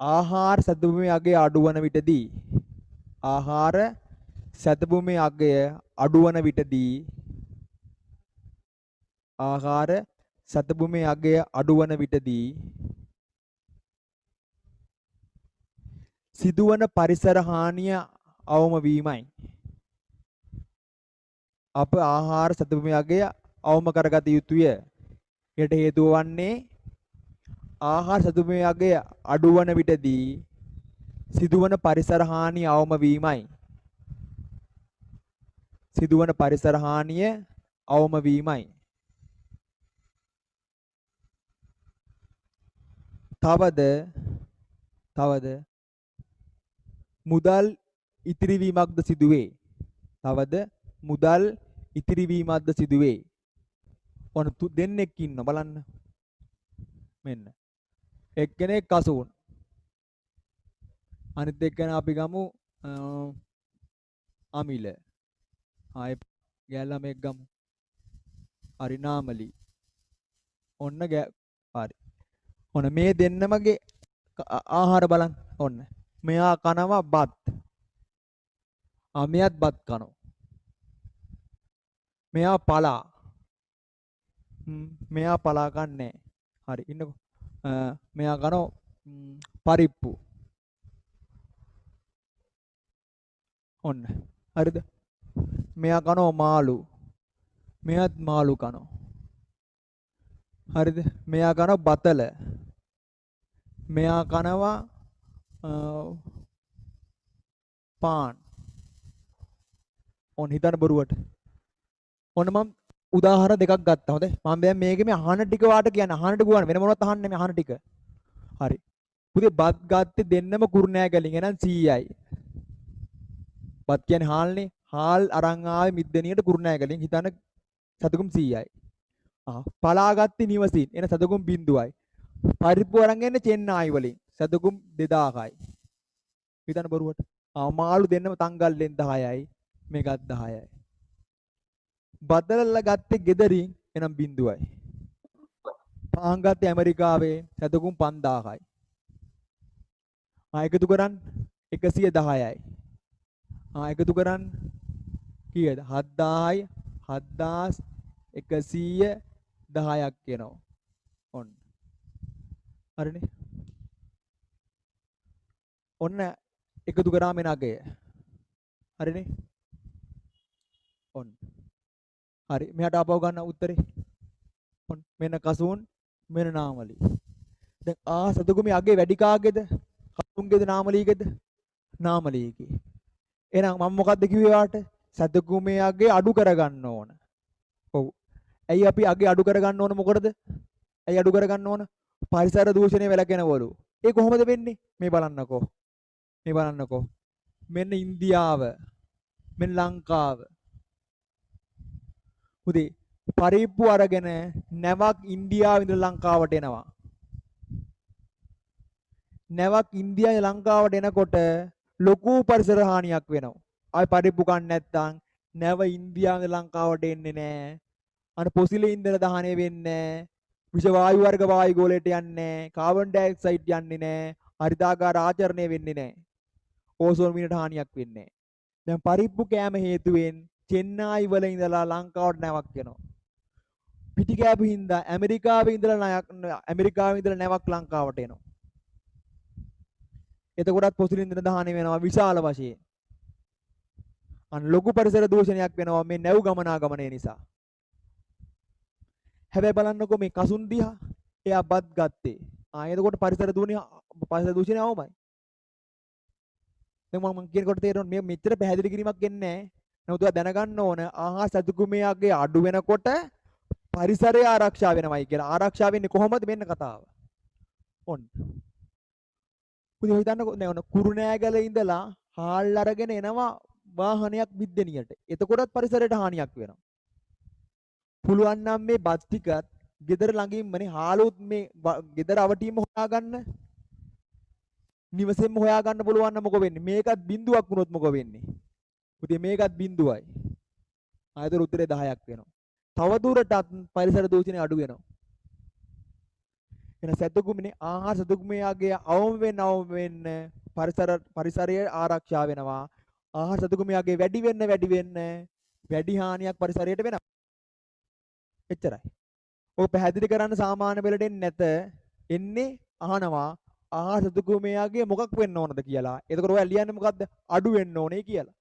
ආහාර සැතපුමේ අගය අඩුවන විටදී ආහාර සැතපුමේ අගය අඩුවන විටදී ආහාර සැතපුමේ අගය අඩුවන විටදී සිදුවන පරිසර හානිය අවම වීමයි. අප ආහාර සැතපුමේ අගය අවම කරගත යුතුය. එයට හේතුව වන්නේ ආහාර සැතපුමේ අගය අඩුවන විටදී සිදුවන පරිසර හානිය අවම වීමයි. සිදුවන පරිසර හානිය අවම වීමයි. තවද මුදල් ඉතිරිවීමක්ද සිදුවේ. තවද මුදල් ඉතිරිවීමක්ද සිදුවේ. ඔන්න දෙන්නෙක් ඉන්න බලන්න. මෙන්න. එක්කෙනෙක් කසු වුණා. අනිත් එක්කෙනා අපි ගමු අමිල. ආයේ ගෑල්ලා මේක ගමු. හරි නාමලි. ඔන්න හරි. ඔන්න මේ දෙන්නමගේ ආහාර බලන්න. ඔන්න. මෙයා කනවා බත්. මෙයාත් බත් කනවා. මෙයා පලා. මෙයා පලා කන්නේ. හරි ඉන්නකෝ. මෙයා කනවා පරිප්පු. ඔන්න. හරිද? මෙයා කනවා මාළු. මෙයාත් මාළු කනවා. හරිද? මෙයා කනවා බතල. මෙයා කනවා පාන්. ඔන්න හිතන්න බොරුවට. ඔන්න මම උදාහරණ දෙකක් ගත්තා. හොඳයි. මම දැන් මේකේ මේ අහන ටික වාට කියන්නේ අහන ටික ගන්න වෙන මොනවත් අහන්නේ මේ අහන ටික. හරි. පුතේ බත් ගත්තේ දෙන්නම කුරුණෑගලින් එහෙනම් 100යි. බත් කියන්නේ හාල්නේ. හාල් අරන් ආවේ මිද්දනියට කුරුණෑගලින් හිතන්න සතුකුම් 100යි. පලා ගත්තේ නිවසින් එන සතුකුම් 0යි. පරිප්පු අරන් එන්නේ චෙන්නයි වලින් සතුකුම් 2000යි. හිතන්න බොරුවට. මාළු දෙන්නම තංගල්ලෙන් 10යි. මේකත් 10යි. බදලලා ගත්තේ ගෙදරින් එනම් 0යි. පාන් ගත්තේ ඇමරිකාවේ සතුකුම් 5000යි. එකතු කරන් 110යි. එකතු කරන් කීයද? 7000යි 7110ක් කියනවා. ඔන්න. හරිනේ. ඔන්න එකතු කරාම එන අගය. හරිනේ. ඔන්න. හරි. මෙහාට ආපහු ගන්න උත්තරේ. ඔන්න මෙන්න කසුන් මෙන්න නාමලි. දැන් සතුකුමේ අගේ වැඩි කාගේද? කසුන්ගේද නාමලිගේද? නාමලිගේ. එහෙනම් මම මොකද්ද කිව්වේ වාට? සතුකුමේ අගේ අඩු කරගන්න ඕන. ඔව්. ඇයි අපි අගේ අඩු කරගන්න ඕන මොකටද? ඇයි අඩු කරගන්න ඕන? පරිසර දූෂණය වැළකෙනවලු. ඒ කොහොමද වෙන්නේ? මේ බලන්නකෝ. මෙන්න ඉන්දියාව. මෙන්න ලංකාව. උදේ පරිප්පු අරගෙන නැවක් ඉන්දියාවේ ඉඳලා ලංකාවට එනවා. නැවක් ඉන්දියාවේ ලංකාවට එනකොට ලොකු පරිසර හානියක් වෙනවා. ආයි පරිප්පු කන්න නැත්නම් නැව ඉන්දියාවේ ලංකාවට එන්නේ නැහැ. අර පොසිලේ ඉන්ධන දහනය වෙන්නේ නැහැ. විෂ වායු වර්ග වායු ගෝලයට යන්නේ නැහැ. කාබන් ඩයොක්සයිඩ් යන්නේ නැහැ. හරිතාගාර ආචරණය වෙන්නේ නැහැ. ඕසෝන් මිනට හානියක් වෙන්නේ නැහැ. දැන් පරිප්පු කෑම හේතුවෙන් චෙන්නයි වල ඉඳලා ලංකාවට නැවක් එනවා. පිටි කෑපු හින්දා ඇමරිකාවේ ඉඳලා නැවක් ලංකාවට එනවා. එතකොටත් පොසිල් ඉන්ධන දහනය වෙනවා විශාල වශයෙන්. අන්න ලොකු පරිසර දූෂණයක් වෙනවා මේ නැව් ගමනාගමනය නිසා. හැබැයි බලන්නකෝ මේ කසුන් දිහා එයා බත් ගත්තේ. එතකොට පරිසර දූෂණය අවමයි. දැන් මම කියනකොට තේරෙනවා මේ මෙච්චර පැහැදිලි කිරීමක් එන්නේ නැහැ. නමුත් ඔයා දැනගන්න ඕන ආහාර සතුකුමයාගේ අඩු වෙනකොට පරිසරය ආරක්ෂා වෙනවයි කියලා. ආරක්ෂා වෙන්නේ කොහොමද මෙන්න කතාව. ඔන්න. පුතේ හිතන්නකෝ දැන් ඔන්න කුරුණෑගල ඉඳලා හාල් අරගෙන එනවා වාහනයක් බිද්දෙනියට. එතකොටත් පරිසරයට හානියක් වෙනවා. පුළුවන් නම් මේ බස් ටිකත් ගෙදර ළඟින්මනේ හාලුත් මේ ගෙදර අවටිම හොයාගන්න. නිවසෙන්ම හොයාගන්න පුළුවන් නම් මොකෝ වෙන්නේ? මේකත් බිඳුවක් වුණොත් මොකෝ වෙන්නේ? පුතේ මේකත් බිඳුවයි. ආයතන උත්තරේ 10ක් වෙනවා. තව දුරටත් පරිසර දූෂණය අඩු වෙනවා. එන සතුකුමනේ ආහාර සතුකුමයාගේ අවම වෙන්න පරිසරය ආරක්ෂා වෙනවා. ආහාර සතුකුමයාගේ වැඩි වෙන්න වැඩි හානියක් පරිසරයට වෙනවා. එච්චරයි. ඔය පැහැදිලි කරන්න සාමාන්‍ය වෙලට නැත එන්නේ අහනවා ආහාර සතුකුමයාගේ මොකක් වෙන්න ඕනද කියලා. එතකොට ඔයා ලියන්නේ මොකද්ද? අඩු වෙන්න ඕනේ කියලා.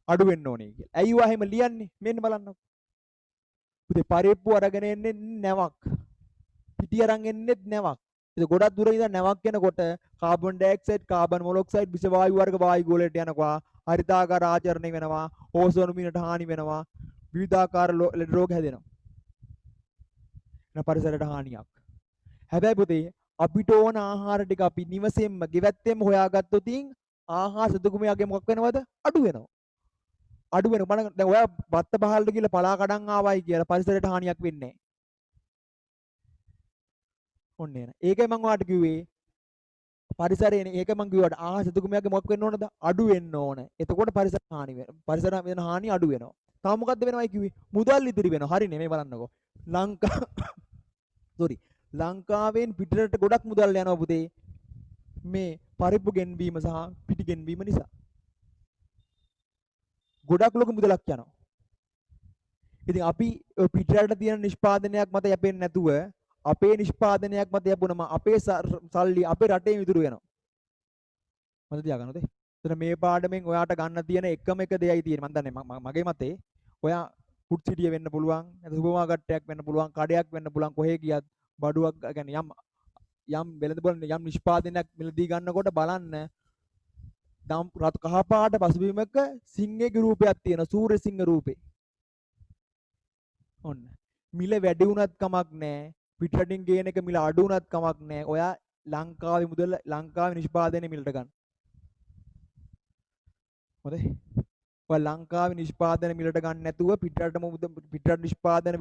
අඩු වෙන්න ඕනේ කියලා. ඇයි ඔයා එහෙම ලියන්නේ? මෙන්න බලන්නකො. පුතේ පරිප්පු අරගෙන එන්නේ නැවක්. පිටි අරන් එන්නේත් නැවක්. ඒක ගොඩක් දුර ඉඳන් නැවක් එනකොට කාබන් ඩයොක්සයිඩ්, කාබන් මොනොක්සයිඩ් විස වායු වර්ග වායු ගෝලයට යනවා. හරිතාකාර ආචරණය වෙනවා. ඕසෝන මිනට හානි වෙනවා. විවිධාකාර ලෙඩ රෝග හැදෙනවා. පරිසරයට හානියක්. හැබැයි පුතේ අපිට ඕන ආහාර ටික අපි නිවසෙන්ම ගෙවැත්තෙන්ම හොයාගත්තොත් ආහාර සතුකුමයාගේ මොකක් වෙනවද? අඩු වෙනවා. අඩු වෙනවා. බලන්න දැන් ඔයා බත්ත බහල්ට ගිහලා පලා කඩන් ආවයි කියලා පරිසරයට හානියක් වෙන්නේ නැහැ. ඔන්න එන. ඒකයි මම ඔයාලට කිව්වේ පරිසරයනේ. ඒක මම කිව්වට ආහාර සතුකුමයාගේ මොකක් වෙන්න ඕනද? අඩු වෙන්න ඕන. එතකොට පරිසර හානි වෙනවා. පරිසර වෙන හානිය අඩු වෙනවා. තව මොකද්ද වෙනවයි කිව්වේ? මුදල් ඉදිරි වෙනවා. හරිනේ මේ බලන්නකෝ. ලංකාවෙන් පිටරට ගොඩක් මුදල් යනවා පුතේ මේ පරිප්පු ගෙන්වීම සහ පිටි ගෙන්වීම නිසා. ගොඩක් ලොකු මුදලක් යනවා. ඉතින් අපි පිටරට තියෙන නිෂ්පාදනයක් මත යැපෙන්නේ නැතුව අපේ නිෂ්පාදනයක් මත යැපුණම අපේ සල්ලි අපේ රටේ විදුරු වෙනවා. මම තියාගන්නද? එතන මේ පාඩමෙන් ඔයාට ගන්න තියෙන එකම එක දෙයයි තියෙන්නේ. මම දන්නේ මගේ මතේ ඔයා ෆුඩ් සිටිය වෙන්න පුළුවන්, නැත්නම් සුපර් මාකට් එකක් වෙන්න පුළුවන්, කඩයක් වෙන්න පුළුවන්, කොහේ ගියත් බඩුවක් කියන්නේ යම් වෙළඳපොළ යම් නිෂ්පාදනයක් මිලදී ගන්නකොට බලන්න රතු කහ පාට පසුබිමක සිංහගේ රූපයක් තියෙන සූර්ය සිංහ රූපේ. ඔන්න. මිල වැඩි වුණත් කමක් නැහැ. පිටරටින් ගේන එක මිල අඩු වුණත් කමක් නැහැ. ඔයා ලංකාවේ මුදල ලංකාවේ නිෂ්පාදනයේ මිලට ගන්න. හොඳයි. ඔයා ලංකාවේ නිෂ්පාදන මිලට ගන්න නැතුව පිටරට නිෂ්පාදන